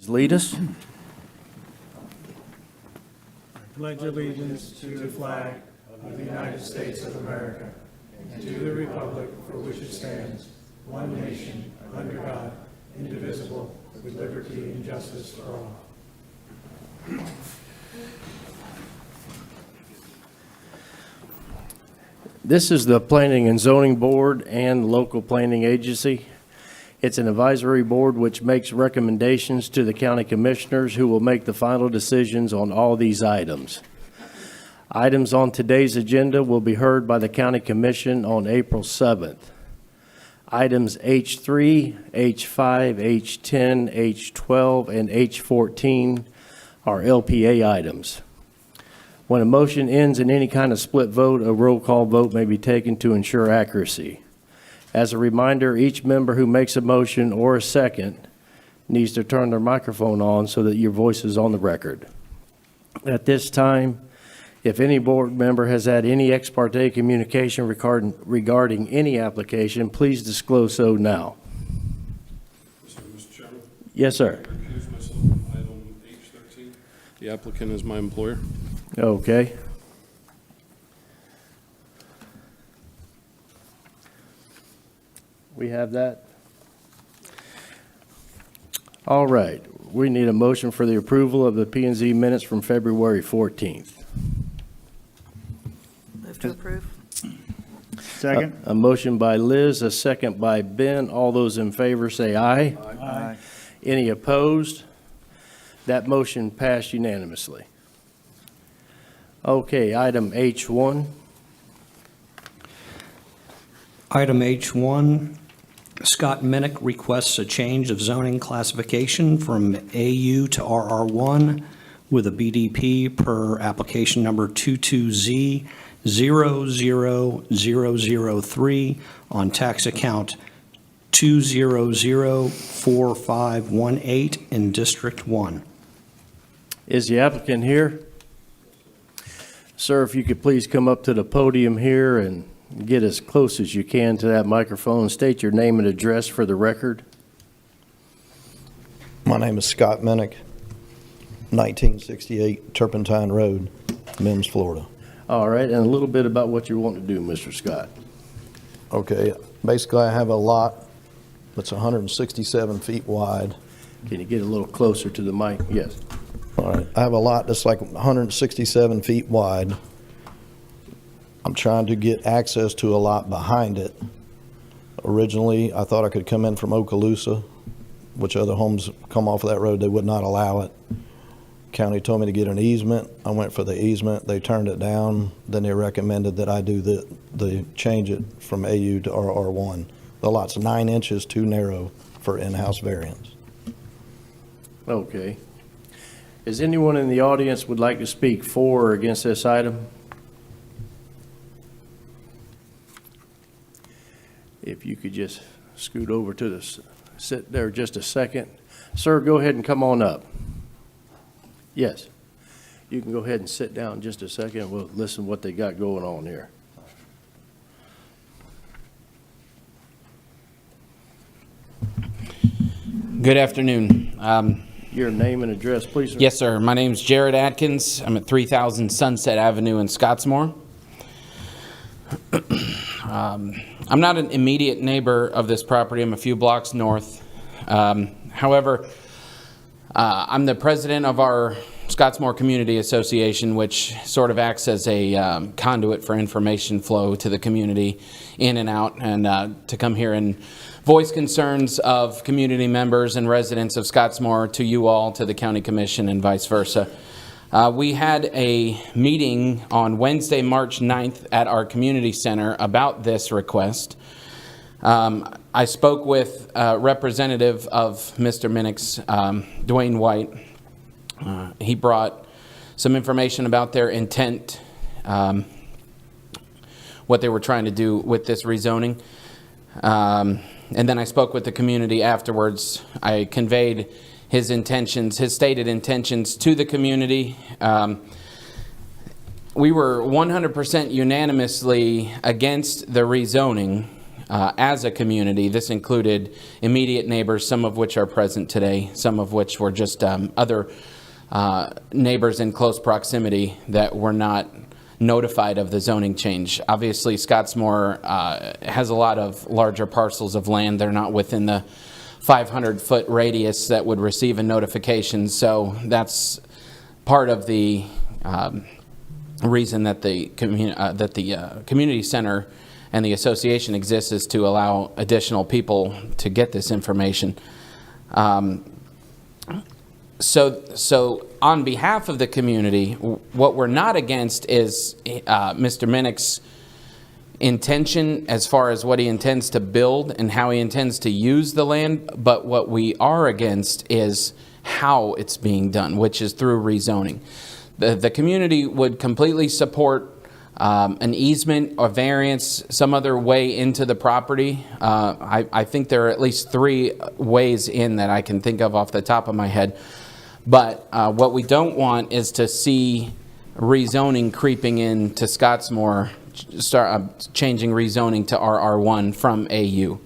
Lead us. Pledge allegiance to the flag of the United States of America and to the republic for which it stands, one nation, under God, indivisible, with liberty and justice for all. This is the Planning and Zoning Board and local planning agency. It's an advisory board which makes recommendations to the county commissioners who will make the final decisions on all these items. Items on today's agenda will be heard by the county commission on April 7th. Items H3, H5, H10, H12, and H14 are LPA items. When a motion ends in any kind of split vote, a roll call vote may be taken to ensure accuracy. As a reminder, each member who makes a motion or a second needs to turn their microphone on so that your voice is on the record. At this time, if any board member has had any ex parte communication regarding any application, please disclose so now. Mr. Chairman? Yes, sir. I recuse myself on item H13. The applicant is my employer. Okay. We have that. All right. We need a motion for the approval of the P&Z minutes from February 14th. Move to approve. Second. A motion by Liz, a second by Ben. All those in favor say aye. Aye. Any opposed? That motion passed unanimously. Okay, item H1. Item H1, Scott Minnick requests a change of zoning classification from AU to RR1 with a BDP per application number 22Z00003 on tax account 2004518 in District 1. Is the applicant here? Sir, if you could please come up to the podium here and get as close as you can to that microphone. State your name and address for the record. My name is Scott Minnick, 1968 Turpentine Road, Mims, Florida. All right, and a little bit about what you want to do, Mr. Scott. Okay, basically I have a lot that's 167 feet wide. Can you get a little closer to the mic? Yes. All right, I have a lot that's like 167 feet wide. I'm trying to get access to a lot behind it. Originally, I thought I could come in from Okaloosa, which other homes come off of that road, they would not allow it. County told me to get an easement. I went for the easement. They turned it down. Then they recommended that I do the change it from AU to RR1. The lot's 9 inches too narrow for in-house variance. Okay. Is anyone in the audience would like to speak for or against this item? If you could just scoot over to the, sit there just a second. Sir, go ahead and come on up. Yes. You can go ahead and sit down just a second. We'll listen what they got going on here. Good afternoon. Your name and address, please, sir. Yes, sir. My name's Jared Atkins. I'm at 3000 Sunset Avenue in Scottsmore. I'm not an immediate neighbor of this property. I'm a few blocks north. However, I'm the president of our Scottsmore Community Association, which sort of acts as a conduit for information flow to the community in and out, and to come here and voice concerns of community members and residents of Scottsmore to you all, to the county commission, and vice versa. We had a meeting on Wednesday, March 9th at our community center about this request. I spoke with a representative of Mr. Minnick's, Dwayne White. He brought some information about their intent, what they were trying to do with this rezoning. And then I spoke with the community afterwards. I conveyed his intentions, his stated intentions to the community. We were 100% unanimously against the rezoning. as a community. This included immediate neighbors, some of which are present today, some of which were just other neighbors in close proximity that were not notified of the zoning change. Obviously, Scottsmore has a lot of larger parcels of land. They're not within the 500-foot radius that would receive a notification, so that's part of the reason that the community center and the association exists, is to allow additional people to get this information. So on behalf of the community, what we're not against is Mr. Minnick's intention as far as what he intends to build and how he intends to use the land, but what we are against is how it's being done, which is through rezoning. The community would completely support an easement or variance, some other way into the property. I think there are at least 3 ways in that I can think of off the top of my head. But what we don't want is to see rezoning creeping into Scottsmore, changing rezoning to RR1 from AU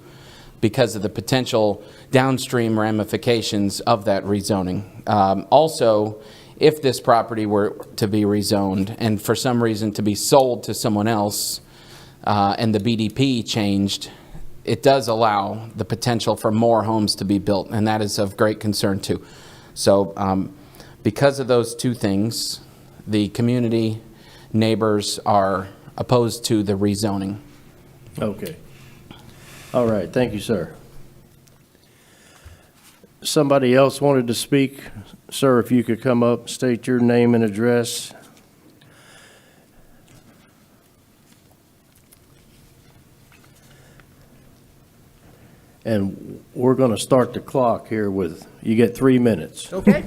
because of the potential downstream ramifications of that rezoning. Also, if this property were to be rezoned and for some reason to be sold to someone else and the BDP changed, it does allow the potential for more homes to be built, and that is of great concern too. So because of those 2 things, the community neighbors are opposed to the rezoning. Okay. All right, thank you, sir. Somebody else wanted to speak. Sir, if you could come up, state your name and address. And we're going to start the clock here with, you get 3 minutes. Okay.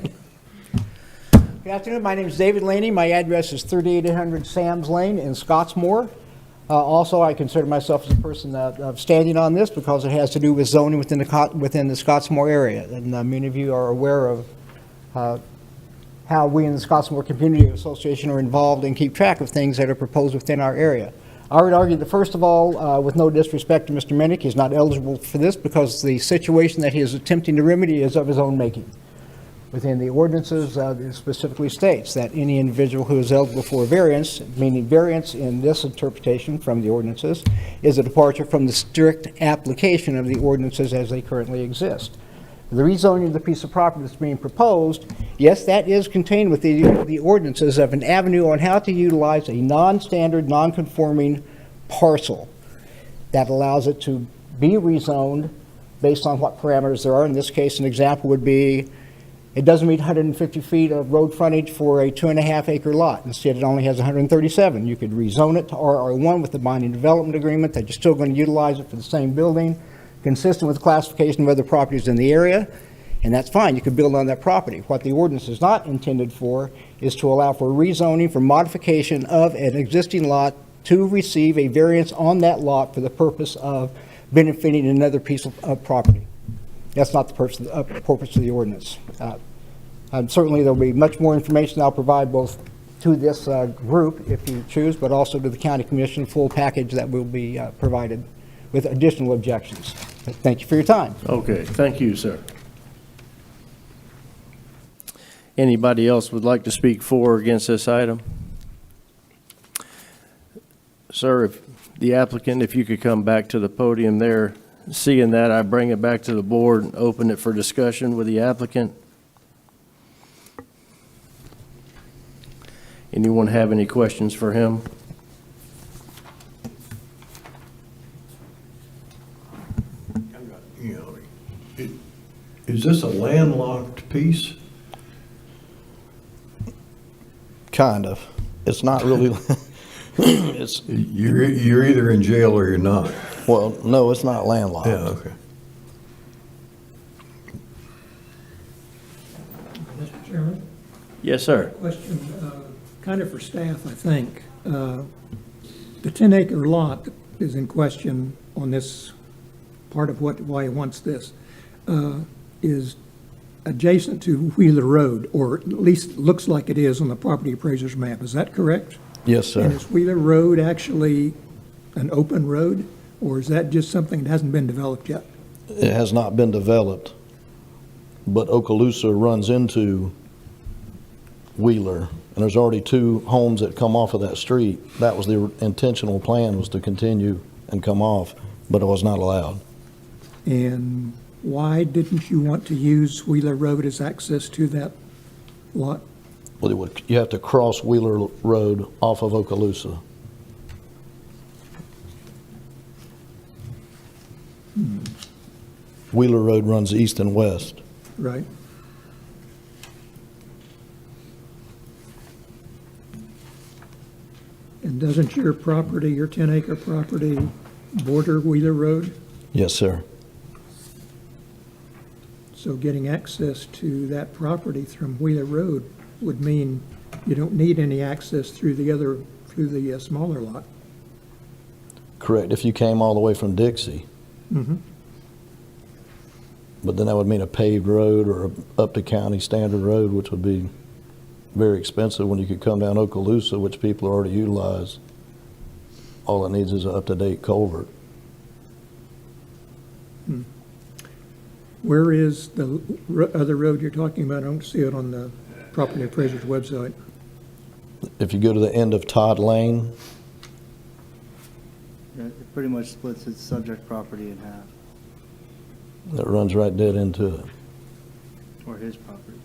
Good afternoon. My name is David Laney. My address is 3800 Sam's Lane in Scottsmore. Also, I consider myself as a person standing on this because it has to do with zoning within the Scottsmore area. And many of you are aware of how we in the Scottsmore Community Association are involved and keep track of things that are proposed within our area. I would argue that, first of all, with no disrespect to Mr. Minnick, he's not eligible for this because the situation that he is attempting to remedy is of his own making. Within the ordinances, it specifically states that any individual who is eligible for variance, meaning variance in this interpretation from the ordinances, is a departure from the strict application of the ordinances as they currently exist. The rezoning of the piece of property that's being proposed, yes, that is contained within the ordinances of an avenue on how to utilize a non-standard, non-conforming parcel that allows it to be rezoned based on what parameters there are. In this case, an example would be it doesn't meet 150 feet of road frontage for a 2.5-acre lot. Instead, it only has 137. You could rezone it to RR1 with the binding development agreement that you're still going to utilize it for the same building, consistent with classification of other properties in the area, and that's fine. You could build on that property. What the ordinance is not intended for is to allow for rezoning for modification of an existing lot to receive a variance on that lot for the purpose of benefiting another piece of property. That's not the purpose of the ordinance. Certainly there will be much more information I'll provide both to this group if you choose, but also to the County Commission, full package that will be provided with additional objections. But thank you for your time. Okay, thank you, sir. Anybody else would like to speak for or against this item? Sir, if the applicant, if you could come back to the podium there. Seeing that, I bring it back to the board and open it for discussion with the applicant. Anyone have any questions for him? Is this a landlocked piece? Kind of. It's not really, it's, You're either in jail or you're not. well, no, it's not landlocked. Yeah, okay. Mr. Chairman, Yes, sir. question kind of for staff, I think. The 10-acre lot that is in question on this part of why he wants this is adjacent to Wheeler Road, or at least looks like it is on the property appraiser's map. Is that correct? Yes, And sir. is Wheeler Road actually an open road, Or is that just something that hasn't been developed yet? It has not been developed, but Okaloosa runs into Wheeler, and there's already 2 homes that come off of that street. That was the intentional plan, was to continue and come off, but it was not allowed. And why didn't you want to use Wheeler Road as access to that lot? Well, you have to cross Wheeler Road off of Okaloosa. Wheeler Road runs east and west. Right? And doesn't your property, your 10-acre property, border Wheeler Road? Yes, sir. So getting access to that property from Wheeler Road would mean you don't need any access through the smaller lot. Correct, if you came all the way from Dixie. Mm-hmm. But then that would mean a paved road or a up to county standard road, which would be very expensive when you could come down Okaloosa, which people already utilize. All it needs is an up-to-date culvert. Where is the other road you're talking about? I don't see it on the property appraiser's website. If you go to the end of Todd Lane, Yeah, it pretty much splits its subject property in half, it runs right dead into it. or his property.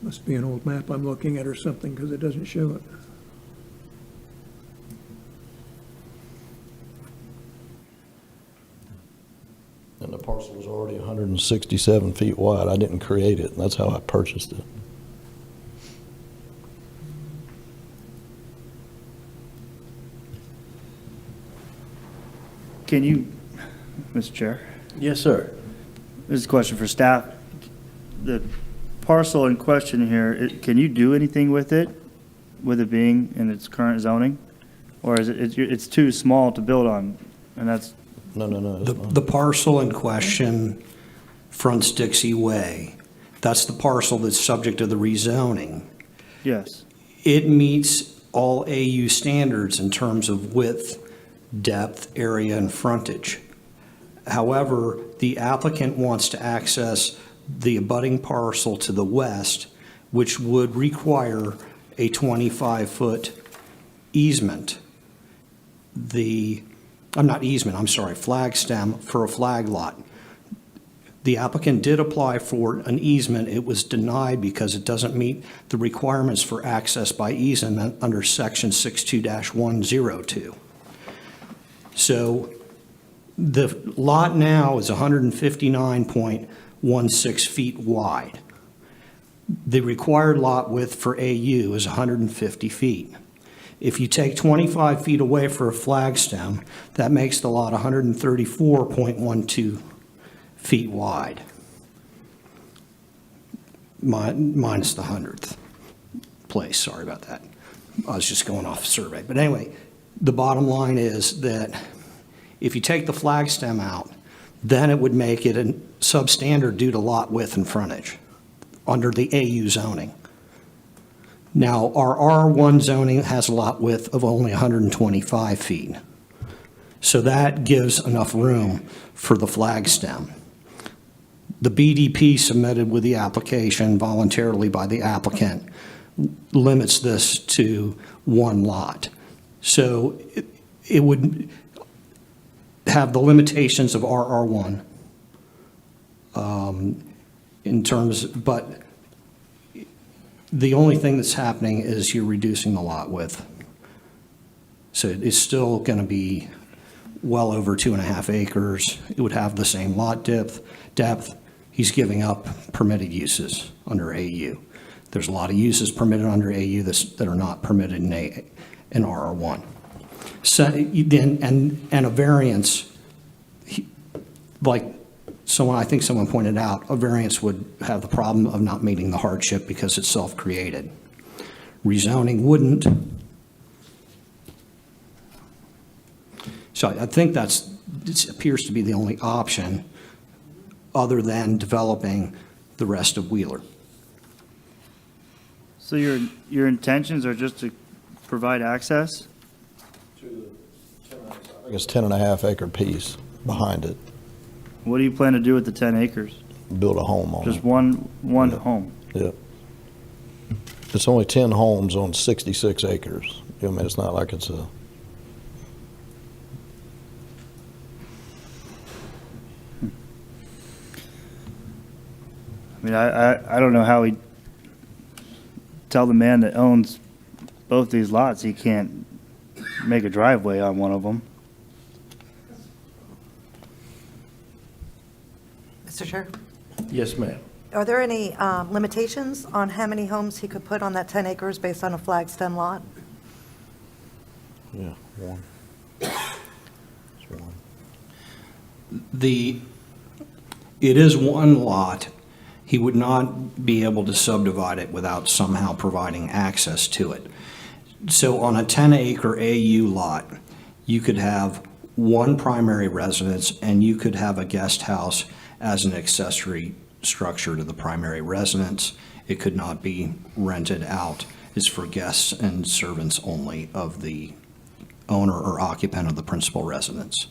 Must be an old map I'm looking at or something, because it doesn't show it. And the parcel was already 167 feet wide. I didn't create it, and that's how I purchased it. Can you, Mr. Chair, Yes, sir. this is a question for staff. The parcel in question here, can you do anything with it being in its current zoning? Or is it's too small to build on, and that's, No, it's fine. The parcel in question fronts Dixie Way. That's the parcel that's subject to the rezoning. yes. It meets all AU standards in terms of width, depth, area, and frontage. However, the applicant wants to access the abutting parcel to the west, which would require a 25-foot easement. Flag stem for a flag lot. The applicant did apply for an easement. It was denied because it doesn't meet the requirements for access by easement under section 62-102. So the lot now is 159.16 feet wide. The required lot width for AU is 150 feet. If you take 25 feet away for a flag stem, that makes the lot 134.12 feet wide, minus the 100th place. Sorry about that. I was just going off a survey. But anyway, the bottom line is that if you take the flag stem out, then it would make it a substandard due to lot width and frontage under the AU zoning. Now, our R1 zoning has a lot width of only 125 feet. So that gives enough room for the flag stem. The BDP submitted with the application voluntarily by the applicant limits this to one lot. So it would have the limitations of RR1 in terms, but the only thing that's happening is you're reducing the lot width. So it's still going to be well over 2.5 acres. It would have the same lot depth. He's giving up permitted uses under AU. There's a lot of uses permitted under AU that are not permitted in RR1. So then, and a variance, I think someone pointed out, a variance would have the problem of not meeting the hardship because it's self-created. Rezoning wouldn't. So I think it appears to be the only option other than developing the rest of Wheeler. So your intentions are just to provide access? I think it's 10 and a half acre piece behind it. What do you plan to do with the 10 acres? Build a home on Just it. one Yeah. home? Yep. It's only 10 homes on 66 acres. I mean, it's not like it's a, I mean, I don't know how he tell the man that owns both these lots he can't make a driveway on one of them. Mr. Chair, Yes, ma'am. are there any limitations on how many homes he could put on that 10 acres based on a flag stem lot? yeah, one. It's one. It is one lot. He would not be able to subdivide it without somehow providing access to it. So on a 10-acre AU lot, you could have one primary residence and you could have a guest house as an accessory structure to the primary residence. It could not be rented out. It's for guests and servants only of the owner or occupant of the principal residence.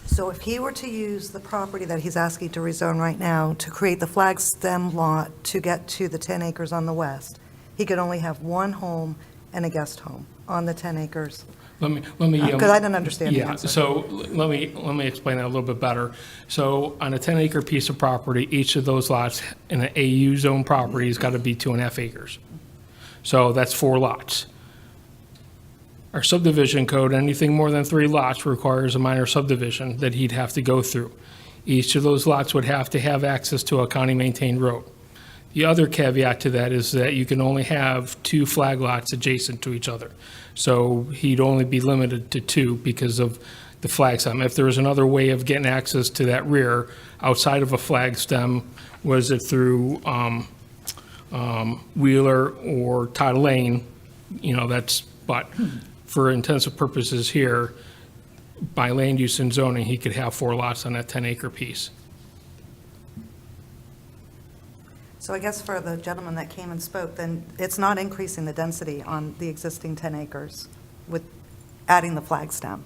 So if he were to use the property that he's asking to rezone right now to create the flag stem lot to get to the 10 acres on the west, he could only have one home and a guest home on the 10 acres. Let me. Because I didn't understand the Yeah, answer. so let me explain that a little bit better. So on a 10-acre piece of property, each of those lots in an AU zone property has got to be 2.5 acres. So that's 4 lots. Our subdivision code, anything more than 3 lots requires a minor subdivision that he'd have to go through. Each of those lots would have to have access to a county-maintained road. The other caveat to that is that you can only have 2 flag lots adjacent to each other. So he'd only be limited to 2 because of the flag stem. If there was another way of getting access to that rear outside of a flag stem, was it through Wheeler or Todd Lane, but for intensive purposes here, by land use and zoning, he could have 4 lots on that 10-acre piece. So I guess for the gentleman that came and spoke, then it's not increasing the density on the existing 10 acres with adding the flag stem.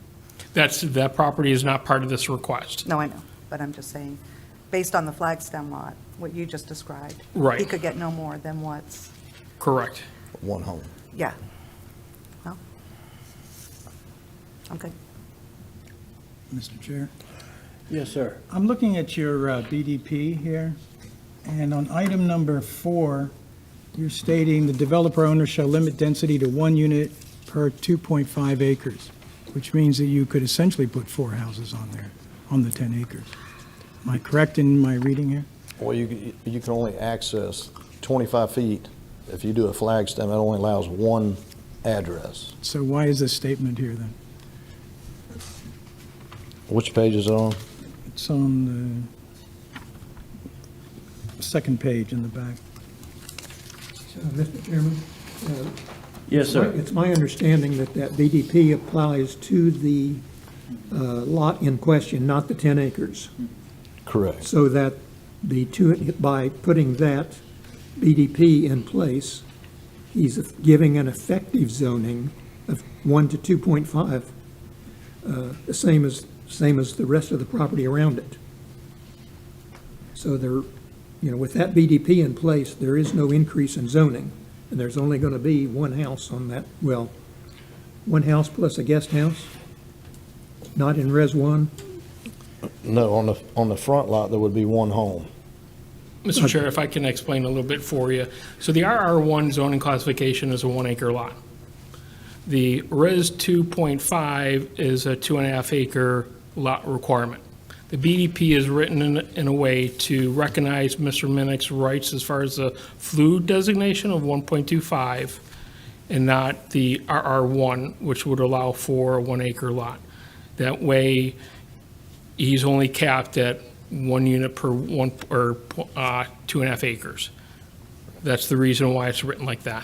That property is not part of this request. No, I know, but I'm just saying, based on the flag stem lot, what you just described. Right. He could get no more than what's, Correct. One home. yeah. Well, I'm good. Mr. Chair, Yes, sir. I'm looking at your BDP here, and on item number 4, you're stating the developer owner shall limit density to 1 unit per 2.5 acres, which means that you could essentially put 4 houses on there, on the 10 acres. Am I correct in my reading here? Well, you can only access 25 feet. If you do a flag stem, it only allows one address. So why is this statement here then? Which page is it on? It's on the second page in the back. Mr. Chairman? Yes, sir. It's my understanding that BDP applies to the lot in question, not the 10 acres. Correct. So that by putting that BDP in place, he's giving an effective zoning of 1 to 2.5, the same as the rest of the property around it. So with that BDP in place, there is no increase in zoning, and there's only going to be one house on that, one house plus a guest house, not in Res 1. No, on the front lot, there would be one home. Mr. Chair, if I can explain a little bit for you. So the RR1 zoning classification is a 1-acre lot. The Res 2.5 is a 2.5 acre lot requirement. The BDP is written in a way to recognize Mr. Minnick's rights as far as the fluid designation of 1.25 and not the RR1, which would allow for a 1-acre lot. That way, he's only capped at 1 unit per 2.5 acres. That's the reason why it's written like that.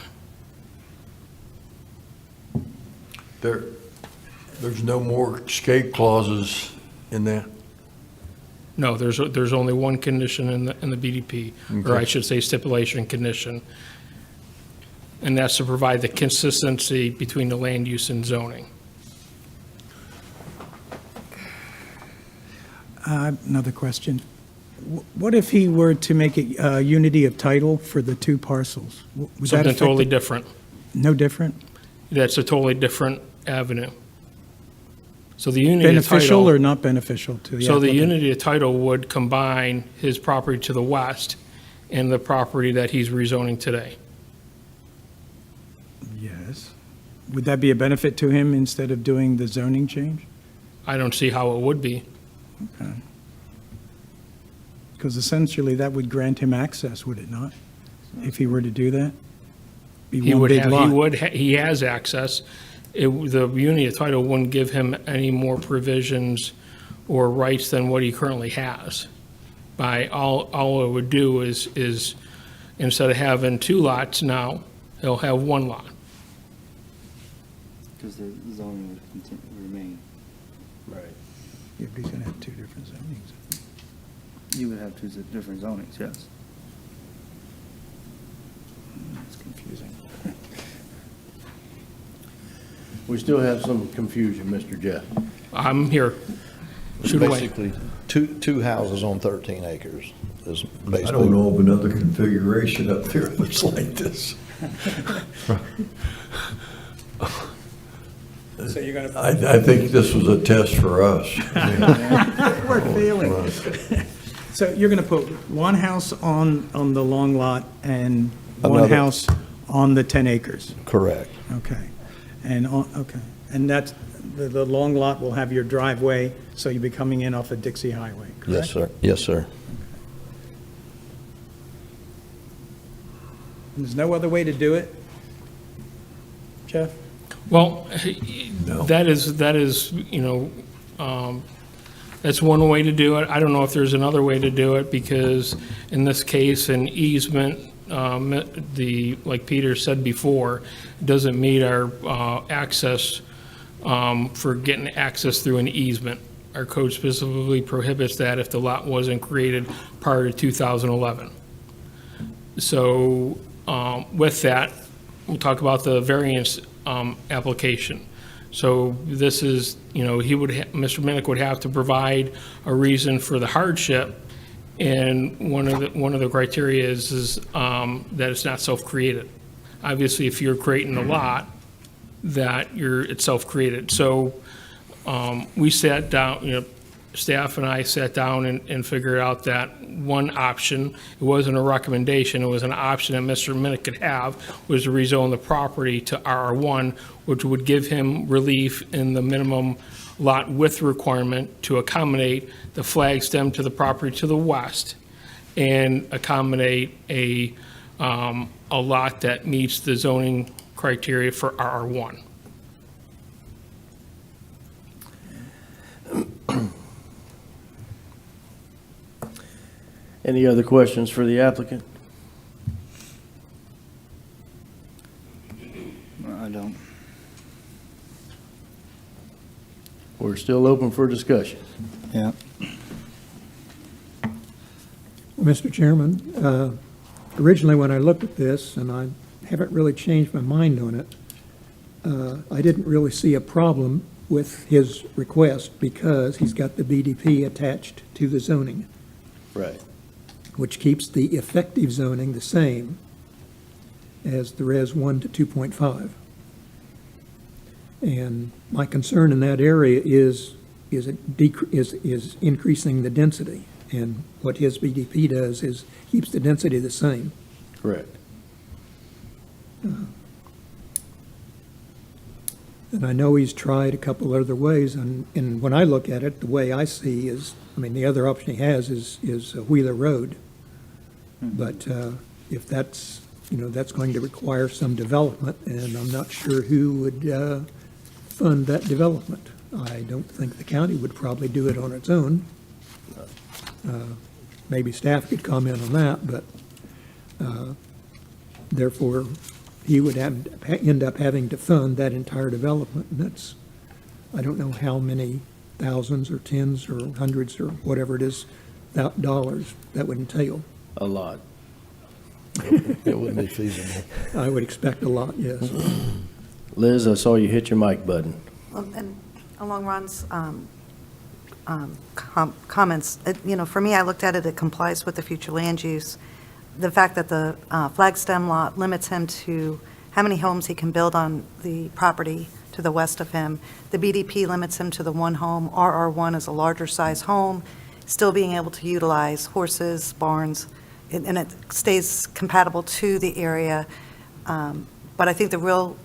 There's no more escape clauses in that? No, there's only one condition in the BDP, or I should say stipulation condition, and that's to provide the consistency between the land use and zoning. Another question. What if he were to make it unity of title for the two parcels? Would that Something affect totally it? different. No different? That's a totally different avenue. So the unity of Beneficial title. or not beneficial to the So the applicant? unity of title would combine his property to the west and the property that he's rezoning today. Yes. Would that be a benefit to him instead of doing the zoning change? I don't see how it would be. Okay. Because essentially that would grant him access, would it not? If he were to do that? Be He one would big have, lot. he has access. The unity of title wouldn't give him any more provisions or rights than what he currently has. All it would do is instead of having two lots now, he'll have one lot. Because the zoning would remain. Right. Yeah, but he's going to have two different zonings. You would have two different zonings, yes. It's confusing. We still have some confusion, Mr. Jeff. I'm here. Shoot away. Basically, two houses on 13 acres is basically. I don't know of another configuration up there that's like this. So you're going to. I think this was a test for us. We're failing. So you're going to put one house on the long lot and one Another. house on the 10 acres? Correct. Okay. Okay. And that's, the long lot will have your driveway, so you'll be coming in off of Dixie Highway, correct? Yes, sir. Yes, sir. And there's no other way to do it? Jeff? Well, No. that is, that's one way to do it. I don't know if there's another way to do it, because in this case, an easement, like Peter said before, doesn't meet our access for getting access through an easement. Our code specifically prohibits that if the lot wasn't created prior to 2011. So with that, we'll talk about the variance application. So this is, Mr. Minnick would have to provide a reason for the hardship, and one of the criteria is that it's not self-created. Obviously, if you're creating a lot, it's self-created. So we sat down, staff and I sat down and figured out that one option, it wasn't a recommendation, it was an option that Mr. Minnick could have, was to rezone the property to RR1, which would give him relief in the minimum lot width requirement to accommodate the flag stem to the property to the west, and accommodate a lot that meets the zoning criteria for RR1. Any other questions for the applicant? I don't. We're still open for discussion. Yeah. Mr. Chairman, originally when I looked at this, and I haven't really changed my mind on it, I didn't really see a problem with his request because he's got the BDP attached to the zoning, Right. which keeps the effective zoning the same as the Res 1 to 2.5. And my concern in that area is increasing the density. And what his BDP does is keeps the density the same. Correct. And I know he's tried a couple other ways, and when I look at it, the way I see is, the other option he has is Wheeler Road. But if that's, that's going to require some development, and I'm not sure who would fund that development. I don't think the county would probably do it on its own. Maybe staff could comment on that, but therefore, he would end up having to fund that entire development, and that's, I don't know how many thousands or tens or hundreds or whatever it is dollars that would entail. A lot. It wouldn't be feasible. I would expect a lot, yes. Liz, I saw you hit your mic button. Well, and along Ron's comments, for me, I looked at it, it complies with the future land use. The fact that the flag stem lot limits him to how many homes he can build on the property to the west of him. The BDP limits him to the one home. RR1 is a larger size home, still being able to utilize horses, barns, and it stays compatible to the area. But I think the real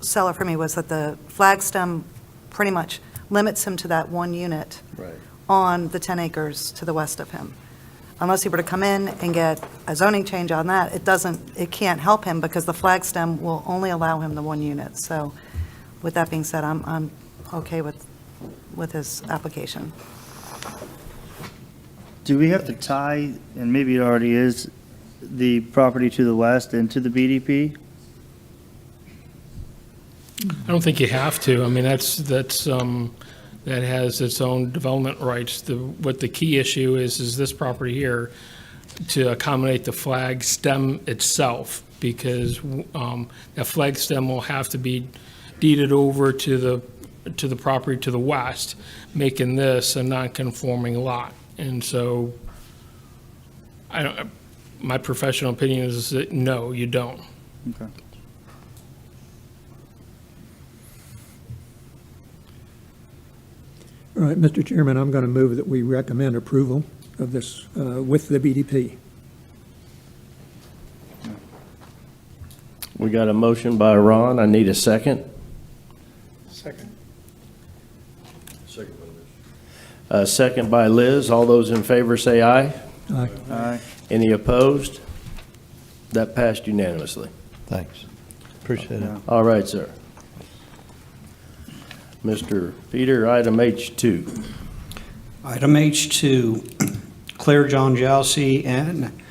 seller for me was that the flag stem pretty much limits him to that one unit on the 10 acres to the west of him. Unless he were to come in and get a zoning change on that, it can't help him because the flag stem will only allow him the one unit. So with that being said, I'm okay with his application. Do we have to tie, and maybe it already is, the property to the west into the BDP? I don't think you have to. I mean, that has its own development rights. What the key issue is this property here to accommodate the flag stem itself, because that flag stem will have to be deeded over to the property to the west, making this a non-conforming lot. And so, my professional opinion is that no, you don't. Okay. All right, Mr. Chairman, I'm going to move that we recommend approval of this with the BDP. We got a motion by Ron. I need a second. Second. Second by Liz. All those in favor say aye. Aye. Aye. Any opposed? That passed unanimously. Thanks. Appreciate it. All right, sir. Mr. Peter, item H2. Item H2, Claire John Jousey and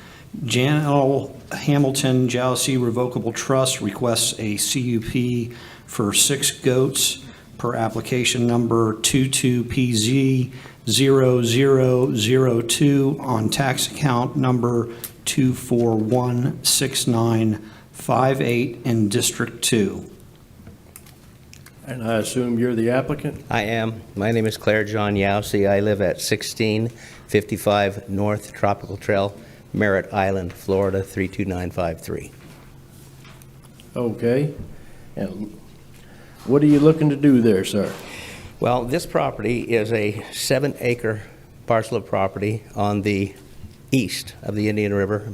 Jan L. Hamilton Jousey Revocable Trust requests a CUP for 6 goats per application number 22PZ0002 on tax account number 2416958 in District 2. And I assume you're the applicant? I am. My name is Claire John Yousey. I live at 1655 North Tropical Trail, Merritt Island, Florida, 32953. Okay. And what are you looking to do there, sir? Well, this property is a 7-acre parcel of property on the east of the Indian River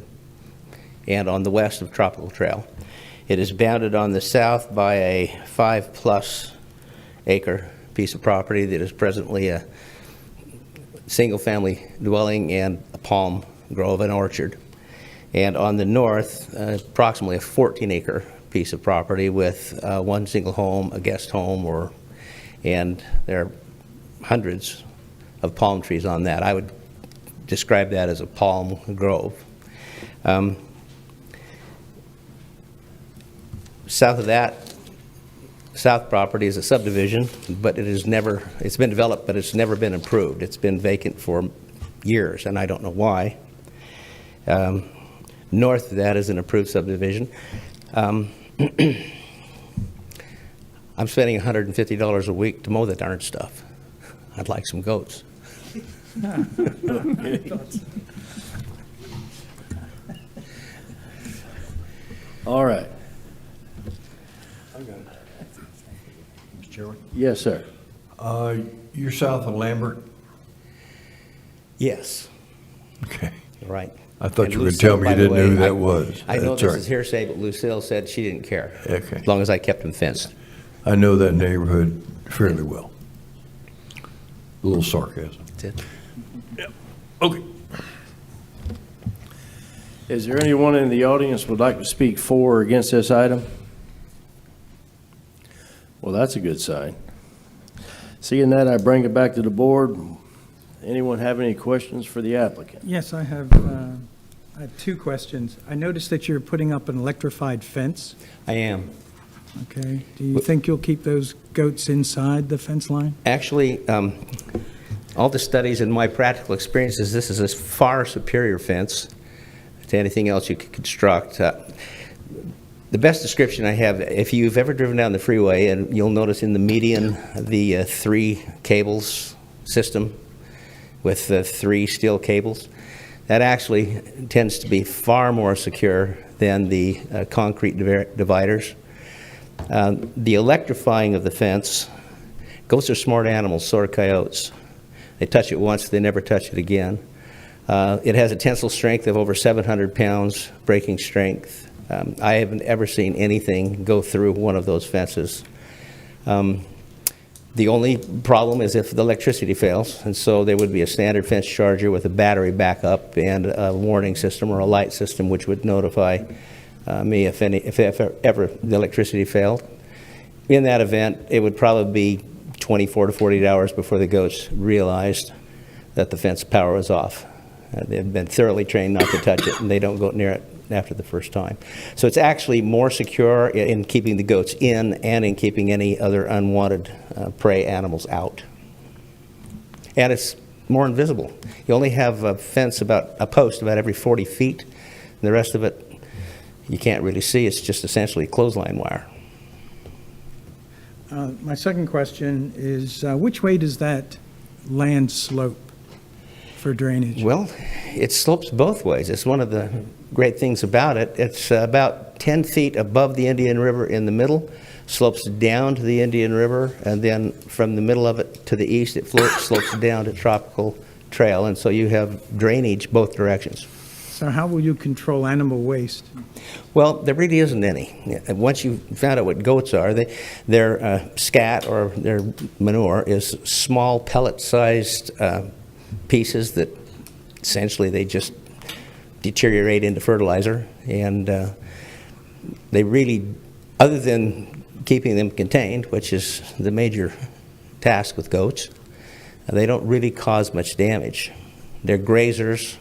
and on the west of Tropical Trail. It is bounded on the south by a 5+ acre piece of property that is presently a single-family dwelling and a palm grove and orchard. And on the north, approximately a 14-acre piece of property with one single home, a guest home, and there are hundreds of palm trees on that. I would describe that as a palm grove. South of that, south property is a subdivision, but it's been developed, but it's never been improved. It's been vacant for years, and I don't know why. North of that is an approved subdivision. I'm spending $150 a week to mow the darn stuff. I'd like some goats. All right. Mr. Chairman? Yes, sir. You're south of Lambert? Yes. Okay. Right. I thought And you were going to Lucille, tell me by you the didn't know who way, that was. I know That's this all is right. hearsay, but Lucille said she didn't care. Okay. As long as I kept them fenced. I know that neighborhood fairly well. A little sarcasm. That's it. Okay. Is there anyone in the audience would like to speak for or against this item? Well, that's a good sign. Seeing that, I bring it back to the board. Anyone have any questions for the applicant? Yes, I have 2 questions. I noticed that you're putting up an electrified fence. I am. Okay. Do you think you'll keep those goats inside the fence line? Actually, all the studies and my practical experiences, this is a far superior fence to anything else you could construct. The best description I have, if you've ever driven down the freeway, and you'll notice in the median the 3 cables system with the 3 steel cables, that actually tends to be far more secure than the concrete dividers. The electrifying of the fence, goats are smart animals, so are coyotes. They touch it once, they never touch it again. It has a tensile strength of over 700 pounds, breaking strength. I haven't ever seen anything go through one of those fences. The only problem is if the electricity fails, and so there would be a standard fence charger with a battery backup and a warning system or a light system which would notify me if ever the electricity failed. In that event, it would probably be 24 to 48 hours before the goats realized that the fence power was off. They've been thoroughly trained not to touch it, and they don't go near it after the first time. So it's actually more secure in keeping the goats in and in keeping any other unwanted prey animals out. And it's more invisible. You only have a fence a post about every 40 feet, and the rest of it you can't really see. It's just essentially clothesline wire. My second question is, which way does that land slope for drainage? Well, it slopes both ways. It's one of the great things about it. It's about 10 feet above the Indian River in the middle, slopes down to the Indian River, and then from the middle of it to the east, it slopes down to Tropical Trail, and so you have drainage both directions. So how will you control animal waste? Well, there really isn't any. Once you found out what goats are, their scat or their manure is small pellet-sized pieces that essentially they just deteriorate into fertilizer, and they really, other than keeping them contained, which is the major task with goats, they don't really cause much damage. They're grazers,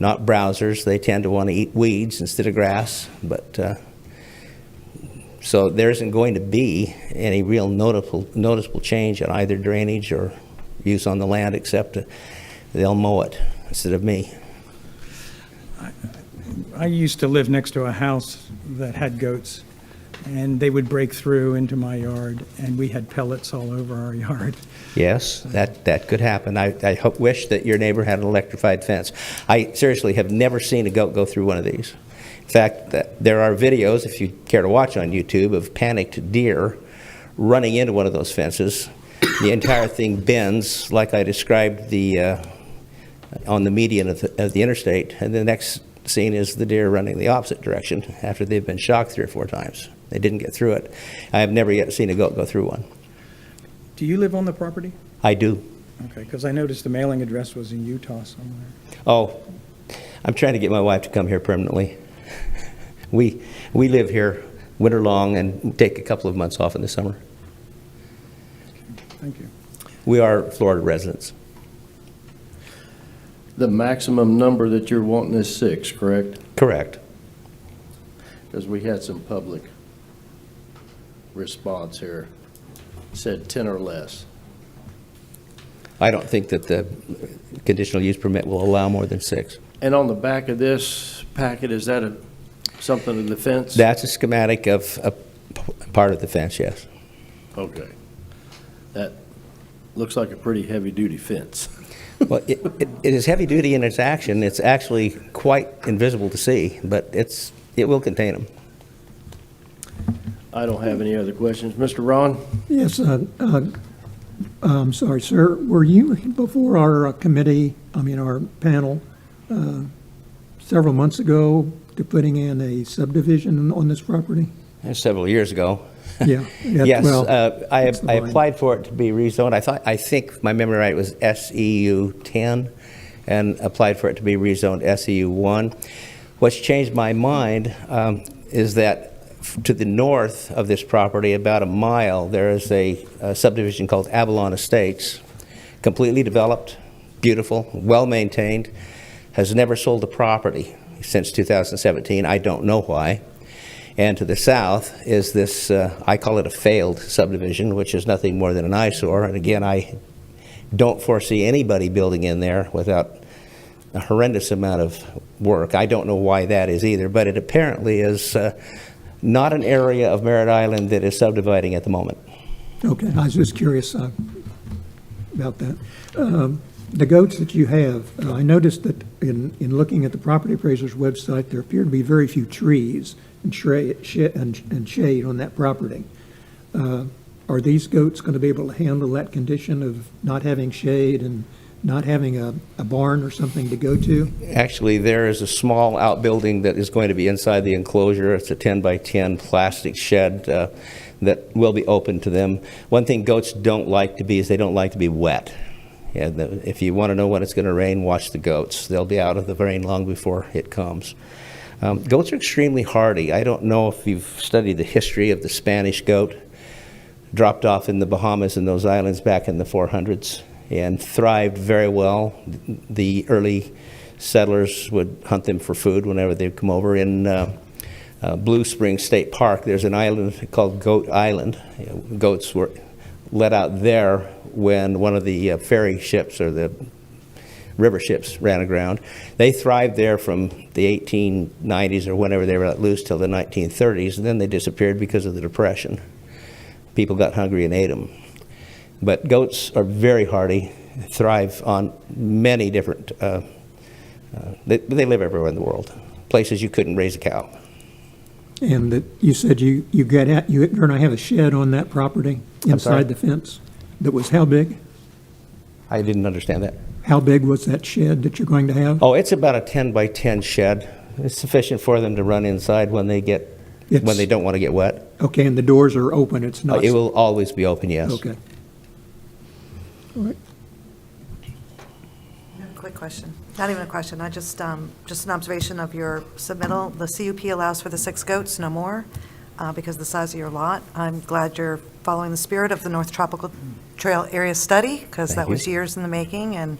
not browsers. They tend to want to eat weeds instead of grass, but so there isn't going to be any real noticeable change in either drainage or use on the land, except they'll mow it instead of me. I used to live next to a house that had goats, and they would break through into my yard, and we had pellets all over our yard. Yes, that could happen. I wish that your neighbor had an electrified fence. I seriously have never seen a goat go through one of these. In fact, there are videos, if you care to watch on YouTube, of panicked deer running into one of those fences. The entire thing bends, like I described on the median of the interstate, and the next scene is the deer running the opposite direction after they've been shocked 3 or 4 times. They didn't get through it. I have never yet seen a goat go through one. Do you live on the property? I do. Okay, because I noticed the mailing address was in Utah somewhere. Oh, I'm trying to get my wife to come here permanently. We live here winter long and take a couple of months off in the summer. Thank you. We are Florida residents. The maximum number that you're wanting is 6, correct? Correct. Because we had some public response here, said 10 or less. I don't think that the conditional use permit will allow more than 6. And on the back of this packet, is that something in the fence? That's a schematic of a part of the fence, yes. Okay. That looks like a pretty heavy-duty fence. Well, it is heavy duty in its action. It's actually quite invisible to see, but it will contain them. I don't have any other questions. Mr. Ron? Yes, I'm sorry, sir. Were you before our committee, our panel, several months ago to putting in a subdivision on this property? Several years ago. Yeah. Yes, well, I applied for it to be rezoned. I think, if my memory right, it was SEU 10, and applied for it to be rezoned SEU 1. What's changed my mind is that to the north of this property, about a mile, there is a subdivision called Avalon Estates, completely developed, beautiful, well-maintained, has never sold a property since 2017. I don't know why. And to the south is this, I call it a failed subdivision, which is nothing more than an eyesore. And again, I don't foresee anybody building in there without a horrendous amount of work. I don't know why that is either, but it apparently is not an area of Merritt Island that is subdividing at the moment. Okay, I was just curious about that. The goats that you have, I noticed that in looking at the property appraiser's website, there appear to be very few trees and shade on that property. Are these goats going to be able to handle that condition of not having shade and not having a barn or something to go to? Actually, there is a small outbuilding that is going to be inside the enclosure. It's a 10 by 10 plastic shed that will be open to them. One thing goats don't like to be is they don't like to be wet. Yeah, if you want to know when it's going to rain, watch the goats. They'll be out of the rain long before it comes. Goats are extremely hardy. I don't know if you've studied the history of the Spanish goat. Dropped off in the Bahamas and those islands back in the 400s and thrived very well. The early settlers would hunt them for food whenever they'd come over. In Blue Springs State Park, there's an island called Goat Island. Goats were let out there when one of the ferry ships or the river ships ran aground. They thrived there from the 1890s or whenever they were let loose till the 1930s, and then they disappeared because of the Depression. People got hungry and ate them. But goats are very hardy, thrive on many different, they live everywhere in the world, places you couldn't raise a cow. And that you said you're going to have a shed on that property inside the fence that was how big? I didn't understand that. How big was that shed that you're going to have? Oh, it's about a 10 by 10 shed. It's sufficient for them to run inside when they don't want to get wet. Okay, and the doors are open, it's not? It will always be open, yes. Okay. All right. Quick question. Not even a question, just an observation of your submittal. The CUP allows for the 6 goats, no more, because of the size of your lot. I'm glad you're following the spirit of the North Tropical Trail Area Study, because that was years in the making, and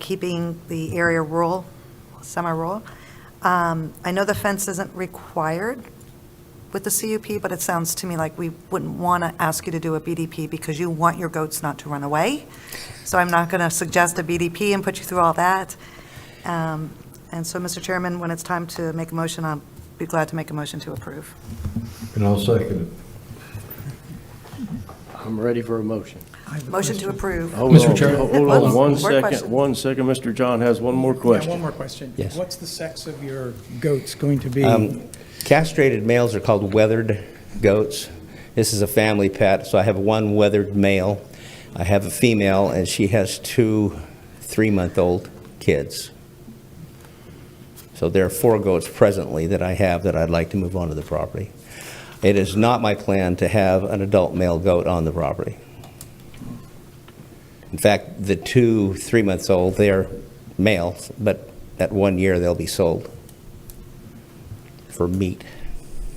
keeping the area rural, semi-rural. I know the fence isn't required with the CUP, but it sounds to me like we wouldn't want to ask you to do a BDP because you want your goats not to run away. So I'm not going to suggest a BDP and put you through all that. And so, Mr. Chairman, when it's time to make a motion, I'll be glad to make a motion to approve. And I'll second it. I'm ready for a motion. Motion to approve. Mr. Chair. Hold on One one more second. question. 1 second. Mr. John has one more Yeah, question. one more question. Yes. What's the sex of your goats going to be? Castrated males are called weathered goats. This is a family pet, so I have one weathered male. I have a female, and she has 2 3-month-old kids. So there are 4 goats presently that I have that I'd like to move onto the property. It is not my plan to have an adult male goat on the property. In fact, the 2 3-month-old, they're males, but at 1 year they'll be sold for meat.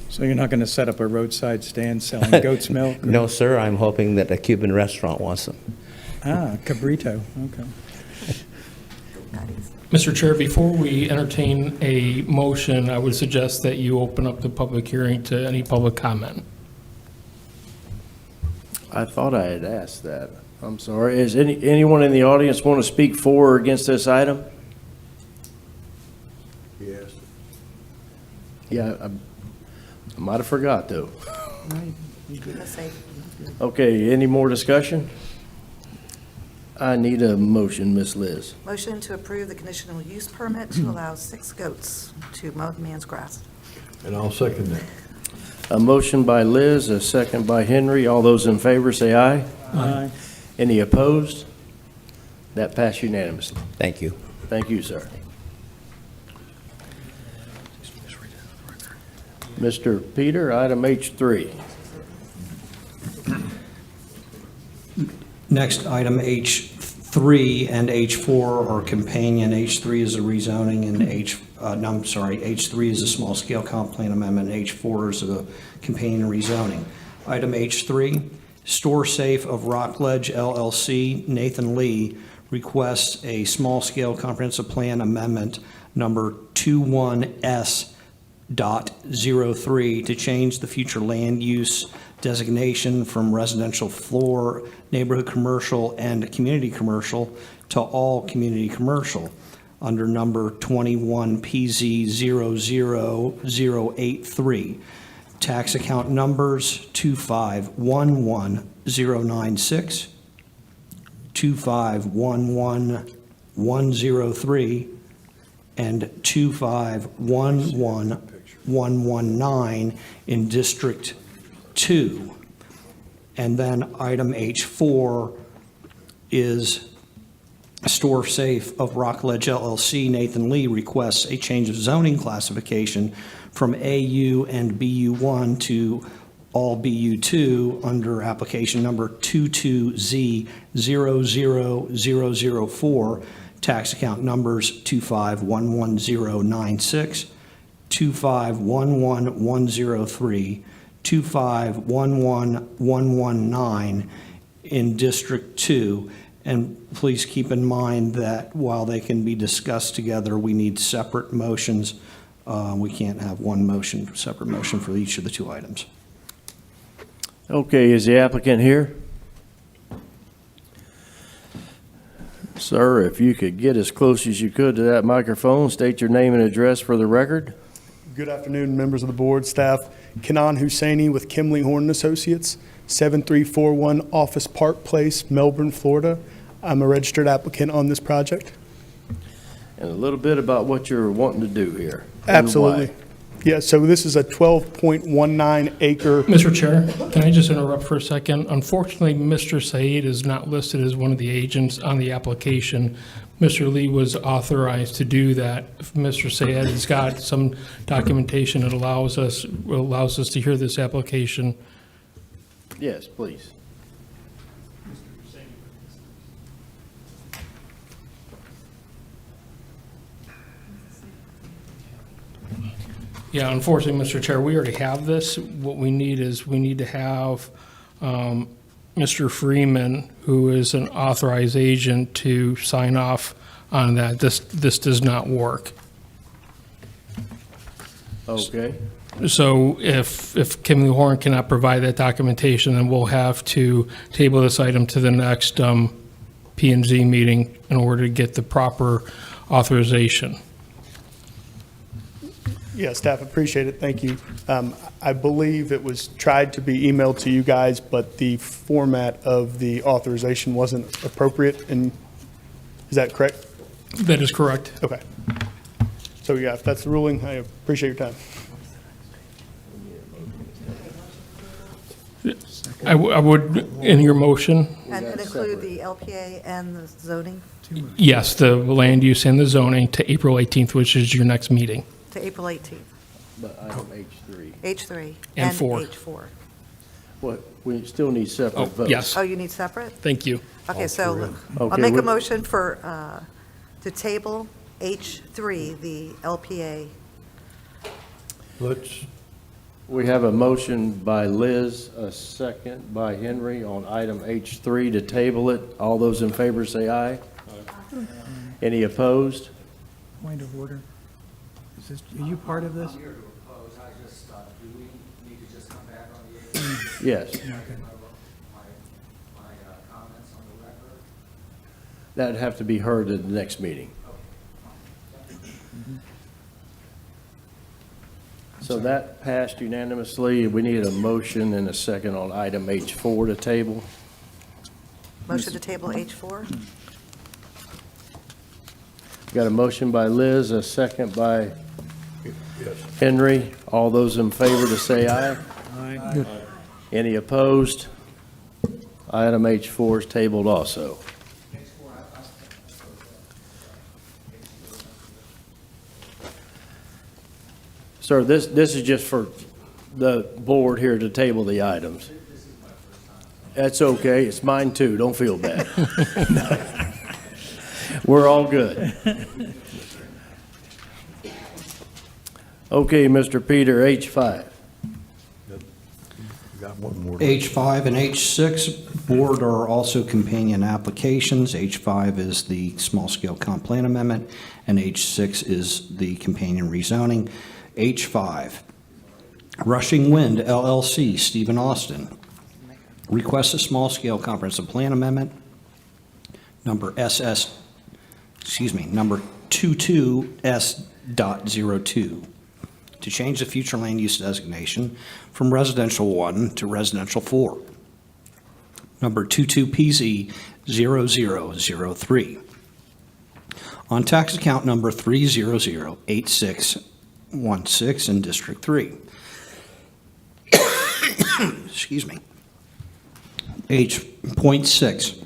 So you're not going to set up a roadside stand selling goat's milk? or- No, sir, I'm hoping that a Cuban restaurant wants them. Cabrito, okay. Mr. Chair, before we entertain a motion, I would suggest that you open up the public hearing to any public comment. I thought I had asked that. I'm sorry. Is anyone in the audience want to speak for or against this item? Yes. Yeah, I might have forgot, though. Let's say, Okay, any more discussion? I need a motion, Miss Liz. motion to approve the conditional use permit to allow 6 goats to mow the man's grass. And I'll second that. A motion by Liz, a second by Henry. All those in favor say aye. Aye. Any opposed? That passed unanimously. Thank you. Thank you, sir. Mr. Peter, item H3. Next, item H3 and H4 are companion. H3 is a rezoning, and H3 is a small-scale comp plan amendment, H4 is a companion rezoning. Item H3, Store Safe of Rockledge LLC, Nathan Lee, requests a small-scale comprehensive plan amendment number 21S.03 to change the future land use designation from residential floor, neighborhood commercial, and community commercial to all community commercial under number 21PZ00083. Tax account numbers 2511096, 2511103, and 2511119 in District 2. And then item H4 is Store Safe of Rockledge LLC. Nathan Lee requests a change of zoning classification from AU and BU1 to all BU2 under application number 22Z00004, tax account numbers 2511096, 2511103, 2511119 in District 2. And please keep in mind that while they can be discussed together, we need separate motions. We can't have one motion, separate motion for each of the two items. Okay, is the applicant here? Sir, if you could get as close as you could to that microphone, state your name and address for the record. Good afternoon, members of the board, staff. Kenan Husseini with Kimley Horn Associates, 7341 Office Park Place, Melbourne, Florida. I'm a registered applicant on this project. And a little bit about what you're wanting to do here. and Absolutely. why. Yeah, so this is a 12.19 acre. Mr. Chair, can I just interrupt for a second? Unfortunately, Mr. Said is not listed as one of the agents on the application. Mr. Lee was authorized to do that. If Mr. Said has got some documentation that allows us to hear this application. Yes, please. Yeah, unfortunately, Mr. Chair, we already have this. What we need is we need to have Mr. Freeman, who is an authorized agent, to sign off on that. This does not work. Okay. So if Kimley Horn cannot provide that documentation, then we'll have to table this item to the next P&Z meeting in order to get the proper authorization. Yeah, staff, appreciate it. Thank you. I believe it was tried to be emailed to you guys, but the format of the authorization wasn't appropriate. And is that correct? That is correct. Okay. So yeah, if that's the ruling, I appreciate your time. I would, in your motion, And include the LPA and the zoning yes, the land use and the zoning to April 18th, which is your next meeting. to April 18th, But item H3. H3. And 4. H4. What, we still need separate Oh, votes. yes. Oh, you need separate? Thank you. Okay, so I'll Okay, make a we're- motion for, to table H3, the LPA. We have a motion by Liz, a second by Henry on item H3 to table it. All those in favor say aye. Any opposed? Point of order. Are you part of this? Yes. That'd have to be heard at the next meeting. So that passed unanimously. We need a motion and a second on item H4 to table. Motion to table H4? Got a motion by Liz, a second by Henry. All those in favor to say aye. Aye. Any opposed? Item H4 is tabled also. Sir, this is just for the board here to table the items. That's okay. It's mine too. Don't feel bad. We're all good. Okay, Mr. Peter, H5. Got one more. H5 and H6, board are also companion applications. H5 is the small-scale comp plan amendment, and H6 is the companion rezoning. H5, Rushing Wind LLC, Stephen Austin, requests a small-scale comprehensive plan amendment, number 22S.02, to change the future land use designation from residential 1 to residential 4. Number 22PZ0003. On tax account number 3008616 in District 3. Excuse me. H.6,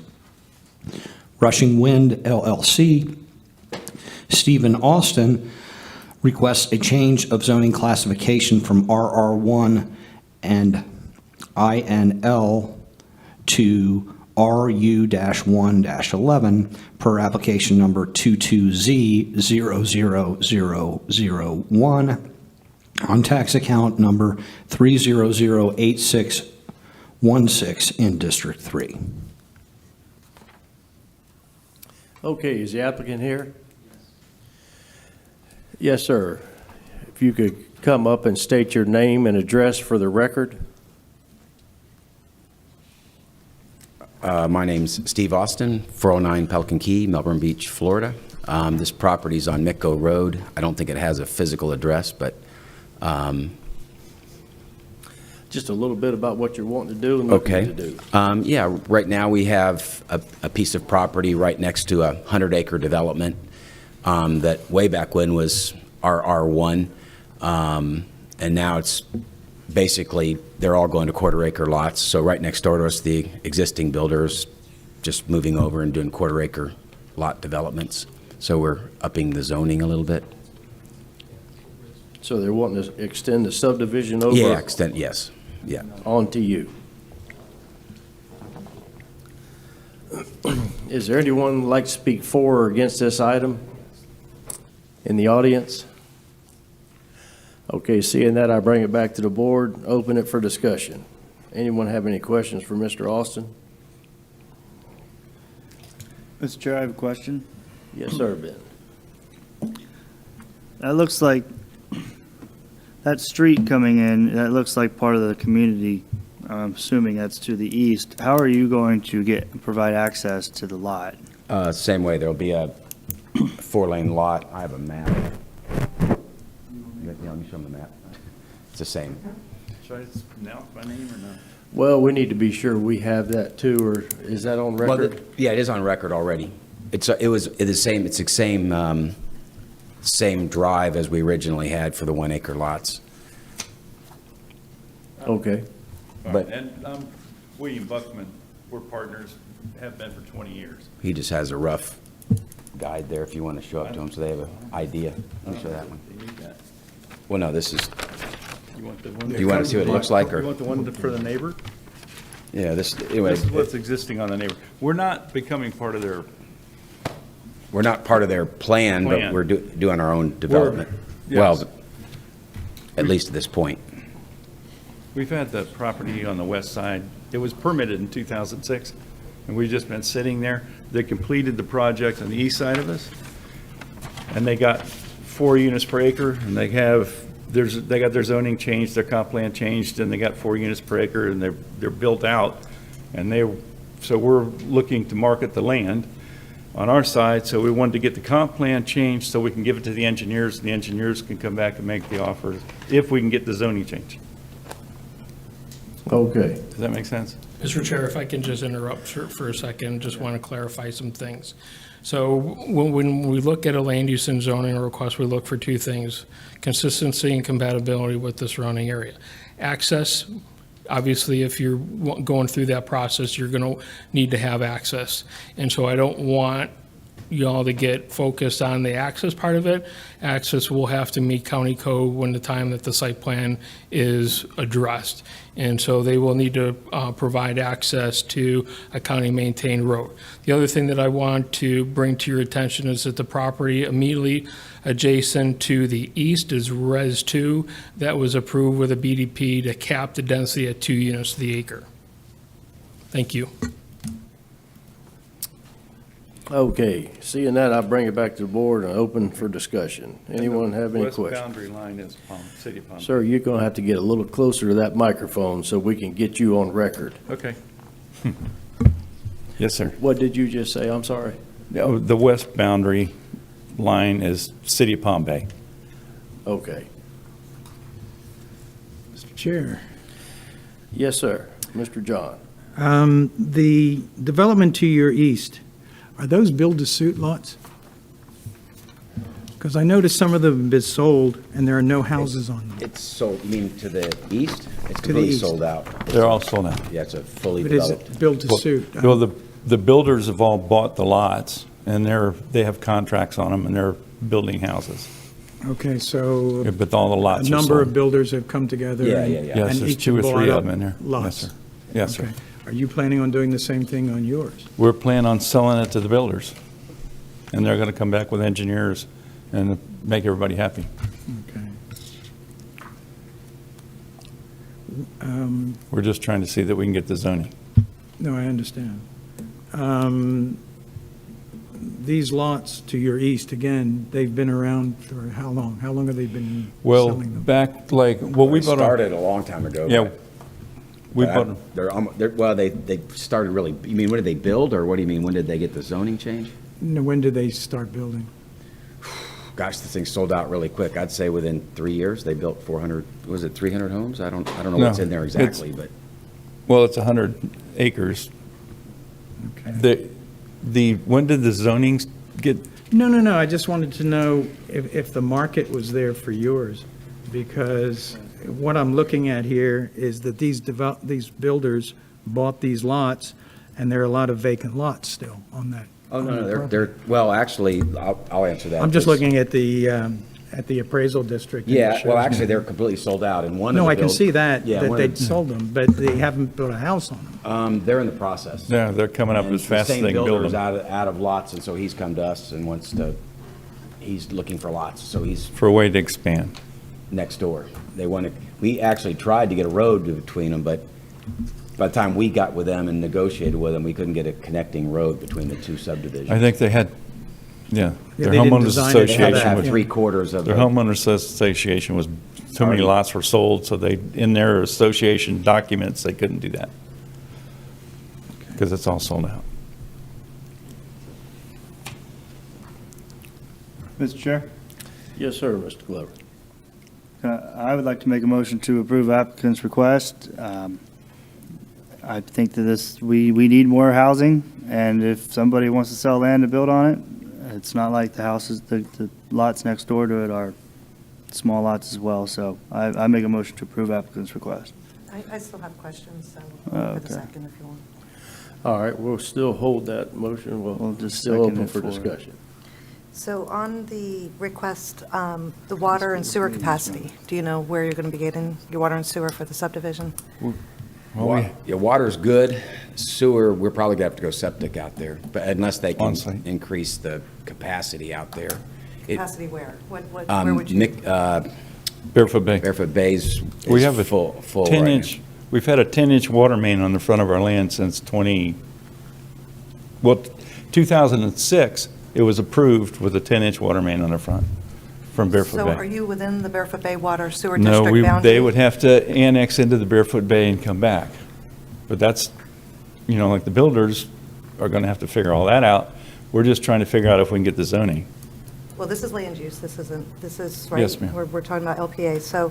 Rushing Wind LLC, Stephen Austin requests a change of zoning classification from RR1 and INL to RU-1-11 per application number 22Z00001 on tax account number 3008616 in District 3. Okay, is the applicant here? Yes, sir. If you could come up and state your name and address for the record. My name's Steve Austin, 409 Pelican Key, Melbourne Beach, Florida. This property's on Mitco Road. I don't think it has a physical address, but Just a little bit about what you're wanting to do and looking okay. to do. Yeah, right now we have a piece of property right next to a 100-acre development that way back when was RR1, and now it's basically they're all going to quarter-acre lots. So right next door to us, the existing builders just moving over and doing quarter-acre lot developments. So we're upping the zoning a little bit. So they're wanting to extend the subdivision over? Yeah, extend, yes, yeah. Onto you. Is there anyone who'd like to speak for or against this item in the audience? Okay, seeing that, I bring it back to the board, open it for discussion. Anyone have any questions for Mr. Austin? Mr. Chair, I have a question. Yes, sir, Ben. That looks like, that street coming in, that looks like part of the community. I'm assuming that's to the east. How are you going to provide access to the lot? Same way, there'll be a 4-lane lot. I have a map. Let me show them the map. It's the same. Should I pronounce my name or not? Well, we need to be sure we have that too, or is that on record? Yeah, it is on record already. It's the same drive as we originally had for the 1-acre lots. Okay. But And William Buckman, we're partners, have been for 20 years. he just has a rough guide there if you want to show it to them so they have an idea. Let me show that one. Well, no, this is, You want the one? do you want to see what it looks like? You Or want the one for the neighbor? yeah, anyway, This is what's existing on the neighbor. We're not becoming part of their, we're not part of their plan, but Plan. we're doing our own development. yes. Well, at least at this point. we've had the property on the west side. It was permitted in 2006, and we've just been sitting there. They completed the project on the east side of us, and they got 4 units per acre, and they got their zoning changed, their comp plan changed, and they got 4 units per acre, and they're built out. And so we're looking to market the land on our side, so we wanted to get the comp plan changed so we can give it to the engineers, and the engineers can come back and make the offer if we can get the zoning changed. Okay. Does that make sense? Mr. Chair, if I can just interrupt for a second, just want to clarify some things. So when we look at a land use and zoning request, we look for 2 things: consistency and compatibility with the surrounding area. Access, obviously, if you're going through that process, you're going to need to have access. And so I don't want you all to get focused on the access part of it. Access will have to meet county code when the time that the site plan is addressed. And so they will need to provide access to a county-maintained road. The other thing that I want to bring to your attention is that the property immediately adjacent to the east is Res 2. That was approved with a BDP to cap the density at 2 units to the acre. Thank you. Okay, seeing that, I bring it back to the board and open for discussion. Anyone have any questions? West boundary line is City of Palm. Sir, you're going to have to get a little closer to that microphone so we can get you on record. Okay. Yes, sir. What did you just say? I'm sorry. Oh, the west boundary line is City of Palm Bay. Okay. Mr. Chair. Yes, sir. Mr. John. The development to your east, are those build-to-suit lots? Because I noticed some of them have been sold and there are no houses on them. It's sold, you mean to the east? It's the completely east. sold out. They're all sold out. Yeah, it's a fully But is developed. it build-to-suit? Well, the builders have all bought the lots, and they have contracts on them, and they're building houses. Okay, so Yeah, but all the lots a are number of sold. builders have come together. Yeah, and- yeah, yeah. Yes, and there's each 2 or bought 3 up of them in there. Lots. Yes, sir. Yes, sir. Okay. Are you planning on doing the same thing on yours? We're planning on selling it to the builders, and they're going to come back with engineers and make everybody happy. Okay. We're just trying to see that we can get the zoning. No, I understand. These lots to your east, again, they've been around for how long? How long have they been Well, selling them? back like, well, we They bought them. started a long time ago. Yeah, but- we but bought them. Well, they started really, you mean, when did they build, or what do you mean, when did they get the zoning change? When did they start building? Gosh, this thing sold out really quick. I'd say within 3 years, they built 400, was it 300 homes? I don't know what's No, in there it's- exactly, but Well, it's 100 acres. When did the zonings get, No, I just wanted to know if the market was there for yours, because what I'm looking at here is that these builders bought these lots, and there are a lot of vacant lots still on that. oh, no, on no, the they're, property. well, actually, I'll answer that. I'm just 'cause- looking at the appraisal district. and it Yeah, well, shows- actually, they're completely sold out, and one of the No, I can build- see that Yeah, one they'd of sold them, but they haven't built a house on them. they're in the process. yeah, they're coming up And as fast as The they same can build builder's them. out of lots, and so he's come to us and he's looking for lots, so he's For a way to expand. next door. We actually tried to get a road between them, but by the time we got with them and negotiated with them, we couldn't get a connecting road between the 2 subdivisions. I think they had, yeah. Yeah, Their they didn't homeowners design it. They had to They had to association have was, 3/4 of their the, homeowners association was, too many lots were sold, so in their association documents, they couldn't do that. Because it's all sold out. Mr. Chair, Yes, sir, Mr. Glover. I would like to make a motion to approve applicant's request. I think that we need more housing, and if somebody wants to sell land to build on it, it's not like the houses, the lots next door to it are small lots as well, so I make a motion to approve applicant's request. I still have questions, so Oh, for the okay. second if you want. All right, we'll still hold that motion. We'll We'll just still second open it for for it. discussion. So on the request, the water and sewer capacity, do you know where you're going to be getting your water and sewer for the subdivision? yeah, water's good. Sewer, we're probably gonna have to go septic out there, but unless they can On-site. increase the capacity out there. It- Capacity where? Where would you? Nick, Barefoot Bay. Barefoot Bay's We is have a full right now. 10-inch, we've had a 10-inch water main on the front of our land since 2006. It was approved with a 10-inch water main on the front from Barefoot So Bay. are you within the Barefoot Bay Water Sewer No, District boundary? they would have to annex into the Barefoot Bay and come back. But that's, like the builders are going to have to figure all that out. We're just trying to figure out if we can get the zoning. Well, this is land use, this is, right? Yes, ma'am. We're talking about LPA, so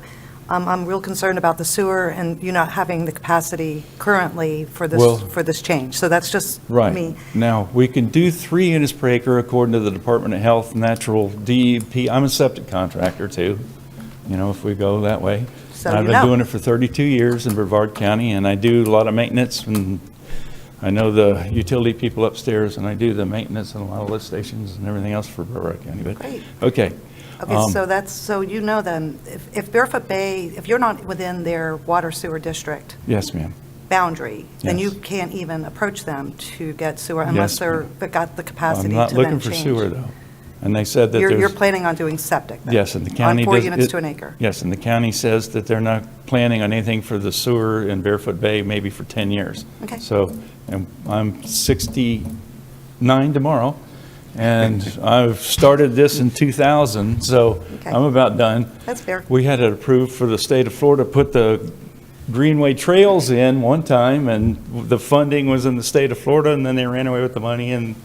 I'm real concerned about the sewer and you not having the capacity currently for Well- this change. So that's just Right. me. Now, we can do 3 units per acre according to the Department of Health, Natural DEP. I'm a septic contractor too, if we go that way. So I've you been know. doing it for 32 years in Brevard County, and I do a lot of maintenance, and I know the utility people upstairs, and I do the maintenance on a lot of lift stations and everything else for Brevard County. But Great. okay. Okay, so then, if Barefoot Bay, if you're not within their water sewer district Yes, ma'am. boundary, then you Yes. can't even approach them to get sewer unless they've got the capacity I'm to not then looking for change. sewer, though. And they said that You're there's... planning on doing septic then? Yes, and the county On 4 does- units it- to an acre? Yes, and the county says that they're not planning on anything for the sewer in Barefoot Bay, maybe for 10 years. Okay. So, and I'm 69 tomorrow, And I've started this in 2000, so Okay. I'm about done. That's fair. We had it approved for the state of Florida to put the greenway trails in one time, and the funding was in the state of Florida, and then they ran away with the money. And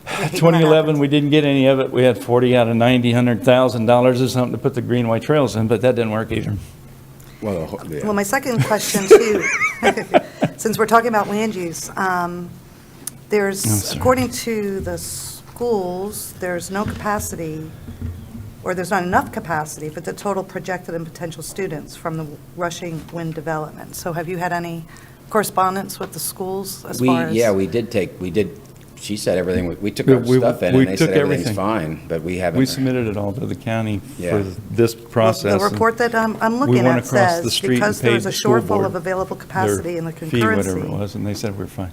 I hate when that 2011, happens. we didn't get any of it. We had 40 out of 90, $100,000 or something to put the greenway trails in, but that didn't work either. Well, my second question too, since we're talking about land use, there's, according to the schools, there's no capacity, or there's not enough capacity for the total projected and potential students from the rushing wind development. So have you had any correspondence with the schools as far as? Yeah, we did, she said everything, we took our stuff in We and they said took everything's everything. fine, but we haven't. We submitted it all to the county Yeah. for this process. The report that I'm We looking went at across the says, street and because paid there's a the school shortfall board of available their capacity in the fee, whatever it concurrency, was, and they said we're fine.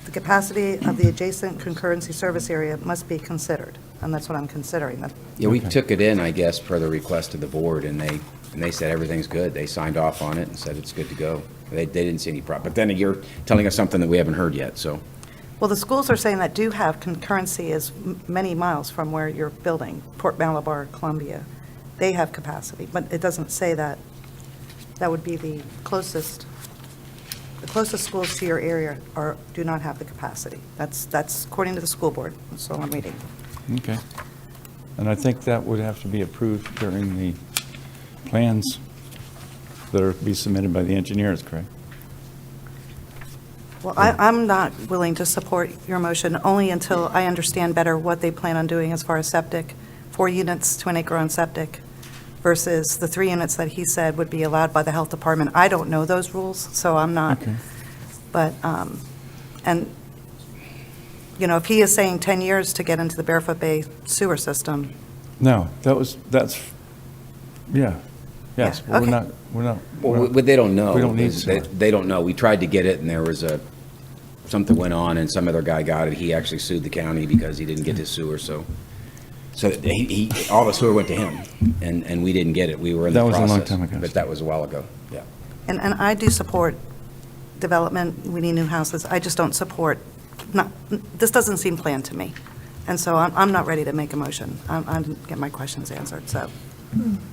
the capacity of the adjacent concurrency service area must be considered, and that's what I'm considering. Yeah, we took it in, I guess, per the request of the board, and they said everything's good. They signed off on it and said it's good to go. They didn't see any problem. But then you're telling us something that we haven't heard yet, so. Well, the schools are saying that do have concurrency is many miles from where you're building, Port Malabar, Columbia. They have capacity, but it doesn't say that that would be the closest schools to your area do not have the capacity. That's according to the school board, that's all I'm reading. Okay. And I think that would have to be approved during the plans that are to be submitted by the engineers, correct? Well, I'm not willing to support your motion only until I understand better what they plan on doing as far as septic, 4 units to an acre on septic versus the 3 units that he said would be allowed by the health department. I don't know those rules, so I'm not. Okay. But, and, you know, if he is saying 10 years to get into the Barefoot Bay sewer system, No, yes. Yeah, okay. Well, they don't know. We don't need They don't know. We tried to get it, and there was something went on, and some other guy got it. He actually sued the county because he didn't get his sewer, so all the sewer went to him, and we didn't get it. We were in the That process. was a long time ago. But that was a while ago, yeah. and I do support development, we need new houses. I just don't support, this doesn't seem planned to me. And so I'm not ready to make a motion. I didn't get my questions answered, so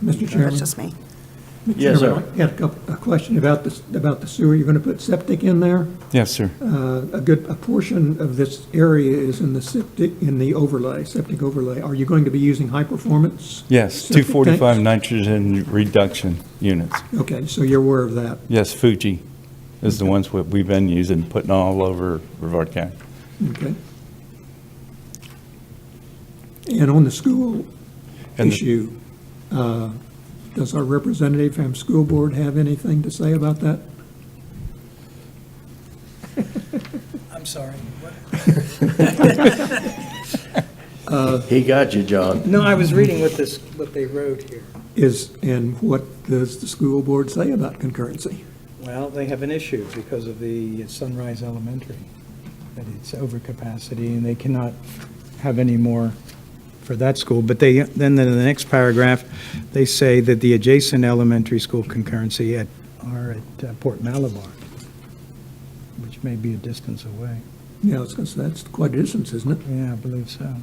Mr. Chairman? that's just me. Mr. Yes, Chairman, I had a question about the sewer. You're going to put septic in there? Yes, sir. A portion of this area is in the septic overlay. Are you going to be using high performance? Yes, septic 245 tanks? nitrogen reduction units. Okay, so you're aware of that? Yes, Fuji is the ones we've been using, putting all over Brevard County. Okay. And on the school And the- issue, does our representative from school board have anything to say about that? I'm sorry. He got you, John. No, I was reading what they wrote here. And what does the school board say about concurrency? Well, they have an issue because of the Sunrise Elementary, that it's overcapacity, and they cannot have any more for that school. But then in the next paragraph, they say that the adjacent elementary school concurrency are at Port Malabar, which may be a distance away. Yeah, that's quite a distance, isn't it? Yeah, I believe so.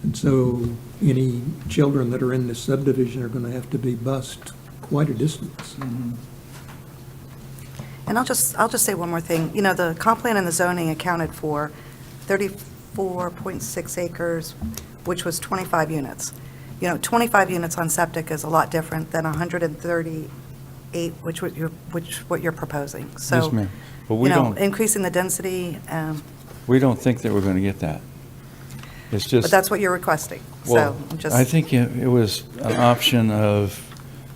And so any children that are in this subdivision are going to have to be bused quite a distance. And I'll just say one more thing. You know, the comp plan and the zoning accounted for 34.6 acres, which was 25 units. You know, 25 units on septic is a lot different than 138, which what you're proposing. So, Yes, ma'am. But we you know, don't, increasing the density, we don't think that we're going to get that. It's but just, that's what you're requesting. well, So I'm just. I think it was an option of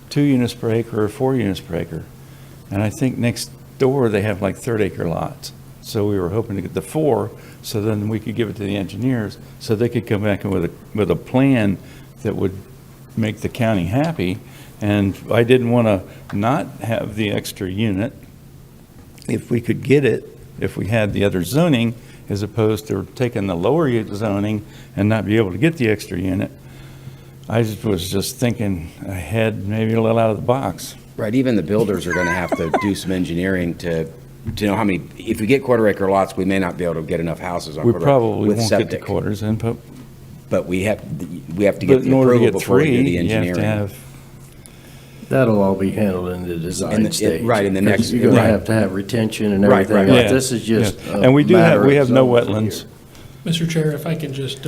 2 units per acre or 4 units per acre. And I think next door, they have like 30-acre lots. So we were hoping to get the 4, so then we could give it to the engineers, so they could come back with a plan that would make the county happy. And I didn't want to not have the extra unit if we could get it, if we had the other zoning, as opposed to taking the lower zoning and not be able to get the extra unit. I was just thinking ahead, maybe a little out of the box. Right, even the builders are going to have to do some engineering to to know how many, if we get quarter acre lots, we may not be able to get enough houses on We quarter probably with won't get the septic. quarters in, But we have to but get in the order to approval get before we do three, the you have to engineering. have, That'll all be handled in the design stage. right, in the 'cause next- You're gonna right. have to have retention and Right, everything right, else. yeah. This is just yeah. a And we matter we of have no zoning from wetlands. here. Mr. Chair, if I can just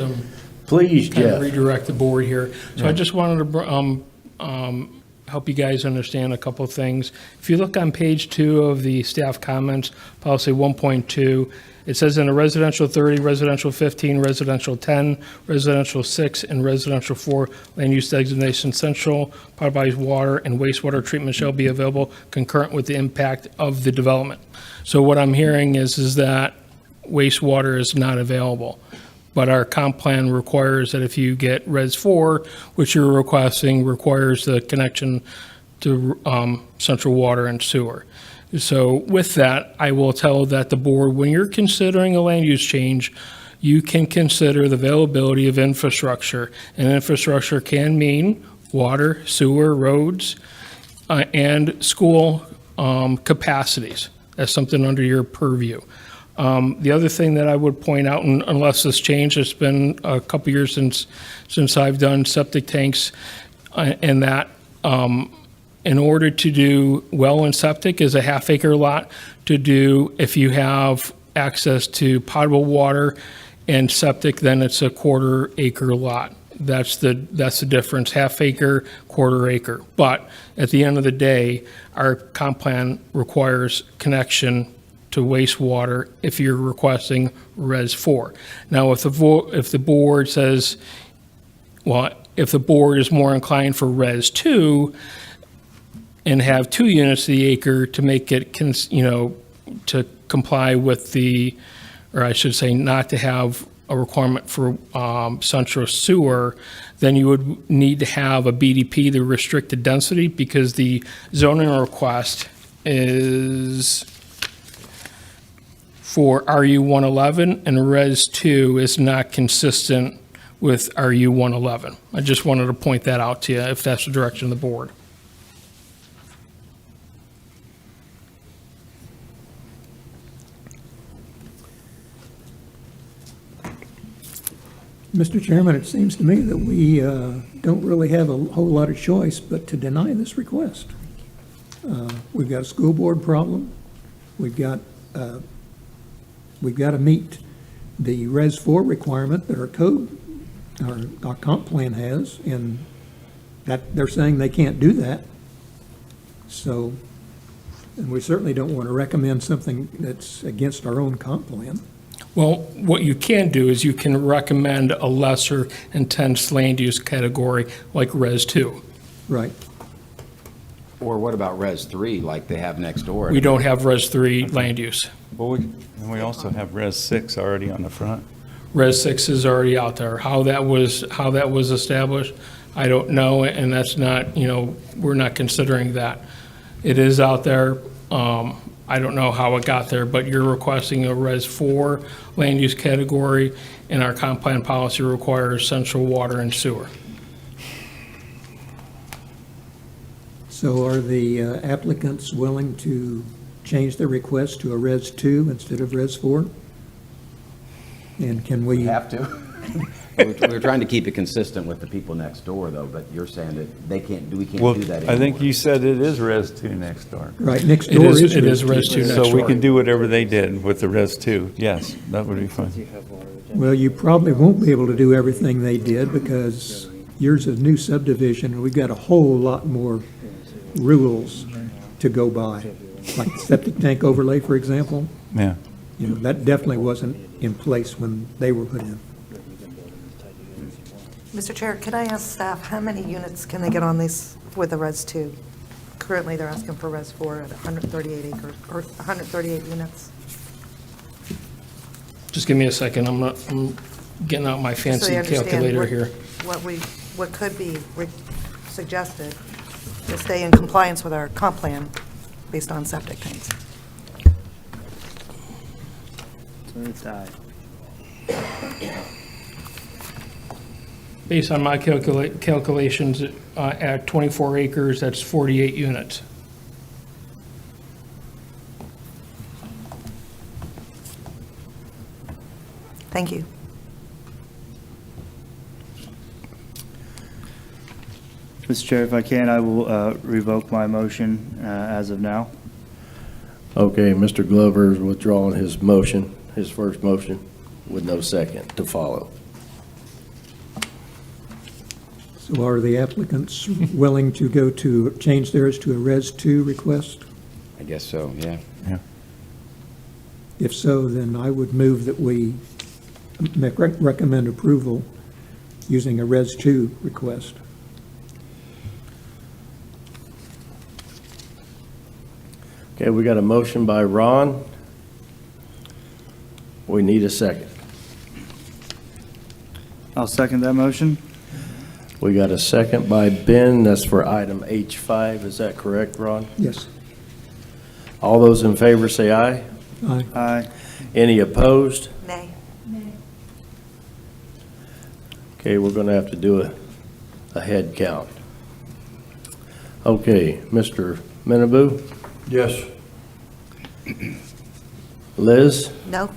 Please, kind of Jeff. redirect the board here. So I just wanted to help you guys understand a couple of things. If you look on page 2 of the staff comments, policy 1.2, it says in a residential 30, residential 15, residential 10, residential 6, and residential 4 land use designation, central pot bodies water and wastewater treatment shall be available concurrent with the impact of the development. So what I'm hearing is that wastewater is not available. But our comp plan requires that if you get Res 4, which you're requesting, requires the connection to central water and sewer. So with that, I will tell that the board, when you're considering a land use change, you can consider the availability of infrastructure. And infrastructure can mean water, sewer, roads, and school capacities. That's something under your purview. The other thing that I would point out, and unless this changed, it's been a couple years since I've done septic tanks, and that in order to do well and septic is a half-acre lot. To do, if you have access to potable water and septic, then it's a quarter-acre lot. That's the difference, half-acre, quarter-acre. But at the end of the day, our comp plan requires connection to wastewater if you're requesting Res 4. Now, if the board says, well, if the board is more inclined for Res 2 and have 2 units to the acre to make it, to comply with the, or I should say, not to have a requirement for central sewer, then you would need to have a BDP to restrict the density, because the zoning request is for RU 111, and Res 2 is not consistent with RU 111. I just wanted to point that out to you, if that's the direction of the board. Mr. Chairman, it seems to me that we don't really have a whole lot of choice but to deny this request. We've got a school board problem. We've got to meet the Res 4 requirement that our code, our comp plan has, and that they're saying they can't do that. So, and we certainly don't want to recommend something that's against our own comp plan. Well, what you can do is you can recommend a lesser intense land use category like Res 2. Right. Or what about Res 3, like they have next door? We don't have Res 3 land use. well, and we also have Res 6 already on the front. Res 6 is already out there. How that was established, I don't know, and that's not, we're not considering that. It is out there. I don't know how it got there, but you're requesting a Res 4 land use category, and our comp plan policy requires central water and sewer. So are the applicants willing to change their request to a Res 2 instead of Res 4? And can we? Have to. We're trying to keep it consistent with the people next door, though, but you're saying that we can't do that anymore. I think you said it is Res 2 next door. Right, next door is It is Res 2 next door. So we can do whatever they did with the Res 2. Yes, that would be fine. Well, you probably won't be able to do everything they did because yours is a new subdivision, and we've got a whole lot more rules to go by. Like the septic tank overlay, for example. Yeah. That definitely wasn't in place when they were put in. Mr. Chair, could I ask staff, how many units can they get on these with a Res 2? Currently, they're asking for Res 4 at 138 acres, or 138 units. Just give me a second. I'm getting out my So fancy they understand calculator here. what could be suggested to stay in compliance with our comp plan based on septic tanks. Based on my calculations, at 24 acres, that's 48 units. Thank you. Mr. Chair, if I can, I will revoke my motion as of now. Okay, Mr. Glover is withdrawing his motion, his first motion, with no second to follow. So are the applicants willing to go to, change theirs to a Res 2 request? I guess so, yeah. If so, then I would move that we recommend approval using a Res 2 request. Okay, we got a motion by Ron. We need a second. I'll second that motion. We got a second by Ben. That's for item H5. Is that correct, Ron? Yes. All those in favor say aye. Aye. Aye. Any opposed? Nay. Okay, we're going to have to do a head count. Okay, Mr. Menaboo? Yes. Liz? No?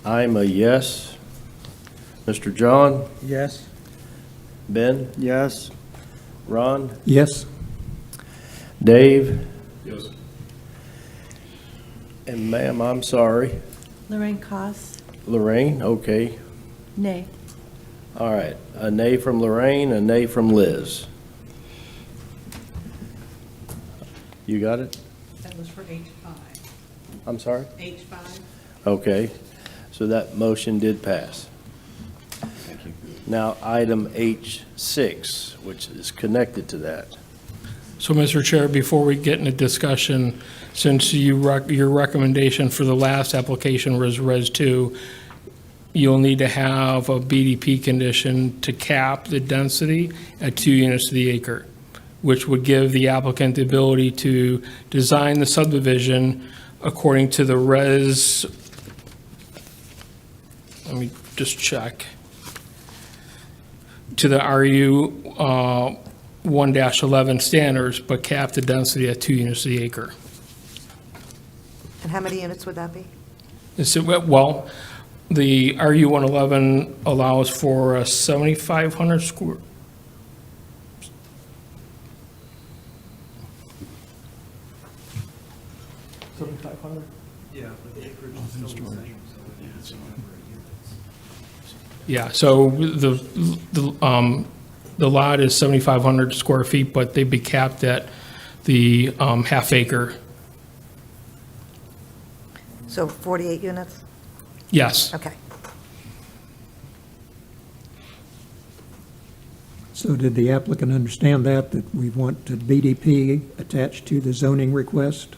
I'm a yes. Mr. John? Yes. Ben? Yes. Ron? Yes. Dave? Yes. And ma'am, I'm sorry. Lorraine Cost, Lorraine? Okay. nay. All right. A nay from Lorraine, a nay from Liz. You got it? That was for H5. I'm sorry? H5? Okay. So that motion did pass. Thank you. Now, item H6, which is connected to that. So, Mr. Chair, before we get into discussion, since your recommendation for the last application was Res 2, you'll need to have a BDP condition to cap the density at 2 units to the acre, which would give the applicant the ability to design the subdivision according to the res, let me just check, to the RU 1-11 standards, but cap the density at 2 units to the acre. And how many units would that be? Well, the RU 111 allows for a 7,500 square. Yeah, so the lot is 7,500 square feet, but they'd be capped at the half acre. So 48 units? Yes. Okay. So did the applicant understand that we want the BDP attached to the zoning request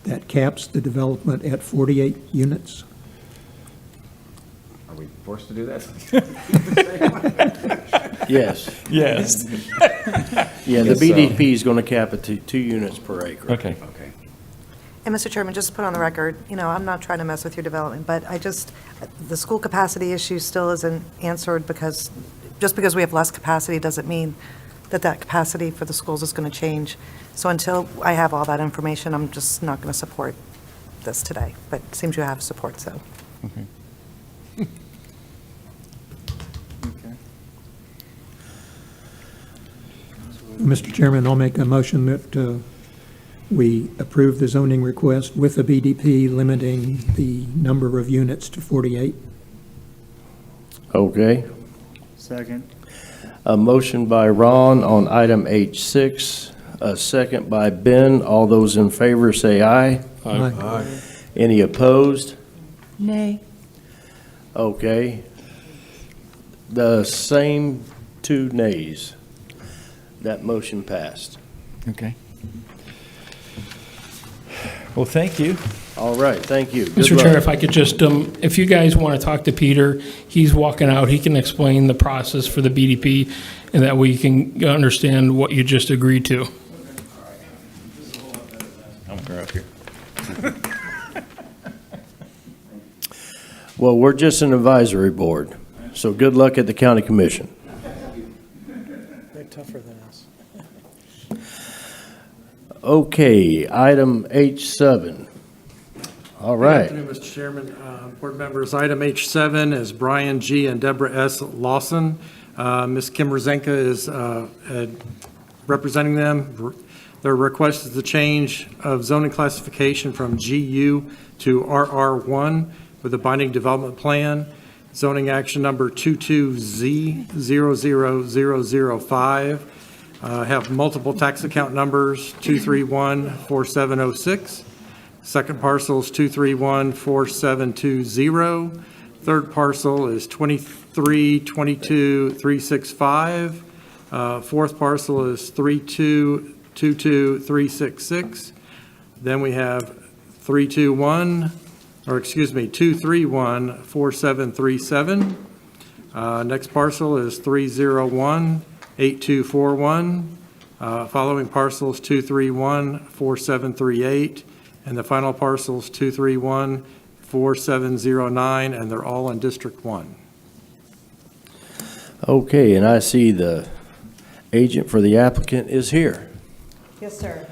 that caps the development at 48 units? Are we forced to do that? Yes. Yes. Yeah, the Guess so. BDP is going to cap it to 2 units per acre. Okay. Okay. And Mr. Chairman, just to put on the record, I'm not trying to mess with your development, but the school capacity issue still isn't answered because, just because we have less capacity doesn't mean that capacity for the schools is going to change. So until I have all that information, I'm just not going to support this today. But it seems you have support, so. Okay. Mr. Chairman, I'll make a motion that we approve the zoning request with a BDP limiting the number of units to 48. Okay. Second. A motion by Ron on item H6, a second by Ben. All those in favor say aye. Aye. Any opposed? Nay. Okay. The same 2 nays. That motion passed. Okay. Well, thank you. All right, thank you. Good Mr. luck. Chair, if I could just, if you guys want to talk to Peter, he's walking out, he can explain the process for the BDP, and that way you can understand what you just agreed to. I'm going up here. Well, we're just an advisory board, so good luck at the county commission. They're tougher than us. Okay, item H7. All Good right. afternoon, Mr. Chairman, board members. Item H7 is Brian G. and Deborah S. Lawson. Ms. Kim Rozenka is representing them. Their request is the change of zoning classification from GU to RR1 with a binding development plan. Zoning action number 22Z00005. Have multiple tax account numbers, 2314706. Second parcel is 2314720. Third parcel is 2322365. Fourth parcel is 3222366. Then we have 2314737. Next parcel is 3018241. Following parcel is 2314738. And the final parcel is 2314709, and they're all in District 1. Okay, and I see the agent for the applicant is here. Yes, sir.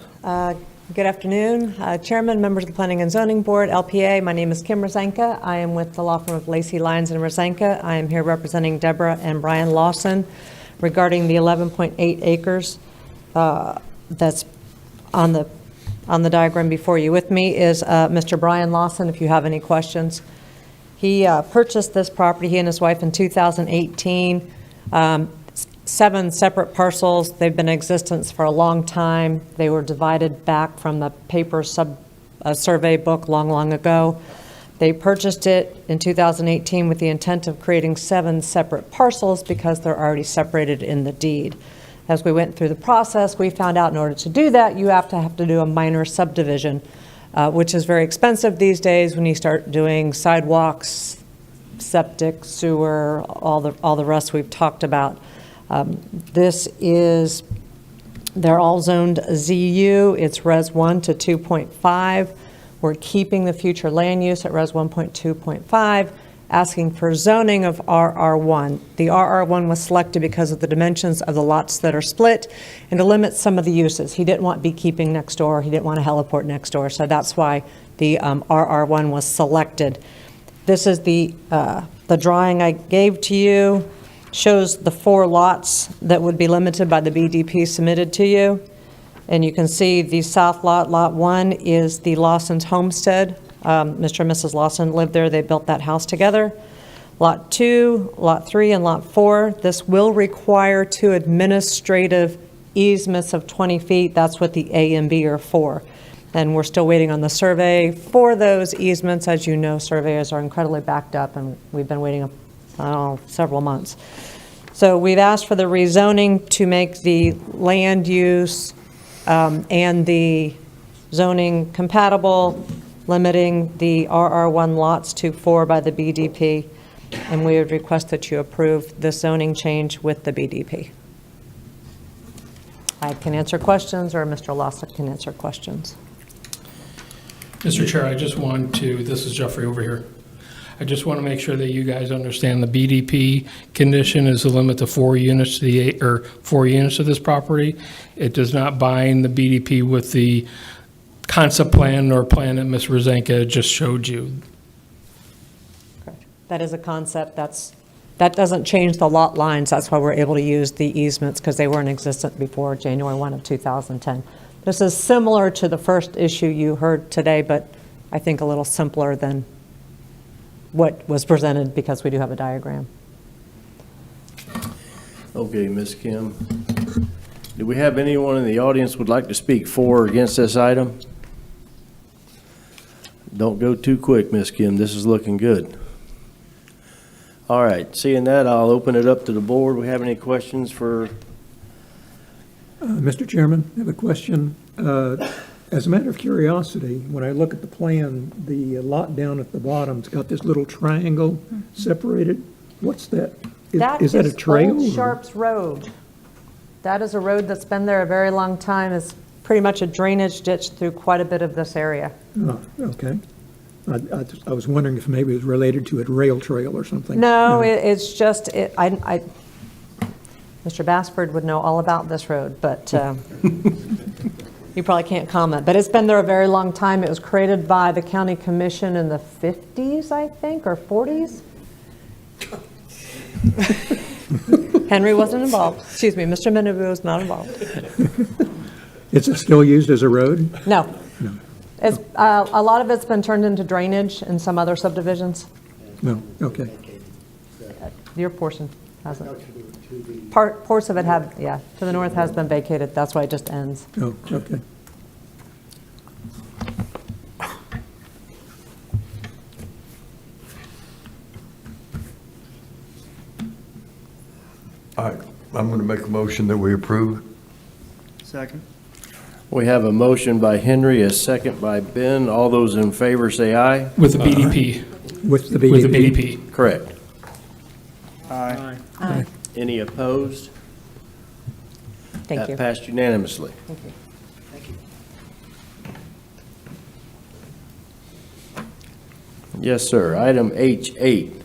Good afternoon, Chairman, members of the Planning and Zoning Board, LPA. My name is Kim Rozenka. I am with the law firm of Lacey, Lyons, and Rozenka. I am here representing Deborah and Brian Lawson regarding the 11.8 acres that's on the diagram before you. With me is Mr. Brian Lawson, if you have any questions. He purchased this property, he and his wife, in 2018. 7 separate parcels. They've been in existence for a long time. They were divided back from the paper survey book long ago. They purchased it in 2018 with the intent of creating 7 separate parcels because they're already separated in the deed. As we went through the process, we found out in order to do that, you have to do a minor subdivision, which is very expensive these days when you start doing sidewalks, septic, sewer, all the rest we've talked about. They're all zoned ZU. It's Res 1 to 2.5. We're keeping the future land use at Res 1.2.5. Asking for zoning of RR1. The RR1 was selected because of the dimensions of the lots that are split and to limit some of the uses. He didn't want beekeeping next door. He didn't want a heliport next door. So that's why the RR1 was selected. This is the drawing I gave to you. Shows the 4 lots that would be limited by the BDP submitted to you. And you can see the south lot, lot 1, is the Lawson's homestead. Mr. and Mrs. Lawson lived there. They built that house together. Lot 2, Lot 3, and Lot 4. This will require 2 administrative easements of 20 feet. That's what the A and B are for. And we're still waiting on the survey for those easements. As you know, surveyors are incredibly backed up, and we've been waiting several months. So we've asked for the rezoning to make the land use and the zoning compatible, limiting the RR1 lots to 4 by the BDP, and we would request that you approve the zoning change with the BDP. I can answer questions, or Mr. Lawson can answer questions. Mr. Chair, I just want to, this is Jeffrey over here. I just want to make sure that you guys understand the BDP condition is a limit to 4 units to 4 units of this property. It does not bind the BDP with the concept plan or plan that Ms. Rozenka just showed you. Correct. That is a concept. That doesn't change the lot lines. That's why we're able to use the easements, because they weren't existent before January 1 of 2010. This is similar to the first issue you heard today, but I think a little simpler than what was presented, because we do have a diagram. Okay, Ms. Kim. Do we have anyone in the audience would like to speak for or against this item? Don't go too quick, Ms. Kim. This is looking good. All right, seeing that, I'll open it up to the board. We have any questions for? Mr. Chairman, I have a question. As a matter of curiosity, when I look at the plan, the lot down at the bottom's got this little triangle separated. What's that? Is that a trail? Old Sharps Road. That is a road that's been there a very long time. It's pretty much a drainage ditch through quite a bit of this area. Oh, okay. I was wondering if maybe it was related to a rail trail or something. No, it's just, Mr. Bassford would know all about this road, but You probably can't comment, but it's been there a very long time. It was created by the county commission in the 50s, I think, or 40s. Henry wasn't involved. Excuse me, Mr. Menaboo was not involved. Is it still used as a road? No. It's, a lot of it's been turned into drainage in some other subdivisions. No, okay. Your portion hasn't. Parts of it have, yeah, to the north has been vacated. That's why it just ends. Oh, okay. All right, I'm going to make a motion that we approve. Second. We have a motion by Henry, a second by Ben. All those in favor say aye. With the BDP. With the BDP? With the BDP. Correct. Aye. Aye. Any opposed? Thank you. That passed unanimously. Thank you. Yes, sir. Item H8.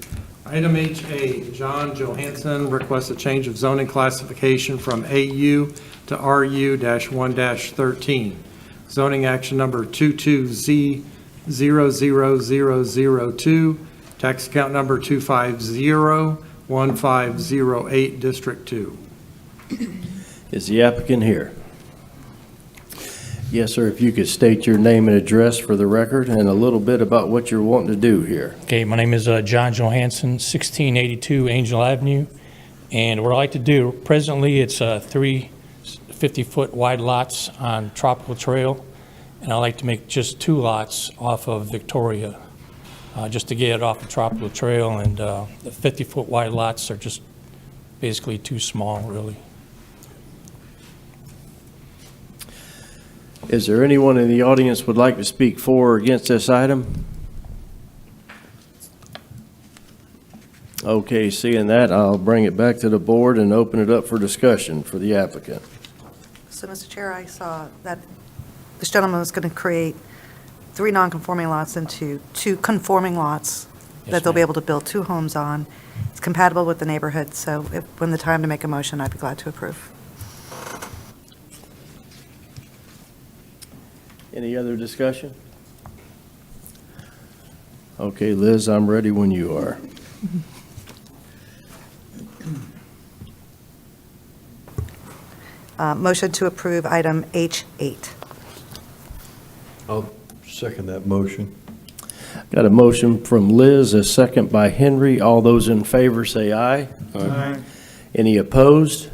Item H8, John Johansson requests a change of zoning classification from AU to RU-1-13. Zoning action number 22Z00002, tax account number 2501508, District 2. Is the applicant here? Yes, sir. If you could state your name and address for the record and a little bit about what you're wanting to do here. Okay, my name is John Johansson, 1682 Angel Avenue. And what I like to do, presently it's 3 50-foot wide lots on Tropical Trail. And I like to make just 2 lots off of Victoria, just to get it off the Tropical Trail. And the 50-foot wide lots are just basically too small, really. Is there anyone in the audience would like to speak for or against this item? Okay, seeing that, I'll bring it back to the board and open it up for discussion for the applicant. So, Mr. Chair, I saw that this gentleman was going to create 3 non-conforming lots into 2 conforming lots that they'll be able to build 2 homes on. It's compatible with the neighborhood, so when the time to make a motion, I'd be glad to approve. Any other discussion? Okay, Liz, I'm ready when you are. Motion to approve item H8. I'll second that motion. Got a motion from Liz, a second by Henry. All those in favor say aye. Aye. Any opposed?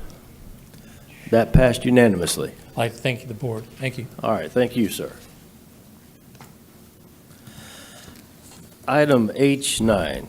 That passed unanimously. I'd like to thank the board. Thank you. All right, thank you, sir. Item H9.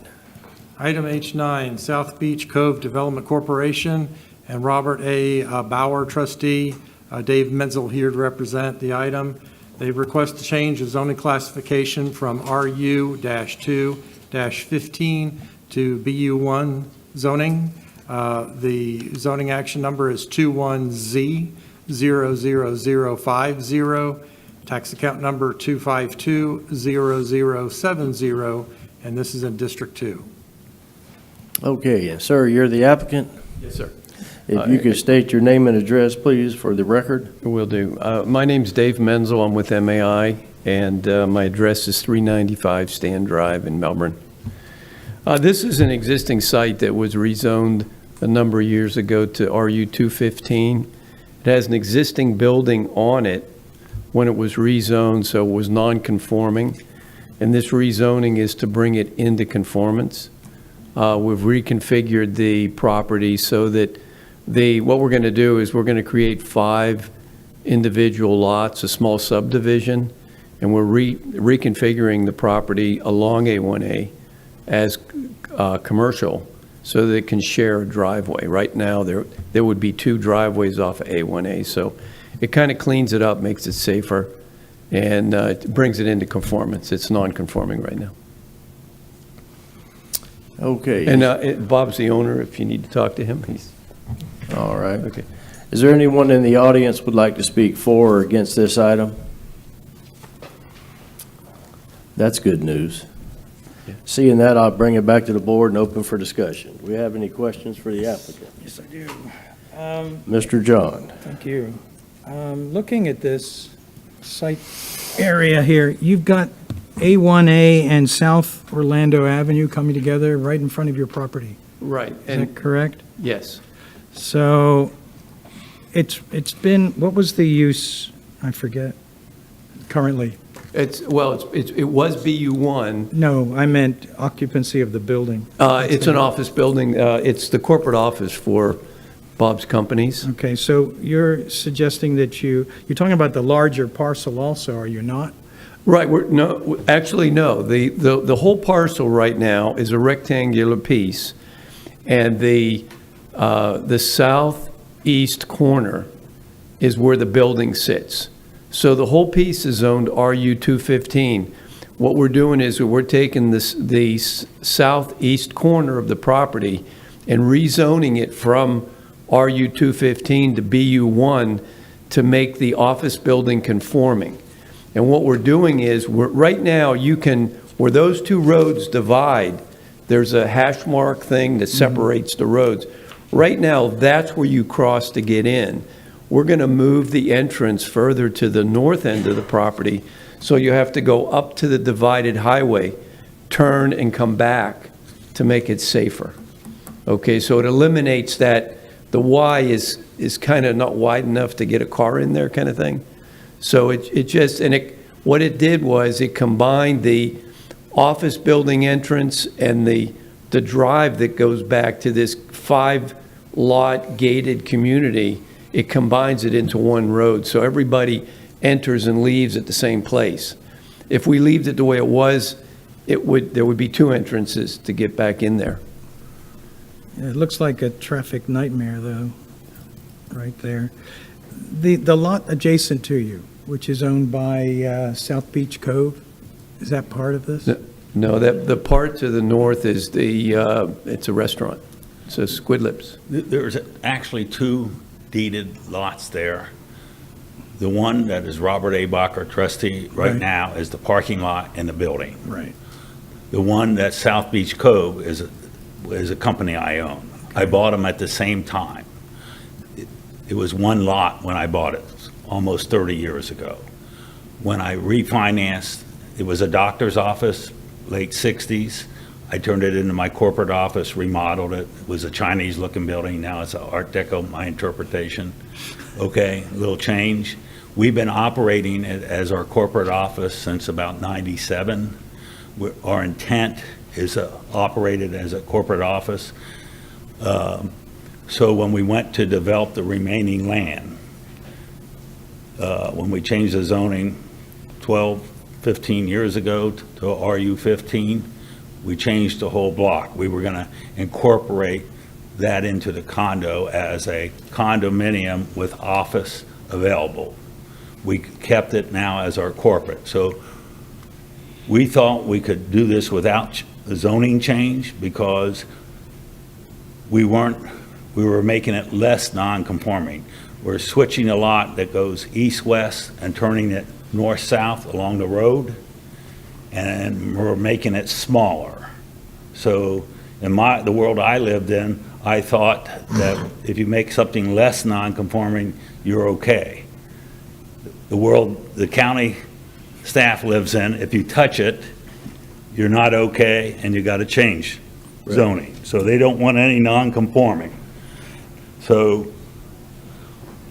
Item H9, South Beach Cove Development Corporation and Robert A. Bauer, trustee. Dave Menzel here to represent the item. They request a change of zoning classification from RU-2-15 to BU1 zoning. The zoning action number is 21Z00050, tax account number 2520070, and this is in District 2. Okay, and sir, you're the applicant? Yes, sir. If you could state your name and address, please, for the record. Will do. My name's Dave Menzel. I'm with MAI, and my address is 395 Stand Drive in Melbourne. This is an existing site that was rezoned a number of years ago to RU-215. It has an existing building on it when it was rezoned, so it was non-conforming. And this rezoning is to bring it into conformance. We've reconfigured the property so that what we're going to do is we're going to create 5 individual lots, a small subdivision, and we're reconfiguring the property along A1A as commercial so that it can share a driveway. Right now, there would be 2 driveways off of A1A, so it kind of cleans it up, makes it safer, and it brings it into conformance. It's non-conforming right now. Okay. And Bob's the owner, if you need to talk to him. All right. Okay. Is there anyone in the audience would like to speak for or against this item? That's good news. Yeah. Seeing that, I'll bring it back to the board and open for discussion. Do we have any questions for the applicant? Yes, I do. Mr. John. Thank you. Looking at this site area here, you've got A1A and South Orlando Avenue coming together right in front of your property. Right. Is that correct? Yes. So it's been, what was the use, I forget, currently? It was BU1. No, I meant occupancy of the building. It's an office building. It's the corporate office for Bob's Companies. Okay, so you're suggesting that you're talking about the larger parcel also, are you not? Right, no, actually, no. The whole parcel right now is a rectangular piece, and the southeast corner is where the building sits. So the whole piece is zoned RU 215. What we're doing is we're taking the southeast corner of the property and rezoning it from RU 215 to BU1 to make the office building conforming. And what we're doing is, right now, where those two roads divide, there's a hash mark thing that separates the roads. Right now, that's where you cross to get in. We're going to move the entrance further to the north end of the property, so you have to go up to the divided highway, turn and come back to make it safer. Okay, so it eliminates that. The Y is kind of not wide enough to get a car in there, kind of thing. So what it did was it combined the office building entrance and the drive that goes back to this 5-lot gated community. It combines it into one road, so everybody enters and leaves at the same place. If we leave it the way it was, there would be 2 entrances to get back in there. It looks like a traffic nightmare, though, right there. The lot adjacent to you, which is owned by South Beach Cove, is that part of this? No, the part to the north is it's a restaurant. It's a Squid Lips. There's actually 2 deeded lots there. The one that is Robert A. Bacher trustee right now is the parking lot and the building. Right. The one that South Beach Cove is a company I own. I bought them at the same time. It was one lot when I bought it, almost 30 years ago. When I refinanced, it was a doctor's office, late 60s. I turned it into my corporate office, remodeled it. It was a Chinese-looking building. Now it's an Art Deco, my interpretation. Okay, a little change. We've been operating it as our corporate office since about '97. Our intent is to operate it as a corporate office. So when we went to develop the remaining land, when we changed the zoning 12, 15 years ago to RU 15, we changed the whole block. We were going to incorporate that into the condo as a condominium with office available. We kept it now as our corporate. So we thought we could do this without the zoning change because we were making it less non-conforming. We're switching a lot that goes east-west and turning it north-south along the road, and we're making it smaller. So in the world I lived in, I thought that if you make something less non-conforming, you're okay. The world the county staff lives in, if you touch it, you're not okay, and you got to change zoning. So they don't want any non-conforming. So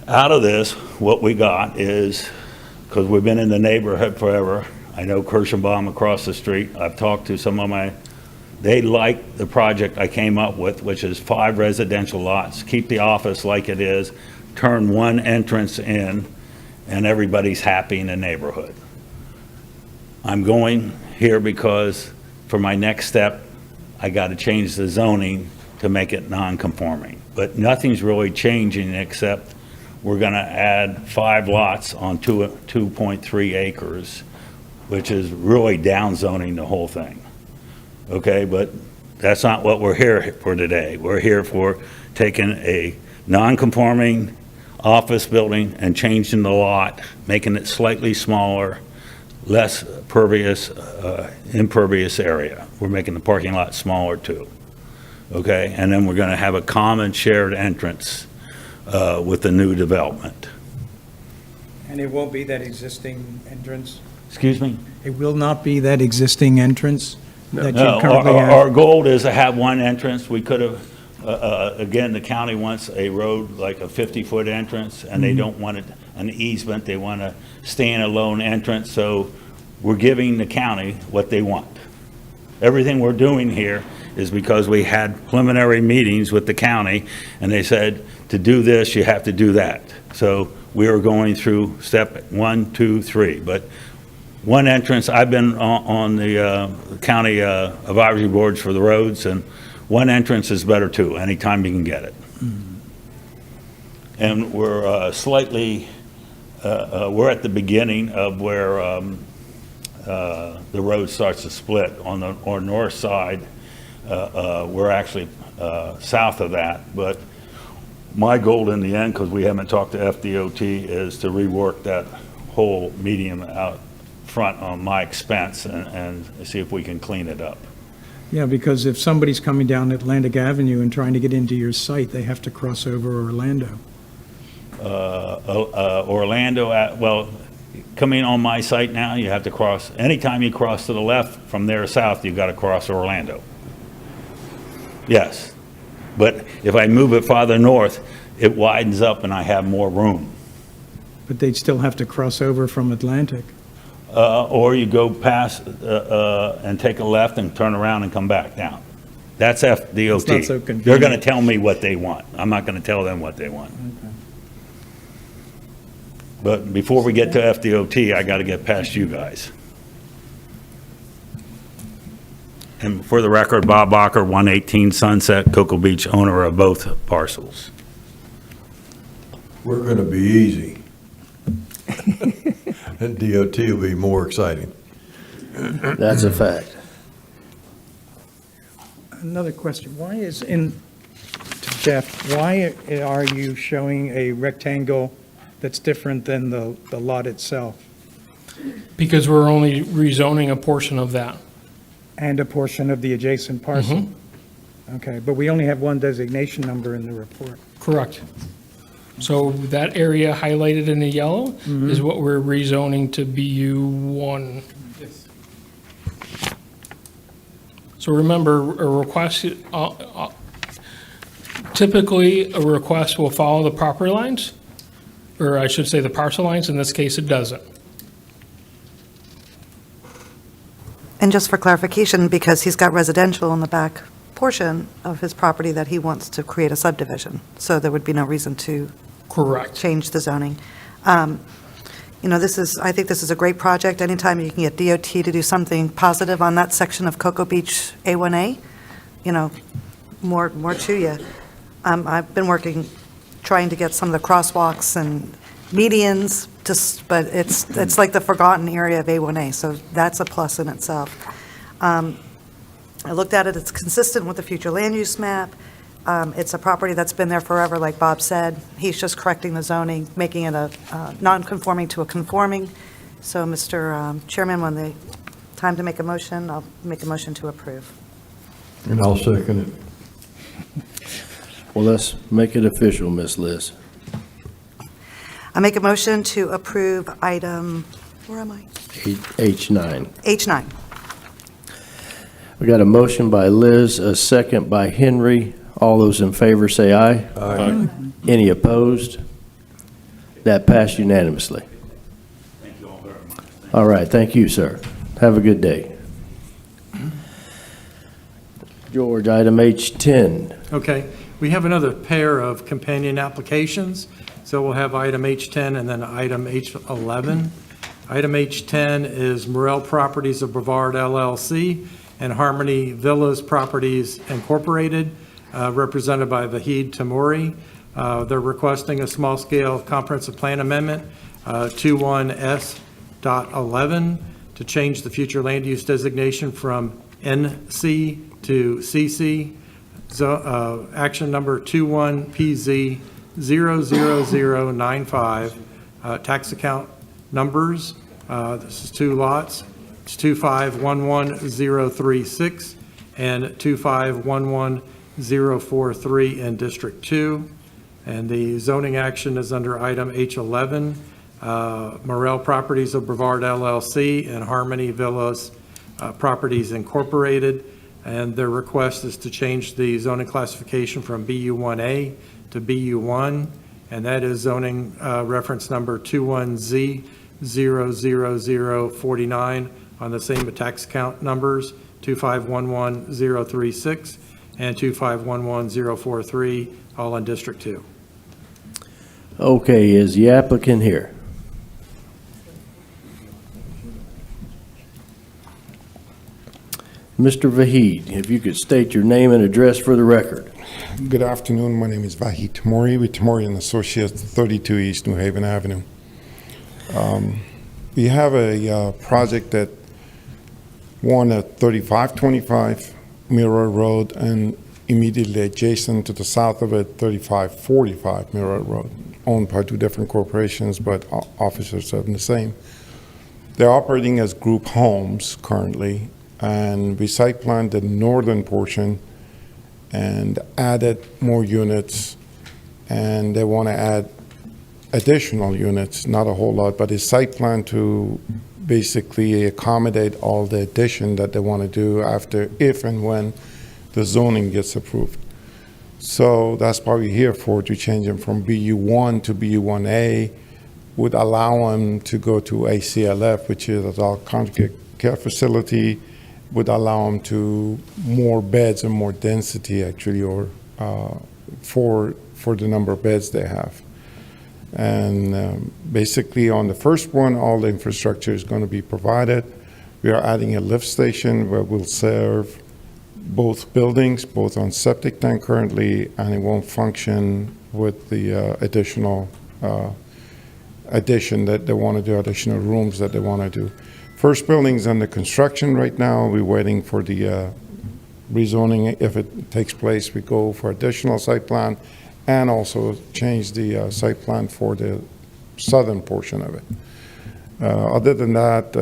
out of this, what we got is, because we've been in the neighborhood forever, I know Kirschenbaum across the street, I've talked to some of they like the project I came up with, which is 5 residential lots, keep the office like it is, turn 1 entrance in, and everybody's happy in the neighborhood. I'm going here because for my next step, I got to change the zoning to make it non-conforming. But nothing's really changing except we're going to add 5 lots on 2.3 acres, which is really down zoning the whole thing. Okay, but that's not what we're here for today. We're here for taking a non-conforming office building and changing the lot, making it slightly smaller, less impervious area. We're making the parking lot smaller too. Okay, and then we're going to have a common shared entrance with the new development. And it won't be that existing entrance? Excuse me? It will not be that existing entrance that you No, currently our have? goal is to have one entrance. We could have, again, the county wants a road like a 50-foot entrance, and they don't want it an easement. They want a stand-alone entrance, so we're giving the county what they want. Everything we're doing here is because we had preliminary meetings with the county, and they said, to do this, you have to do that. So we are going through step 1, 2, 3. But one entrance, I've been on the county advisory boards for the roads, and one entrance is better too, anytime you can get it. And we're slightly, we're at the beginning of where the road starts to split. On the north side, we're actually south of that, but my goal in the end, because we haven't talked to FDOT, is to rework that whole median out front on my expense and see if we can clean it up. Yeah, because if somebody's coming down Atlantic Avenue and trying to get into your site, they have to cross over Orlando. Orlando, well, coming on my site now, you have to cross, anytime you cross to the left from there south, you've got to cross Orlando. Yes, but if I move it farther north, it widens up and I have more room. But they'd still have to cross over from Atlantic. Or you go past and take a left and turn around and come back down. That's FDOT. It's not so convenient. They're going to tell me what they want. I'm not going to tell them what they want. Okay. But before we get to FDOT, I got to get past you guys. And for the record, Bob Bacher, 118 Sunset, Cocoa Beach, owner of both parcels. We're going to be easy. And DOT will be more exciting. That's a fact. Another question, why is to Jeff, why are you showing a rectangle that's different than the lot itself? Because we're only rezoning a portion of that. And a portion of the adjacent parcel? Mm-hmm. Okay, but we only have one designation number in the report. Correct. So that area highlighted in the yellow is what we're rezoning to BU1. So remember, a request, typically a request will follow the property lines, or I should say the parcel lines. In this case, it doesn't. And just for clarification, because he's got residential in the back portion of his property that he wants to create a subdivision, so there would be no reason to change the zoning. You know, I think this is a great project. Anytime you can get DOT to do something positive on that section of Cocoa Beach A1A, you know, more to you. I've been trying to get some of the crosswalks and medians, but it's like the forgotten area of A1A, so that's a plus in itself. I looked at it, it's consistent with the future land use map. It's a property that's been there forever, like Bob said. He's just correcting the zoning, making it a non-conforming to a conforming. So, Mr. Chairman, when the time to make a motion, I'll make a motion to approve. And I'll second it. Well, let's make it official, Miss Liz. I make a motion to approve item, where am I? H9. H9. We got a motion by Liz, a second by Henry. All those in favor say aye. Aye. Any opposed? That passed unanimously. Thank you all very much. All right, thank you, sir. Have a good day. George, item H10. Okay, we have another pair of companion applications. So we'll have item H10 and then item H11. Item H10 is Morel Properties of Brevard LLC and Harmony Villas Properties Incorporated, represented by Vahid Tamori. They're requesting a small-scale comprehensive plan amendment, 21S.11, to change the future land use designation from NC to CC. Action number 21PZ00095, tax account numbers. This is two lots. It's 2511036 and 2511043 in District 2. And the zoning action is under item H11. Morel Properties of Brevard LLC, and Harmony Villas Properties Incorporated. And their request is to change the zoning classification from BU1A to BU1, and that is zoning reference number 21Z00049 on the same tax count numbers, 2511036 and 2511043, all in District 2. Okay, is the applicant here? Mr. Vahid, if you could state your name and address for the record. Good afternoon. My name is Vahid Tamori with Tamori & Associates, 32 East New Haven Avenue. We have a project that one at 3525 Mirror Road and immediately adjacent to the south of it, 3545 Mirror Road, owned by two different corporations, but officers are the same. They're operating as group homes currently, and we site planned the northern portion and added more units, and they want to add additional units, not a whole lot, but it's site plan to basically accommodate all the addition that they want to do after, if and when the zoning gets approved. So that's why we're here for, to change them from BU1 to BU1A, would allow them to go to ACLF, which is adult congregate care facility, would allow them to more beds and more density actually, or for the number of beds they have. And basically on the first one, all the infrastructure is going to be provided. We are adding a lift station where we'll serve both buildings, both on septic tank currently, and it won't function with the additional addition that they want to do, additional rooms that they want to do. First building's under construction right now. We're waiting for the rezoning. If it takes place, we go for additional site plan and also change the site plan for the southern portion of it. Other than that,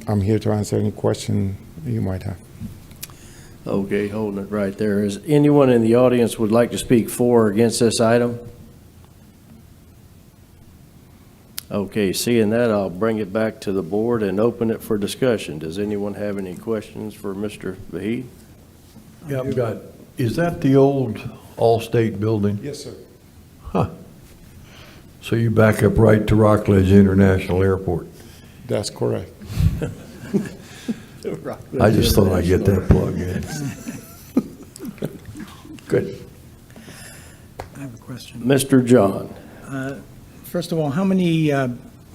I'm here to answer any question you might have. Okay, holding it right there. Is anyone in the audience would like to speak for or against this item? Okay, seeing that, I'll bring it back to the board and open it for discussion. Does anyone have any questions for Mr. Vahid? Yeah, I've got, is that the old Allstate building? Yes, sir. Huh. So you back up right to Rockledge International Airport? That's correct. I just thought I'd get that plug in. Good. I have a question. Mr. John. First of all, how many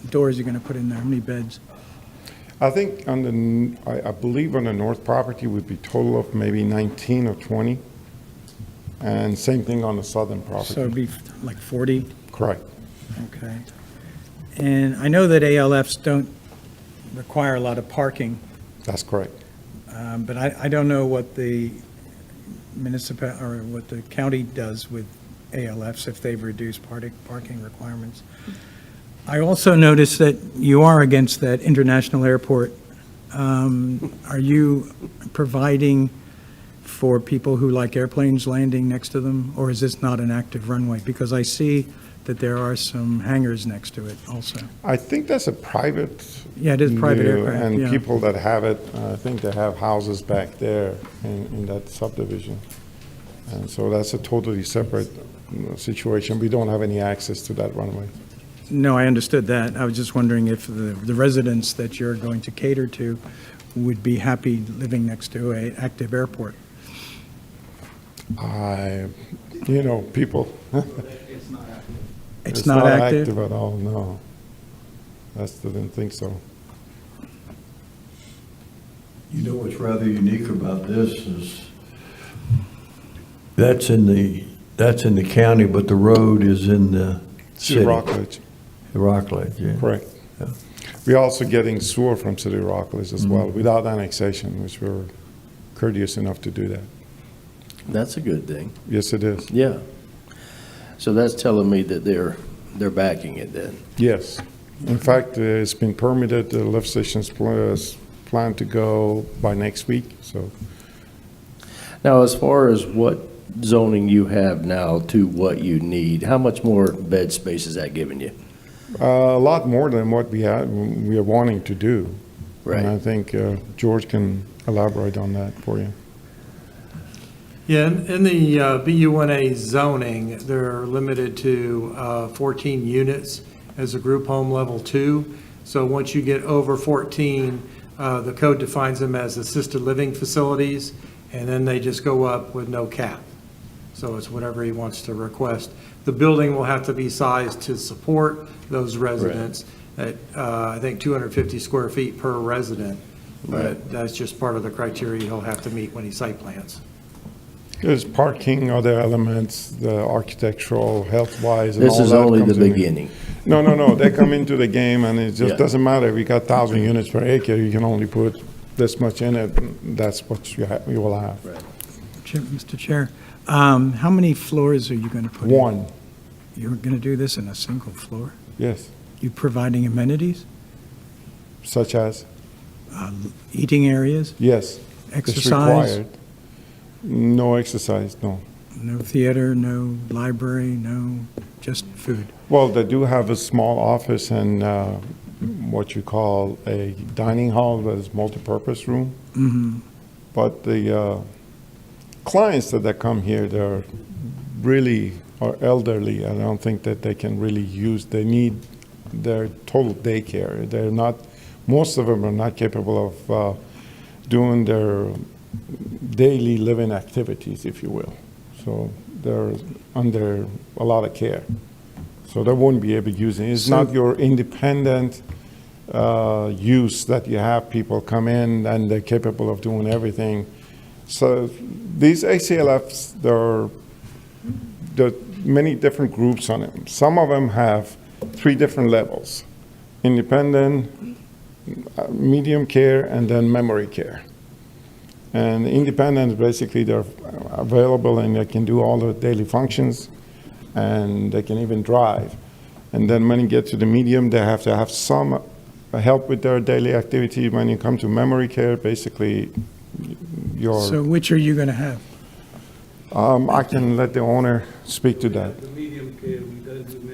doors are you going to put in there? How many beds? I think on the, I believe on the north property would be total of maybe 19 or 20. And same thing on the southern property. So it'd be like 40? Correct. Okay. And I know that ALFs don't require a lot of parking. That's correct. But I don't know what the municipal, or what the county does with ALFs if they've reduced parking requirements. I also noticed that you are against that international airport. Are you providing for people who like airplanes landing next to them, or is this not an active runway? Because I see that there are some hangars next to it also. I think that's a private. Yeah, it is private deal, aircraft, and yeah. people that have it, I think they have houses back there in that subdivision. And so that's a totally separate situation. We don't have any access to that runway. No, I understood that. I was just wondering if the residents that you're going to cater to would be happy living next to an active airport. You know, people. It's not active? active at all, no. I didn't think so. You know what's rather unique about this is that's in the county, but the road is in the city. Rockledge. Rockledge, yeah. Correct. Yeah. We're also getting sewer from City of Rockledge as well, Mhm. without annexation, which we're courteous enough to do that. That's a good thing. Yes, it is. Yeah. So that's telling me that they're backing it then. Yes. In fact, it's been permitted, the lift station's planned to go by next week, so. Now, as far as what zoning you have now to what you need, how much more bed space is that giving you? A lot more than what we are wanting to do. Right. And I think George can elaborate on that for you. Yeah, in the BU1A zoning, they're limited to 14 units as a group home level 2. So once you get over 14, the code defines them as assisted living facilities, and then they just go up with no cap. So it's whatever he wants to request. The building will have to be sized to support those residents at, I think, 250 square feet per resident. But that's just part of the criteria he'll have to meet when he site plans. There's parking, other elements, the architectural, health-wise, and all This that is only the comes in. beginning. No. They come into the game, and it just Yeah. doesn't matter. If you got 1,000 units per acre, you can only put this much in it. That's what you will have. Mr. Chair, how many floors are you going to put in? One, You're going to do this in a single floor? yes, You providing amenities, such as, eating areas, yes. It's exercise? required. No exercise, no. No theater, no library, no, just food? Well, they do have a small office and what you call a dining hall that is multipurpose room. Mm-hmm. But the clients that come here, they're really are elderly. I don't think that they can really use, they need their total daycare. They're not, most of them are not capable of doing their daily living activities, if you will. So they're under a lot of care. So they won't be able to use it. It's not your independent use that you have people come in and they're capable of doing everything. So these ACLFs, there are many different groups on them. Some of them have 3 different levels: independent, medium care, and then memory care. And independent, basically, they're available and they can do all the daily functions, and they can even drive. And then when you get to the medium, they have to have some help with their daily activity. When you come to memory care, basically, So which are you going to have? I can let the owner speak to that.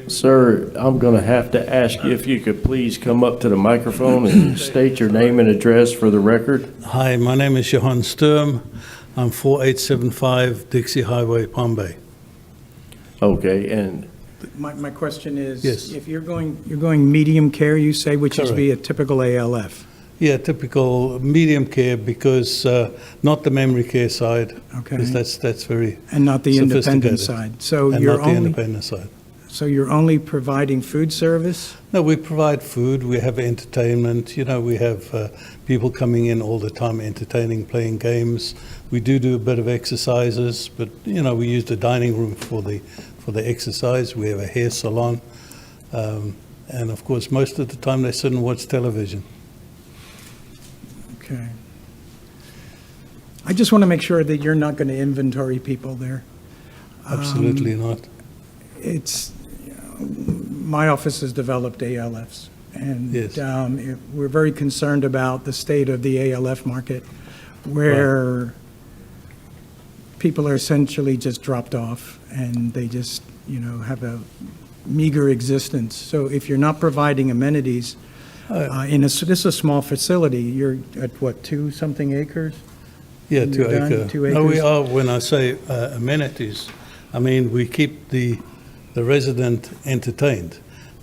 Sir, I'm going to have to ask you if you could please come up to the microphone and state your name and address for the record. Hi, my name is Johan Sturm. I'm 4875 Dixie Highway, Palm Bay. Okay, and My question is, Yes. if you're going medium care, you say, which would be a typical ALF? Yeah, typical medium care because not the memory care side. Okay. Because that's very And not the independent sophisticated. side. So And you're not the only, independent side. so you're only providing food service? No, we provide food, we have entertainment, we have people coming in all the time entertaining, playing games. We do a bit of exercises, but, we use the dining room for the exercise. We have a hair salon. And of course, most of the time they sit and watch television. Okay. I just want to make sure that you're not going to inventory people there. Absolutely not. It's, my office has developed ALFs, and Yes. we're very concerned about the state of the ALF market, where people are essentially just dropped off, and they just, have a meager existence. So if you're not providing amenities, this is a small facility, you're at what, 2-something acres? Yeah, And 2 you're done? acre. 2 No, we acres? are, when I say amenities, I mean, we keep the resident entertained.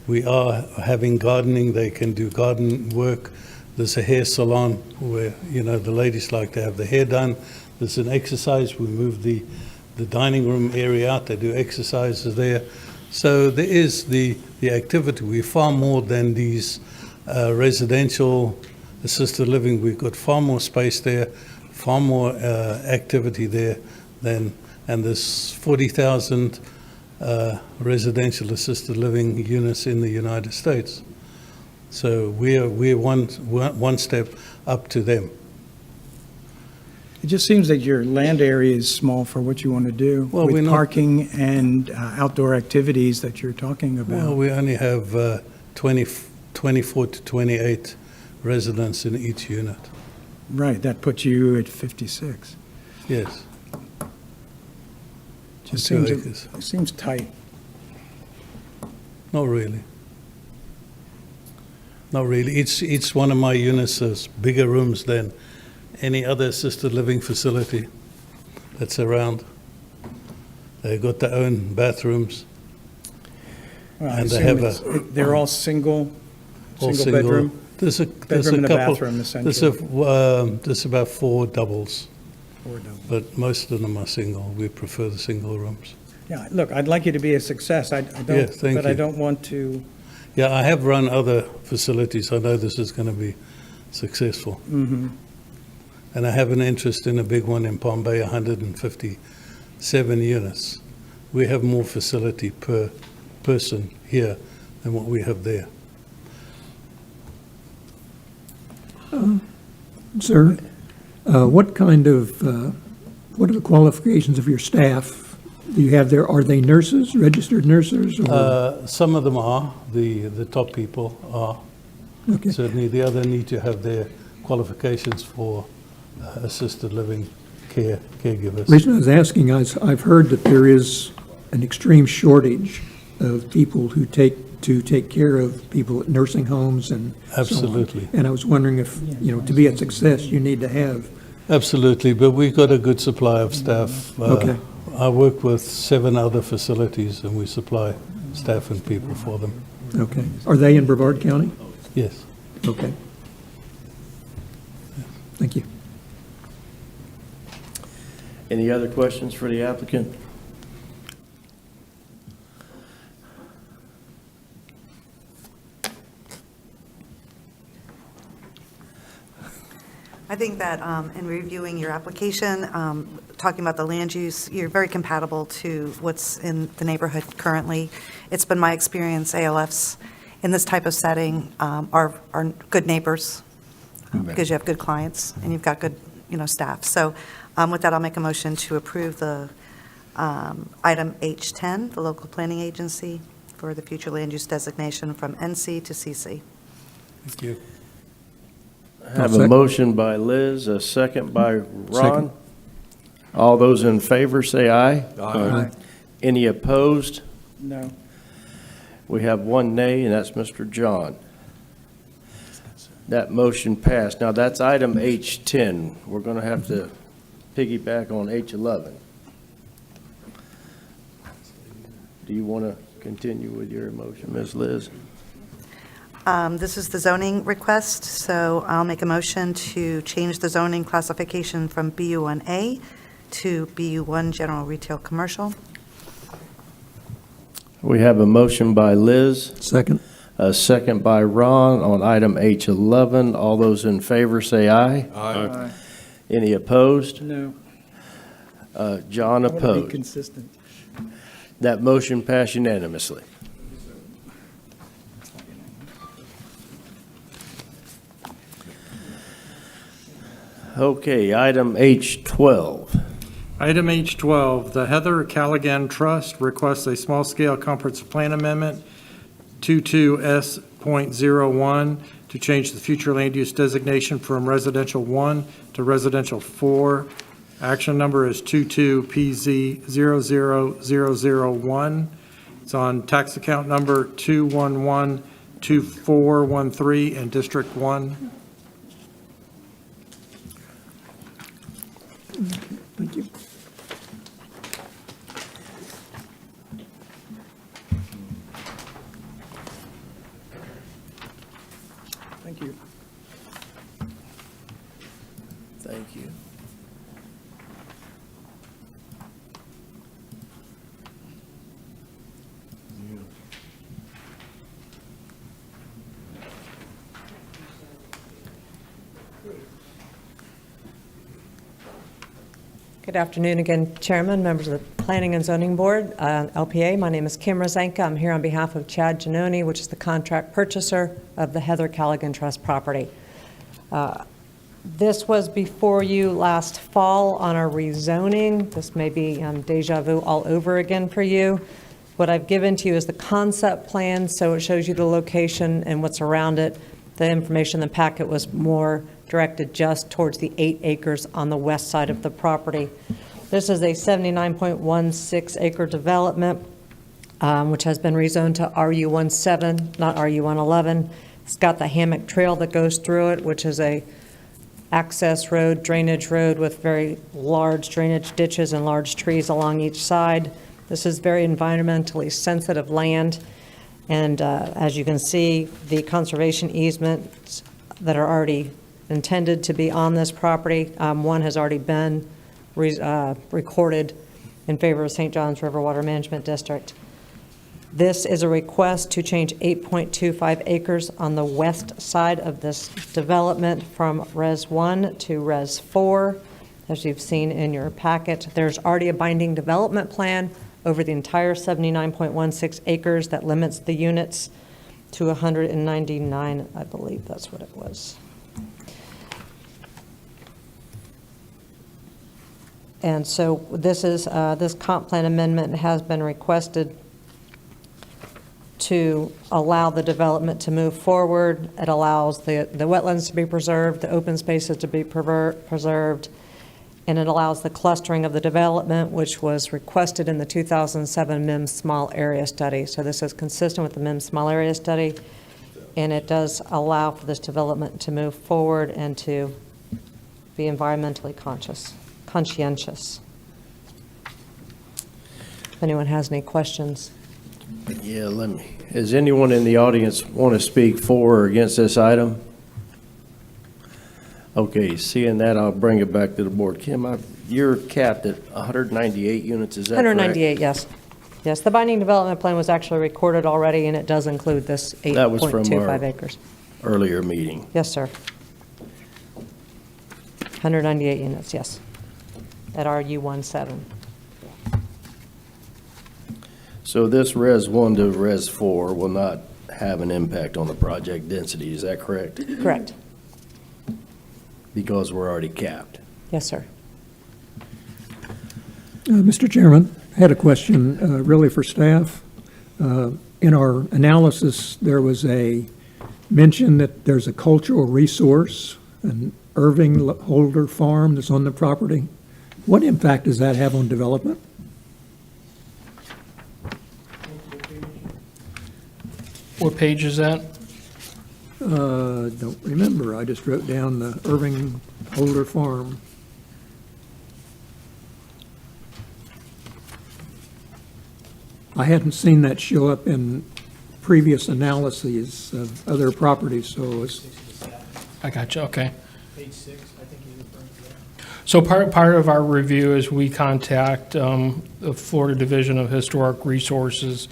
We are having gardening, they can do garden work. There's a hair salon where, the ladies like to have their hair done. There's an exercise, we move the dining room area out, they do exercises there. So there is the activity. We're far more than these residential assisted living. We've got far more space there, far more activity there and there's 40,000 residential assisted living units in the United States. So we're one step up to them. It just seems that your land area is small for what you want to do Well, we're with not- parking and outdoor activities that you're talking about. Well, we only have 24 to 28 residents in each unit. Right, that puts you at 56. Yes. Just On 2 seems, acres. it seems tight. Not really. Not really. Each one of my units has bigger rooms than any other assisted living facility that's around. They got their own bathrooms. Well, I And they have assume they're all single all bedroom? There's a Bedroom and a couple. bathroom, There's about 4 doubles, Or no? but most of them are single. We prefer the single rooms. Yeah, look, I'd like you to be a success. I Yeah, don't, thank but I you. don't want to, Yeah, I have run other facilities. I know this is going to be successful. mhm. And I have an interest in a big one in Palm Bay, 157 units. We have more facility per person here than what we have there. Sir, what kind of, what are the qualifications of your staff do you have there? Are they nurses, registered nurses? Or Some of them are, the top people are. Okay. Certainly, the other need to have their qualifications for assisted living caregivers. The reason I was asking is I've heard that there is an extreme shortage of people who take care of people at nursing homes and so on. Absolutely. And I was wondering if, to be a success, you need to have. Absolutely, but we've got a good supply of staff. Okay. I work with 7 other facilities, and we supply staff and people for them. Okay. Are they in Brevard County? Yes. Okay. Thank you. Any other questions for the applicant? I think that in reviewing your application, talking about the land use, you're very compatible to what's in the neighborhood currently. It's been my experience, ALFs in this type of setting are good neighbors because you have good clients and you've got good, staff. So with that, I'll make a motion to approve the item H10, the local planning agency for the future land use designation from NC to CC. Thank you. I have a motion by Liz, a second by Ron. Second. All those in favor say aye. Aye. Any opposed? No. We have one nay, and that's Mr. John. That motion passed. Now, that's item H10. We're going to have to piggyback on H11. Do you want to continue with your motion, Ms. Liz? This is the zoning request, so I'll make a motion to change the zoning classification from BU1A to BU1 General Retail Commercial. We have a motion by Liz. Second. A second by Ron on item H11. All those in favor say aye. Aye. Any opposed? No. John I want to be opposed. consistent. That motion passed unanimously. Okay, item H12. Item H12, the Heather Callaghan Trust requests a small-scale comprehensive plan amendment, 22S.01, to change the future land use designation from residential 1 to residential 4. Action number is 22PZ00001. It's on tax account number 2112413 in District 1. Thank you. Thank you. Thank you. Good afternoon again, Chairman, members of the Planning and Zoning Board, LPA. My name is Kim Rosenka. I'm here on behalf of Chad Giannone, which is the contract purchaser of the Heather Callaghan Trust property. This was before you last fall on our rezoning. This may be deja vu all over again for you. What I've given to you is the concept plan, so it shows you the location and what's around it. The information in the packet was more directed just towards the 8 acres on the west side of the property. This is a 79.16 acre development, which has been rezoned to RU17, not RU111. It's got the hammock trail that goes through it, which is a access road, drainage road with very large drainage ditches and large trees along each side. This is very environmentally sensitive land, and as you can see, the conservation easements that are already intended to be on this property, one has already been recorded in favor of St. John's River Water Management District. This is a request to change 8.25 acres on the west side of this development from Res 1 to Res 4. As you've seen in your packet, there's already a binding development plan over the entire 79.16 acres that limits the units to 199, I believe that's what it was. And so this is, this comp plan amendment has been requested to allow the development to move forward. It allows the wetlands to be preserved, the open spaces to be preserved, and it allows the clustering of the development, which was requested in the 2007 MIM Small Area Study. So this is consistent with the MIM Small Area Study, and it does allow for this development to move forward and to be environmentally conscientious. If anyone has any questions. Yeah, does anyone in the audience want to speak for or against this item? Okay, seeing that, I'll bring it back to the board. Kim, you're capped at 198 units, is that correct? 198, yes. Yes, the binding development plan was actually recorded already, and it does include this That was from 8.25 our acres. earlier meeting. Yes, sir. 198 units, yes, at RU17. So this Res 1 to Res 4 will not have an impact on the project density, is that correct? Correct. Because we're already capped. Yes, sir. Mr. Chairman, I had a question really for staff. In our analysis, there was a mention that there's a cultural resource, an Irving Holder farm that's on the property. What impact does that have on development? What page is that? Don't remember. I just wrote down the Irving Holder farm. I hadn't seen that show up in previous analyses of other properties, so it's. I got you, okay. Page 6, I think you're referring to that. So part of our review is we contact the Florida Division of Historic Resources.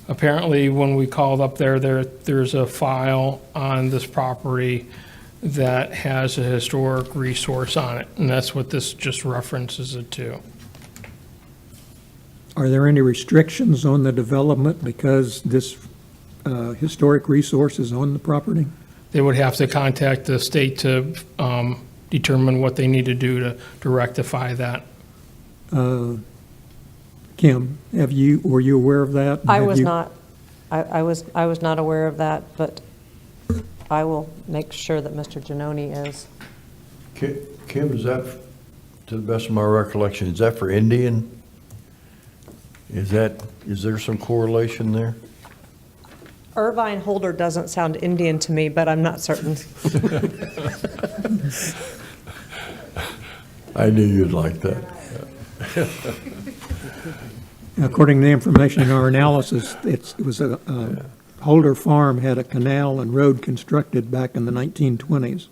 Apparently, when we called up there's a file on this property that has a historic resource on it, and that's what this just references it to. Are there any restrictions on the development because this historic resource is on the property? They would have to contact the state to determine what they need to do to rectify that. Kim, were you aware of that? I was not. I was not aware of that, but I will make sure that Mr. Giannone is. Kim, is that, to the best of my recollection, is that for Indian? Is there some correlation there? Irvine Holder doesn't sound Indian to me, but I'm not certain. I knew you'd like that. According to the information in our analysis, it was a Holder Farm had a canal and road constructed back in the 1920s.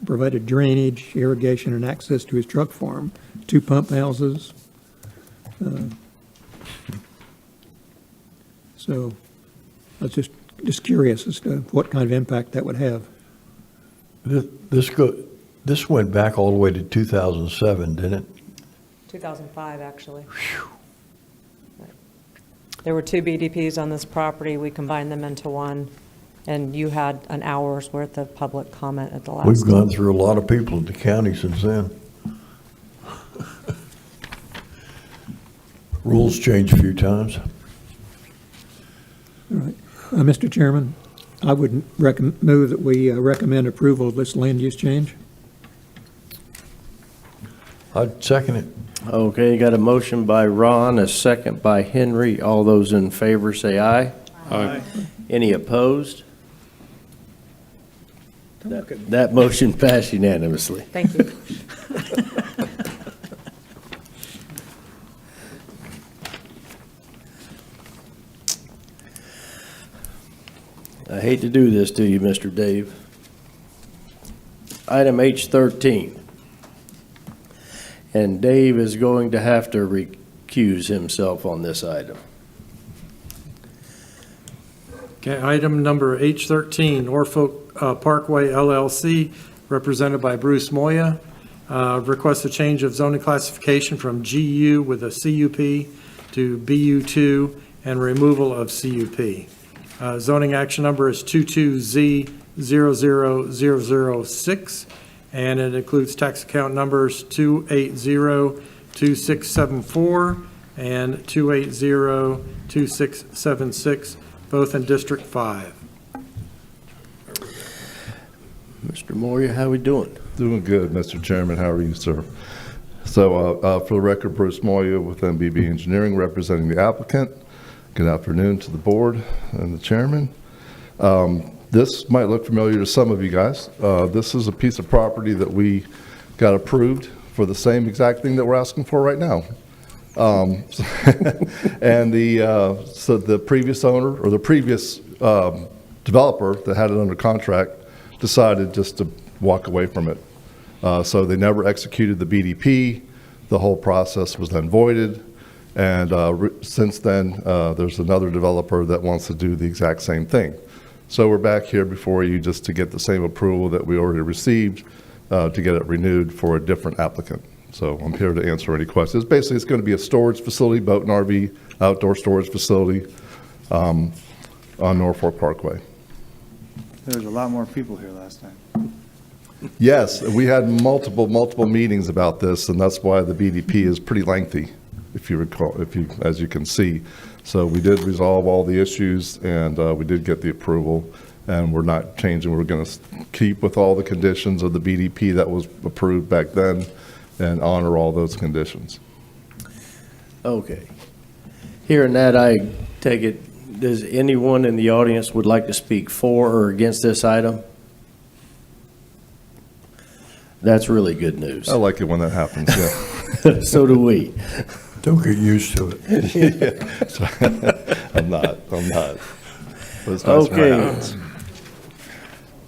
Provided drainage, irrigation, and access to his truck farm. 2 pump houses. So I was just curious as to what kind of impact that would have. This went back all the way to 2007, didn't it? 2005, actually. There were 2 BDPs on this property. We combined them into one, and you had an hour's worth of public comment at the last. We've gone through a lot of people in the county since then. Rules change a few times. All right. Mr. Chairman, I would move that we recommend approval of this land use change. I'd second it. Okay, you got a motion by Ron, a second by Henry. All those in favor say aye. Aye. Any opposed? That motion passed unanimously. Thank you. I hate to do this to you, Mr. Dave. Item H13. And Dave is going to have to recuse himself on this item. Okay, item number H13, Norfolk Parkway LLC, represented by Bruce Moya, requests a change of zoning classification from GU with a CUP to BU2 and removal of CUP. Zoning action number is 22Z00006, and it includes tax account numbers 2802674 and 2802676, both in District 5. Mr. Moria, how we doing? Doing good, Mr. Chairman. How are you, sir? So for the record, Bruce Moya with MBB Engineering representing the applicant. Good afternoon to the board and the chairman. This might look familiar to some of you guys. This is a piece of property that we got approved for the same exact thing that we're asking for right now. And so the previous owner or the previous developer that had it under contract decided just to walk away from it. So they never executed the BDP. The whole process was then voided. And since then, there's another developer that wants to do the exact same thing. So we're back here before you just to get the same approval that we already received to get it renewed for a different applicant. So I'm here to answer any questions. Basically, it's going to be a storage facility, boat and RV, outdoor storage facility on Norfolk Parkway. There was a lot more people here last time. Yes, we had multiple meetings about this, and that's why the BDP is pretty lengthy, if you recall, as you can see. So we did resolve all the issues, and we did get the approval, and we're not changing. We're going to keep with all the conditions of the BDP that was approved back then and honor all those conditions. Okay. Hearing that, I take it, does anyone in the audience would like to speak for or against this item? That's really good news. I like it when that happens, yeah. So do we. Don't get used to it. Yeah. I'm not. But it's nice when Okay. it happens.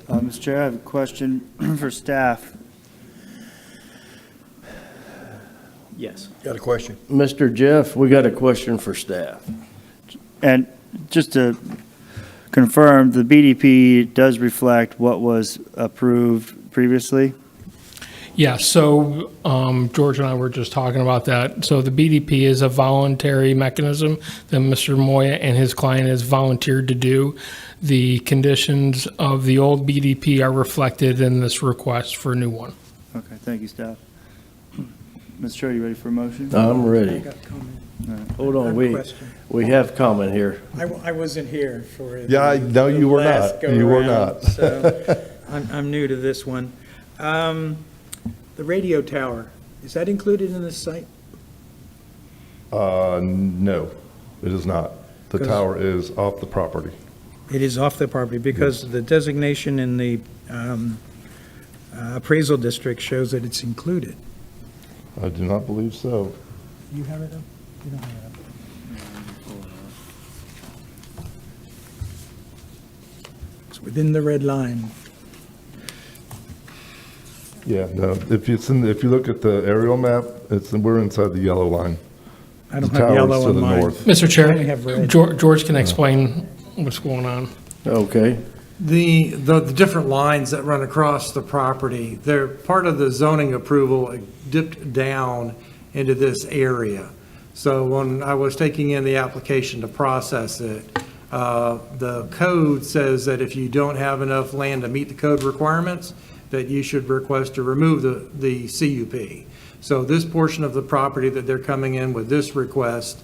Mr. Chair, I have a question for staff. Yes. Got a question? Mr. Jeff, we got a question for staff. And just to confirm, the BDP does reflect what was approved previously? Yeah, so George and I were just talking about that. So the BDP is a voluntary mechanism that Mr. Moya and his client has volunteered to do. The conditions of the old BDP are reflected in this request for a new one. Okay, thank you, staff. Mr. Chair, you ready for a motion? I'm ready. I got a comment. Hold I on, have a question. we have comment here. I wasn't here for Yeah, I know you were last not. You were go-around, not. So I'm new to this one. The radio tower, is that included in this site? No, it is not. The 'Cause- tower is off the property. It is off the property because the designation in the appraisal district shows that it's included. I do not believe so. You have it up? You don't have it up. It's within the red line. Yeah, no, if you look at the aerial map, we're inside the yellow line. I don't The have tower's yellow to on the mine. north. Mr. I Chair, only have red. George can explain what's going on. Okay. The different lines that run across the property, they're part of the zoning approval dipped down into this area. So when I was taking in the application to process it, the code says that if you don't have enough land to meet the code requirements, that you should request to remove the CUP. So this portion of the property that they're coming in with this request,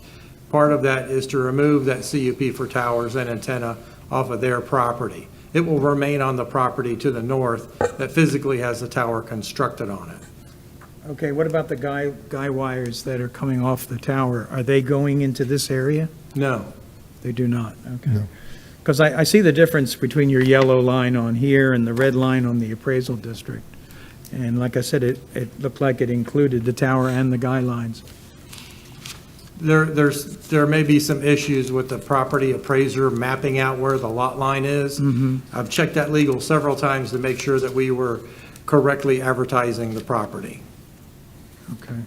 part of that is to remove that CUP for towers and antenna off of their property. It will remain on the property to the north that physically has the tower constructed on it. Okay, what about the guy wires that are coming off the tower? Are they going into this area? No. They do not, okay. Because I see the difference between your yellow line on here and the red line on the appraisal district. And like I said, it looked like it included the tower and the guy lines. There may be some issues with the property appraiser mapping out where the lot line is. I've checked that legal several times to make sure that we were correctly advertising the property. Okay.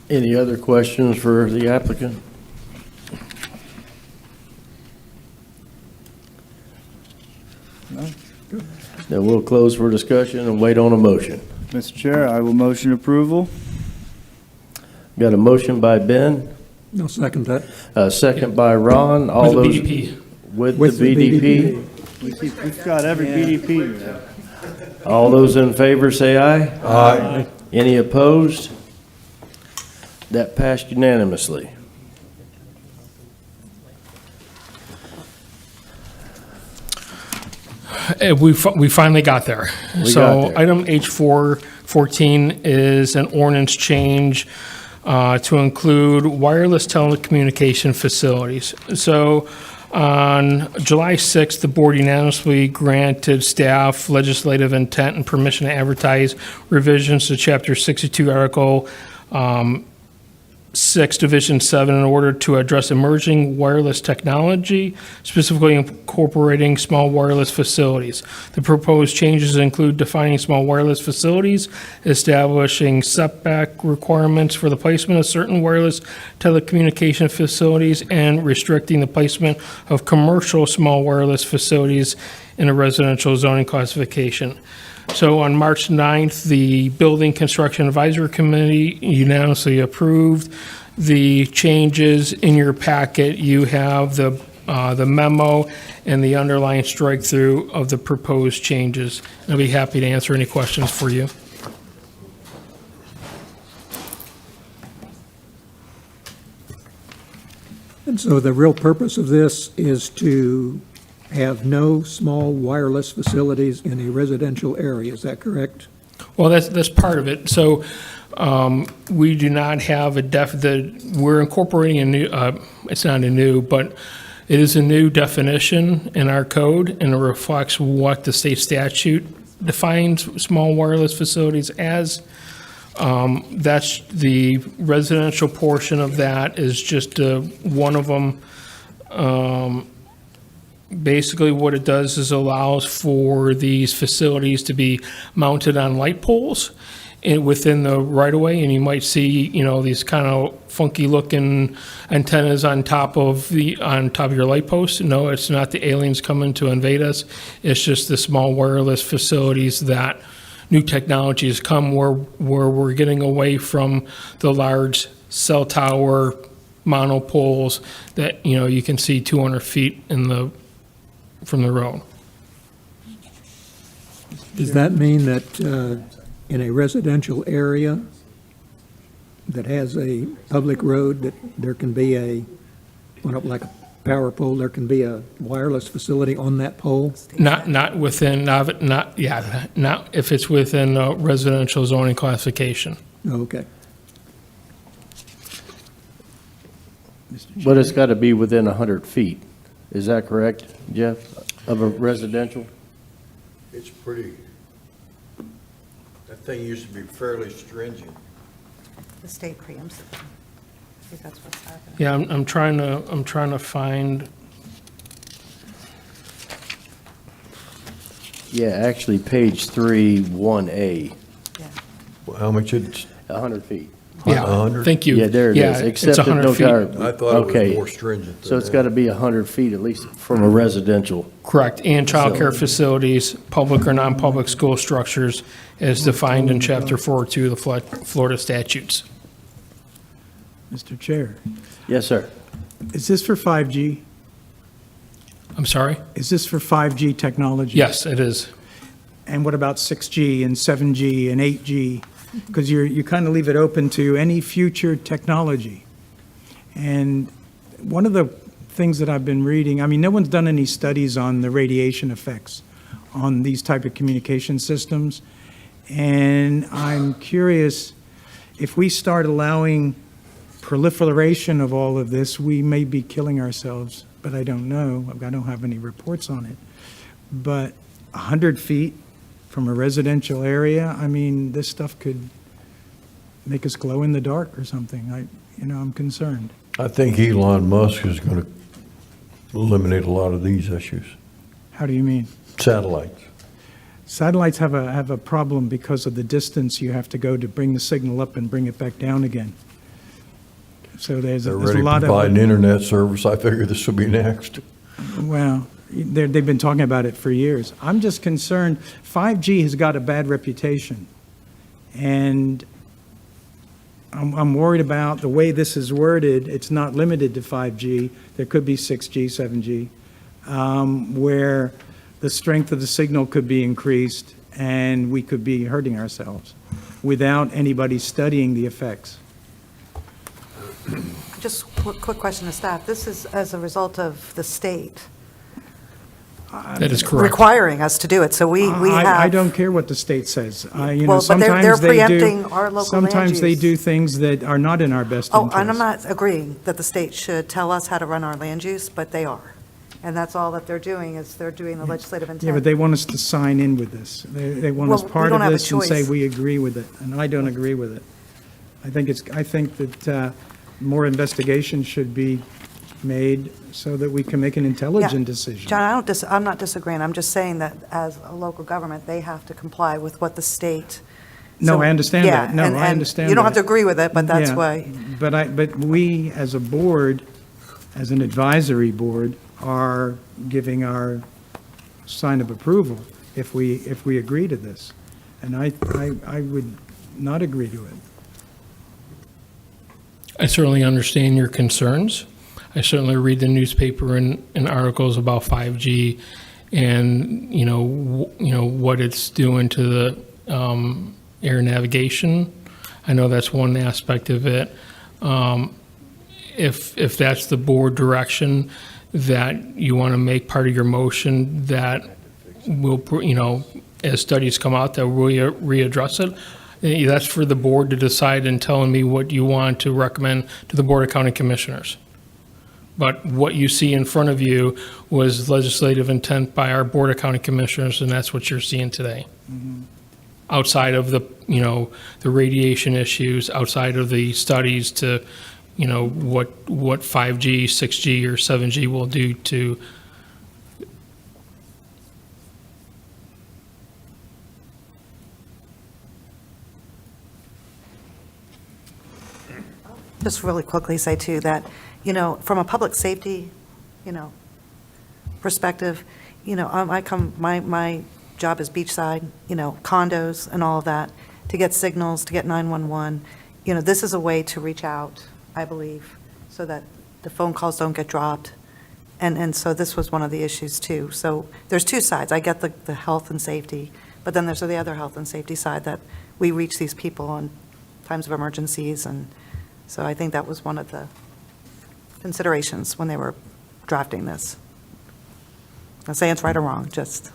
Any other questions for the applicant? Then we'll close for discussion and wait on a motion. Mr. Chair, I will motion approval. Got a motion by Ben, No, second that. a second by Ron. All With the those BDP. with the BDP. We've got every BDP. All those in favor say aye. Aye. Any opposed? That passed unanimously. We finally got there. We So got there. item H414 is an ordinance change to include wireless telecommunication facilities. So on July 6th, the board unanimously granted staff legislative intent and permission to advertise revisions to Chapter 62, Article 6, Division 7, in order to address emerging wireless technology, specifically incorporating small wireless facilities. The proposed changes include defining small wireless facilities, establishing setback requirements for the placement of certain wireless telecommunication facilities, and restricting the placement of commercial small wireless facilities in a residential zoning classification. So on March 9th, the Building Construction Advisory Committee unanimously approved the changes. In your packet, you have the memo and the underlying strike-through of the proposed changes. I'll be happy to answer any questions for you. And so the real purpose of this is to have no small wireless facilities in a residential area, is that correct? Well, that's part of it. So we do not have we're incorporating a new, it's not a new, but it is a new definition in our code, and it reflects what the state statute defines small wireless facilities as. That's the residential portion of that is just one of them. Basically, what it does is allows for these facilities to be mounted on light poles within the right-of-way, and you might see, these kind of funky-looking antennas on top of your light post. No, it's not the aliens coming to invade us. It's just the small wireless facilities that new technologies come where we're getting away from the large cell tower monopoles that, you can see 200 feet from the road. Does that mean that in a residential area that has a public road, that there can be like a power pole, there can be a wireless facility on that pole? Not if it's within a residential zoning classification. Okay. But it's got to be within 100 feet. Is that correct, Jeff, of a residential? It's pretty, that thing used to be fairly stringent. The state preempts it. I think that's what's happening. Yeah, I'm trying to find. Yeah, actually, page 3, 1A, Well, how much it's, 100 feet. Yeah, 100? thank you. Yeah, there it Yeah, is. it's Except that 100 no feet. tower- I thought it okay. was more stringent than So it's that. got to be 100 feet at least from a residential. Correct, and childcare facilities, public or non-public school structures, as defined in Chapter 402 of the Florida statutes. Mr. Chair, Yes, sir. is this for 5G? I'm sorry? Is this for 5G technology? Yes, it is. And what about 6G and 7G and 8G? Because you kind of leave it open to any future technology. And one of the things that I've been reading, no one's done any studies on the radiation effects on these type of communication systems. And I'm curious if we start allowing proliferation of all of this, we may be killing ourselves, but I don't know. I don't have any reports on it. But 100 feet from a residential area, I mean, this stuff could make us glow in the dark or something. I'm concerned. I think Elon Musk is going to eliminate a lot of these issues. How do you mean? Satellites. Satellites have a problem because of the distance you have to go to bring the signal up and bring it back down again. So there's They're a ready to lot provide an of, internet service. I figure this will be next. well, they've been talking about it for years. I'm just concerned, 5G has got a bad reputation. And I'm worried about the way this is worded. It's not limited to 5G. There could be 6G, 7G, where the strength of the signal could be increased and we could be hurting ourselves without anybody studying the effects. Just quick question to staff. This is as a result of the state That is correct. requiring us to do it, so we have. I don't care what the state says. Well, but they're preempting our local land Sometimes they use. do things that are not in our best Oh, interest. and I'm not agreeing that the state should tell us how to run our land use, but they are. And that's all that they're doing, is they're doing the legislative intent. Yeah, but they want us to sign in with this. They want us Well, we part don't of have a this and say choice. we agree with it, and I don't agree with it. I think that more investigation should be made so that we can make an intelligent decision. John, I'm not disagreeing. I'm just saying that as a local government, they have to comply with what the state. No, So, I understand yeah, that. No, and- I and understand You don't have to that. agree with it, but that's Yeah, why. But we, as a board, as an advisory board, are giving our sign of approval if we agree to this. And I would not agree to it. I certainly understand your concerns. I certainly read the newspaper and articles about 5G and, what it's doing to the air navigation. I know that's one aspect of it. If that's the board direction that you want to make part of your motion, that will, as studies come out, that we'll readdress it. That's for the board to decide and telling me what you want to recommend to the Board of County Commissioners. But what you see in front of you was legislative intent by our Board of County Commissioners, and that's what you're seeing today. Outside of the radiation issues, outside of the studies to, what 5G, 6G, or 7G will do to. Just really quickly say too that, from a public safety, perspective, my job is beachside, condos and all of that, to get signals, to get 911. This is a way to reach out, I believe, so that the phone calls don't get dropped. And so this was one of the issues too. So there's two sides. I get the health and safety, but then there's the other health and safety side that we reach these people on times of emergencies. And so I think that was one of the considerations when they were drafting this. I'm not saying it's right or wrong, just.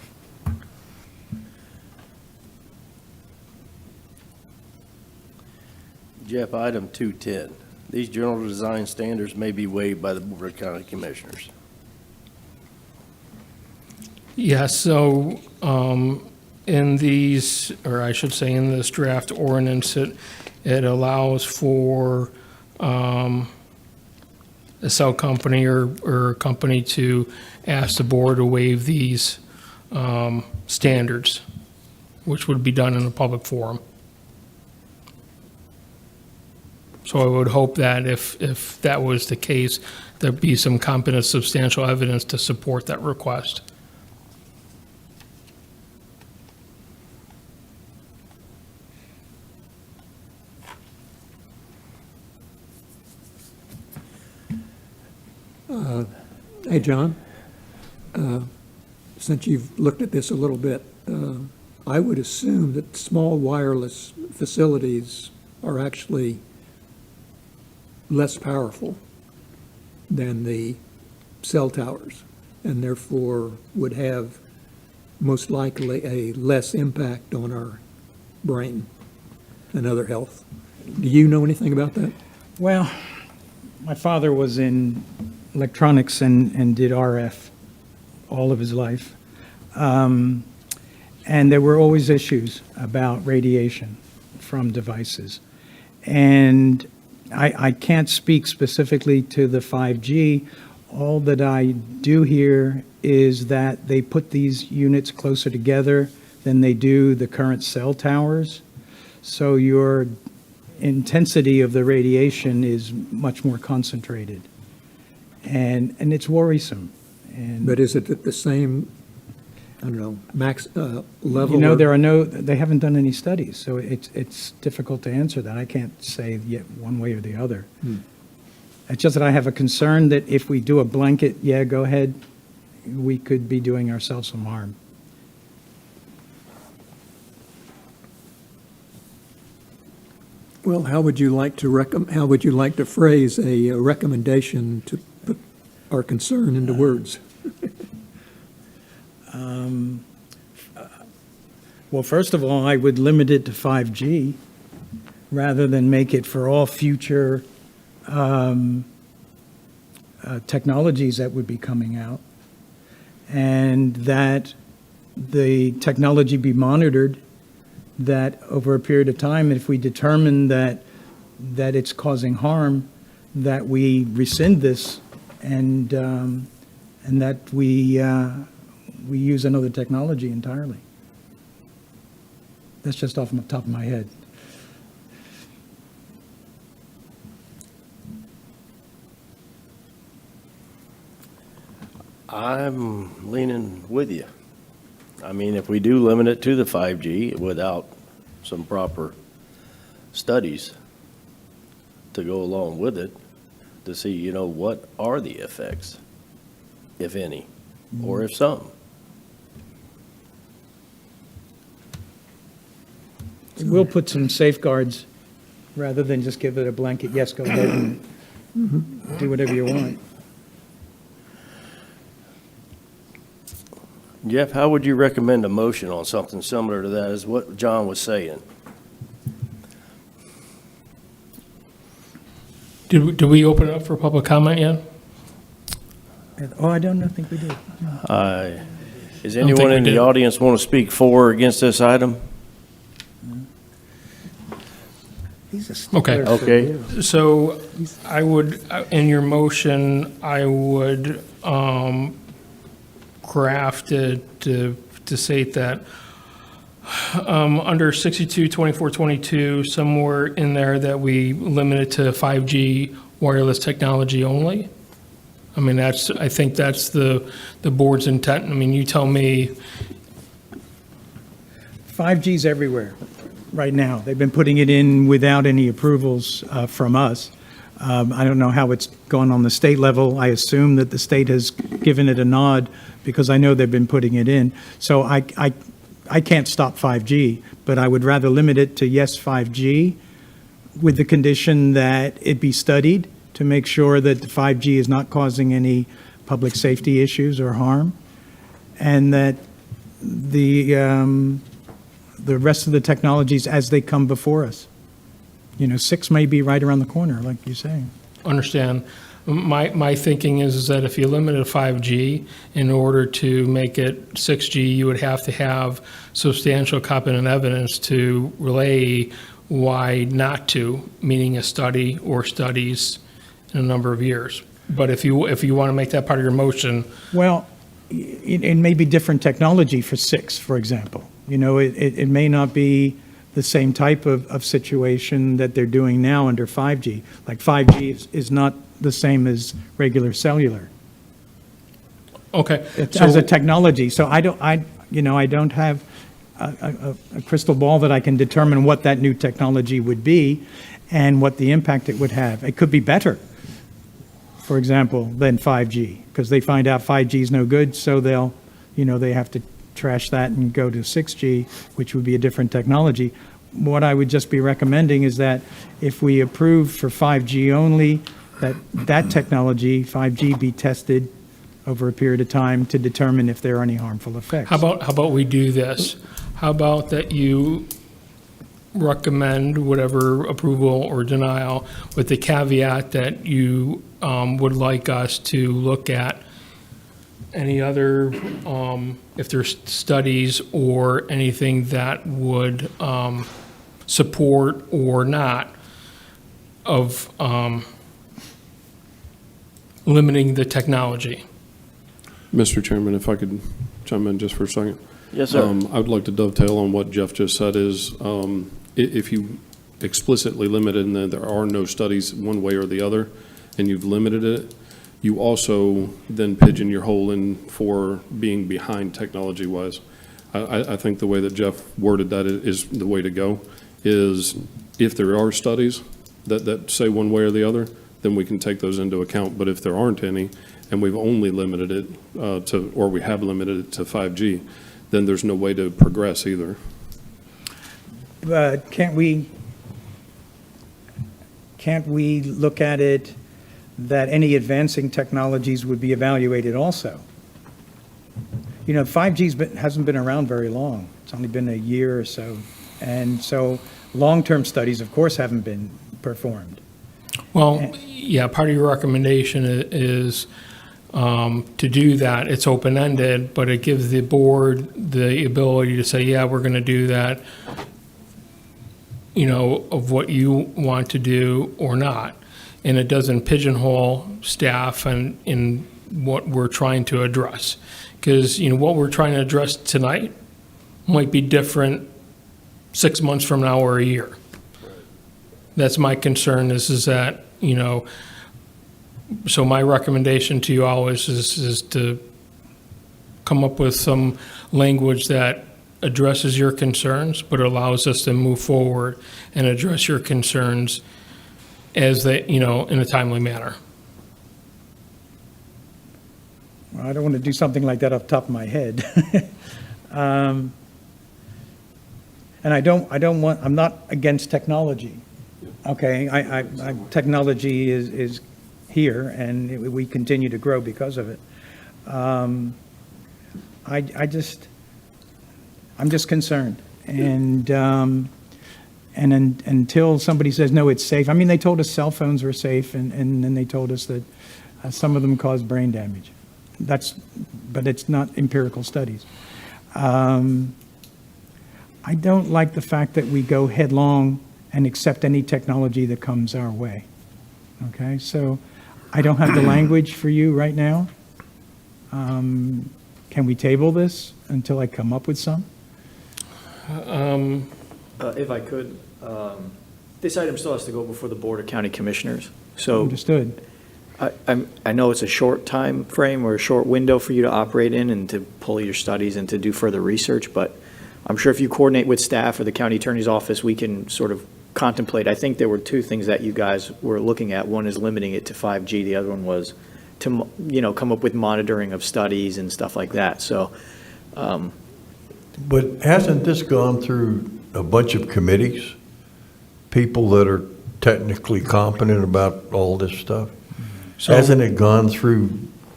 Jeff, item 210. These general design standards may be waived by the Board of County Commissioners. Yeah, so in these, or I should say in this draft ordinance, it allows for a cell company or a company to ask the board to waive these standards, which would be done in a public forum. So I would hope that if that was the case, there'd be some competent, substantial evidence to support that request. Hey, John, since you've looked at this a little bit, I would assume that small wireless facilities are actually less powerful than the cell towers, and therefore would have most likely a less impact on our brain and other health Do you know anything about that? Well, my father was in electronics and did RF all of his life. And there were always issues about radiation from devices. And I can't speak specifically to the 5G. All that I do hear is that they put these units closer together than they do the current cell towers. So your intensity of the radiation is much more concentrated. And it's worrisome. And But is it at the same, I don't know, max level? you know, or- they haven't done any studies, so it's difficult to answer that. I can't say yet one way or the other. It's just that I have a concern that if we do a blanket, yeah, go ahead, we could be doing ourselves some harm. Well, how would you like to phrase a recommendation to put our concern into words? Well, first of all, I would limit it to 5G rather than make it for all future technologies that would be coming out, and that the technology be monitored, that over a period of time, if we determine that it's causing harm, that we rescind this and that we use another technology entirely. That's just off the top of my head. I'm leaning with you. I mean, if we do limit it to the 5G without some proper studies to go along with it, to see, you know, what are the effects, if any, or if some. We'll put some safeguards rather than just give it a blanket, yes, go ahead and do whatever you want. Jeff, how would you recommend a motion on something similar to that, is what John was saying? Do we open it up for public comment yet? Oh, I don't think we did. Is don't think anyone we in the did. audience want to speak for or against this item? Okay. Okay. So I would, in your motion, I would craft it to state that under 62-24-22, somewhere in there that we limit it to 5G wireless technology only. I mean, I think that's the board's intent. I mean, you tell me. 5G's everywhere right now. They've been putting it in without any approvals from us. I don't know how it's gone on the state level. I assume that the state has given it a nod because I know they've been putting it in. So I can't stop 5G, but I would rather limit it to, yes, 5G with the condition that it be studied to make sure that 5G is not causing any public safety issues or harm, and that the rest of the technologies as they come before us. You know, 6 may be right around the corner, like you say. Understand. My thinking is that if you limit it to 5G, in order to make it 6G, you would have to have substantial competent evidence to relay why not to, meaning a study or studies in a number of years. But if you want to make that part of your motion. Well, it may be different technology for 6, for example. You know, it may not be the same type of situation that they're doing now under 5G. Like 5G is not the same as regular cellular. Okay. As a technology. So I don't have a crystal ball that I can determine what that new technology would be and what the impact it would have. It could be better, for example, than 5G, because they find out 5G is no good, so they have to trash that and go to 6G, which would be a different technology. What I would just be recommending is that if we approve for 5G only, that technology, 5G, be tested over a period of time to determine if there are any harmful effects. How about we do this? How about that you recommend whatever approval or denial with the caveat that you would like us to look at any other, if there's studies or anything that would support or not of limiting the technology. Mr. Chairman, if I could chime in just for a second. Yes, sir. I would like to dovetail on what Jeff just said is, if you explicitly limit it and then there are no studies one way or the other, and you've limited it, you also then pigeon your hole in for being behind technology-wise. I think the way that Jeff worded that is the way to go, is if there are studies that say one way or the other, then we can take those into account. But if there aren't any, and we've only limited it or we have limited it to 5G, then there's no way to progress either. But can't we look at it that any advancing technologies would be evaluated also? 5G hasn't been around very long. It's only been a year or so. And so long-term studies, of course, haven't been performed. Well, yeah, part of your recommendation is to do that. It's open-ended, but it gives the board the ability to say, yeah, we're going to do that, of what you want to do or not. And it doesn't pigeonhole staff and in what we're trying to address. Because, what we're trying to address tonight might be different 6 months from now or a year. That's my concern is that, so my recommendation to you always is to come up with some language that addresses your concerns, but allows us to move forward and address your concerns as they, in a timely manner. Well, I don't want to do something like that off the top of my head. And I'm not against technology. Okay, technology is here, and we continue to grow because of it. I'm just concerned, and until somebody says no, it's safe. I mean, they told us cell phones were safe, and then they told us that some of them cause brain damage. But it's not empirical studies. I don't like the fact that we go headlong and accept any technology that comes our way. Okay, so I don't have the language for you right now. Can we table this until I come up with some? If I could, this item still has to go before the Board of County Commissioners. So Understood. I know it's a short time frame or a short window for you to operate in and to pull your studies and to do further research, but I'm sure if you coordinate with staff or the county attorney's office, we can sort of contemplate. I think there were two things that you guys were looking at. One is limiting it to 5G. The other one was to, come up with monitoring of studies and stuff like that. So, But hasn't this gone through a bunch of committees? People that are technically competent about all this stuff? So- Hasn't it gone through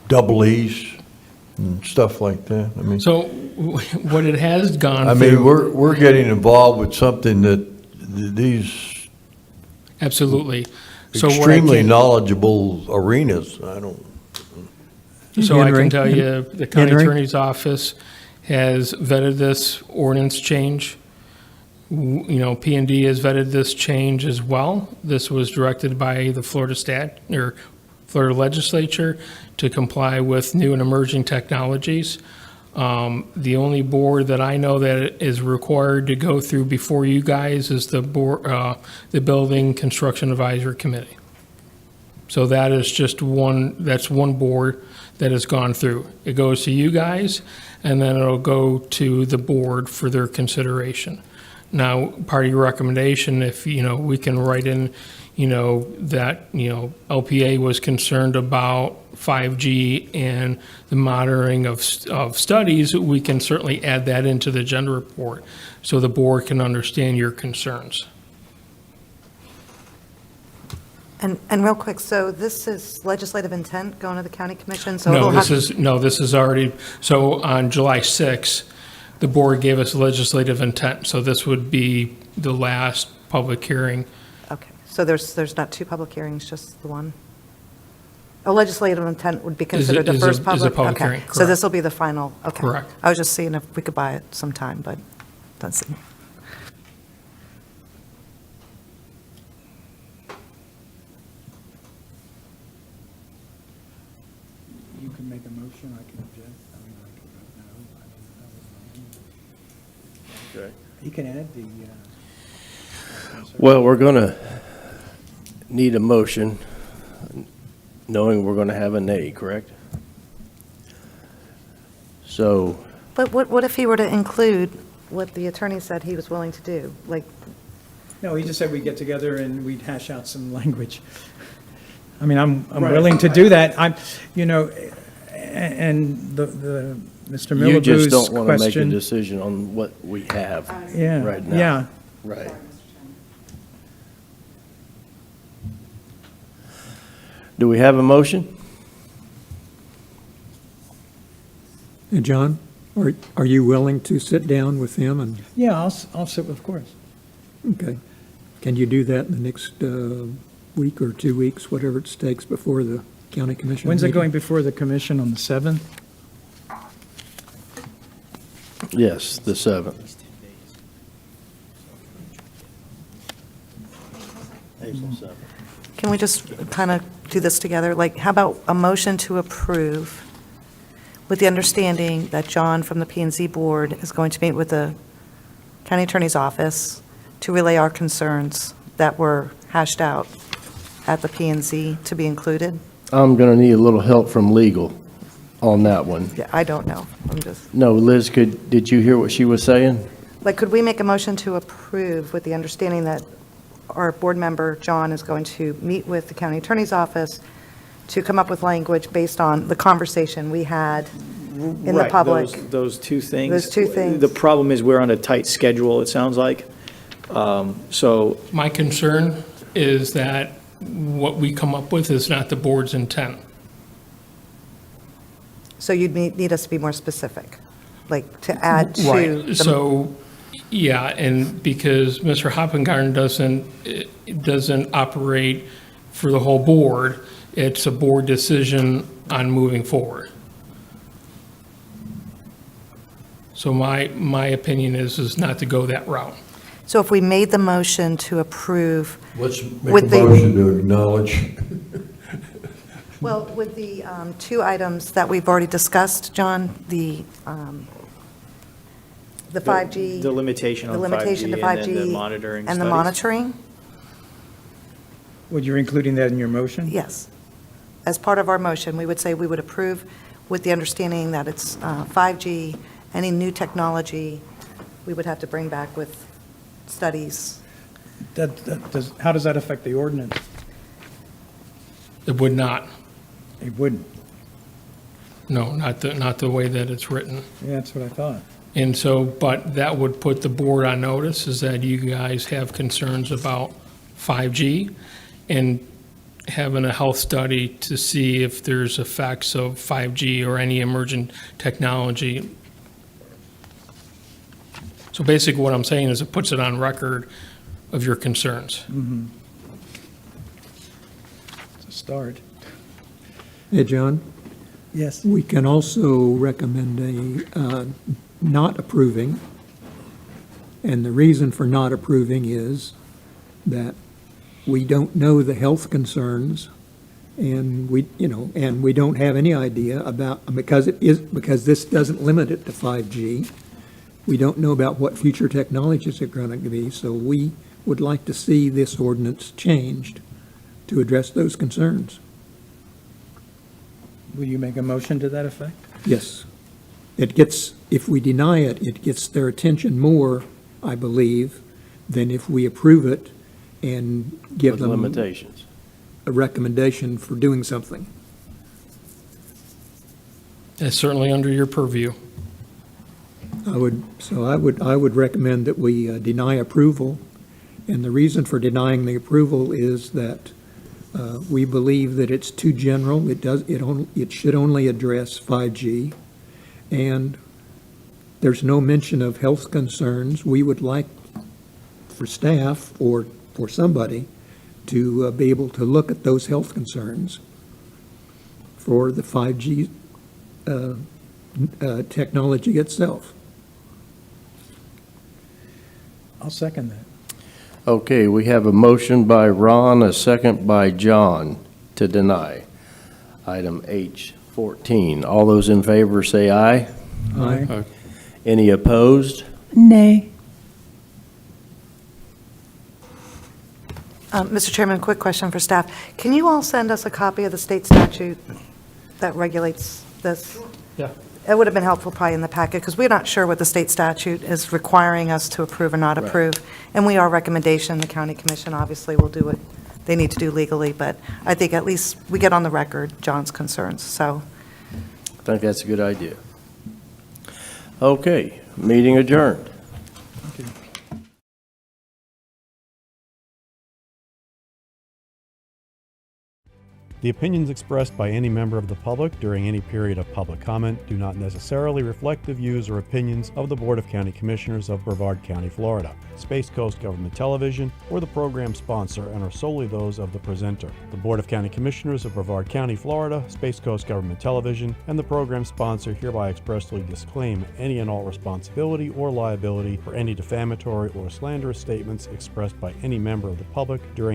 double E's and stuff like that? I mean, So what it has gone I through. mean, we're getting involved with something that these Absolutely. So what I extremely can- knowledgeable arenas, I don't. So I can Henry, tell you, the county Henry? attorney's office has vetted this ordinance change. P&D has vetted this change as well. This was directed by the Florida legislature to comply with new and emerging technologies. The only board that I know that is required to go through before you guys is the Building Construction Advisory Committee. So that is just that's one board that has gone through. It goes to you guys, and then it'll go to the board for their consideration. Now, part of your recommendation, if, we can write in, that, LPA was concerned about 5G and the monitoring of studies, we can certainly add that into the agenda report so the board can understand your concerns. And real quick, so this is legislative intent going to the county commission? So No, it'll this have- is already, so on July 6th, the board gave us legislative intent, so this would be the last public hearing. Okay, so there's not two public hearings, just the one? A legislative intent would be considered the is first a public? public Okay, hearing, so correct. this will be the final, okay. Correct. I was just seeing if we could buy it sometime, but that's, You can make a motion, I can object, I mean, I can vote no, I don't know. You can add the, Well, we're going to need a motion, knowing we're going to have a nay, correct? So, but what if he were to include what the attorney said he was willing to do? Like, no, he just said we'd get together and we'd hash out some language. I mean, I'm willing to do that. I'm, you know, and the Mr. you just Millabu's don't want to make a question. decision on what we have Yeah, right now. yeah. Right. Do we have a motion? And John, are you willing to sit down with them and, Yeah, I'll sit, of course. okay. Can you do that in the next week or 2 weeks, whatever it takes before the county commission? When's it meeting? going before the commission, on the 7th? Yes, the 7th. April 7th. can we just kind of do this together? Like, how about a motion to approve with the understanding that John from the P and Z Board is going to meet with the county attorney's office to relay our concerns that were hashed out at the P and Z to be included? I'm going to need a little help from legal on that one. Yeah, I don't know. I'm just, No, Liz, did you hear what she was saying? like, could we make a motion to approve with the understanding that our board member, John, is going to meet with the county attorney's office to come up with language based on the conversation we had in the Right, public? those two things. Those two things. The problem is we're on a tight schedule, it sounds like. So, My concern is that what we come up with is not the board's intent. So you'd need us to be more specific, like to add to. Right, the- so, yeah, and because Mr. Hoppengarten doesn't operate for the whole board, it's a board decision on moving forward. So my opinion is not to go that route. So if we made the motion to approve. Let's make a with the- motion to acknowledge. Well, with the two items that we've already discussed, John, the 5G. the limitation on The limitation to 5G and then the 5G monitoring and the studies. monitoring? Would you including that in your motion? Yes. As part of our motion, we would say we would approve with the understanding that it's 5G, any new technology, we would have to bring back with studies. How does that affect the ordinance? It would not, It wouldn't. no, not the way that it's written. Yeah, that's what I thought. And so, but that would put the board on notice, is that you guys have concerns about 5G and having a health study to see if there's effects of 5G or any emergent technology. So basically what I'm saying is it puts it on record of your concerns. It's a start. Hey, John, Yes. we can also recommend a not approving, and the reason for not approving is that we don't know the health concerns, and we don't have any idea about, because this doesn't limit it to 5G. We don't know about what future technologies are going to be, so we would like to see this ordinance changed to address those concerns. Will you make a motion to that effect? Yes. If we deny it, it gets their attention more, I believe, than if we approve it and give With them limitations. a recommendation for doing something. That's certainly under your purview. I would recommend that we deny approval, and the reason for denying the approval is that we believe that it's too general. It should only address 5G, and there's no mention of health concerns. We would like for staff or for somebody to be able to look at those health concerns for the 5G technology itself. I'll second that. Okay, we have a motion by Ron, a second by John to deny. Item H14. All those in favor say aye. Aye. Any opposed? Nay. Mr. Chairman, quick question for staff. Can you all send us a copy of the state statute that regulates this? Yeah. It would have been helpful probably in the packet, because we're not sure what the state statute is requiring us to approve or not approve. And we are recommendation, the county commission obviously will do what they need to do legally, but I think at least we get on the record John's concerns, so. I think that's a good idea. Okay, meeting adjourned. The opinions expressed by any member of the public during any period of public comment do not necessarily reflect the views or opinions of the Board of County Commissioners of Brevard County, Florida, Space Coast Government Television, or the program sponsor, and are solely those of the presenter. The Board of County Commissioners of Brevard County, Florida, Space Coast Government Television, and the program sponsor hereby expressly disclaim any and all responsibility or liability for any defamatory or slanderous statements expressed by any member of the public during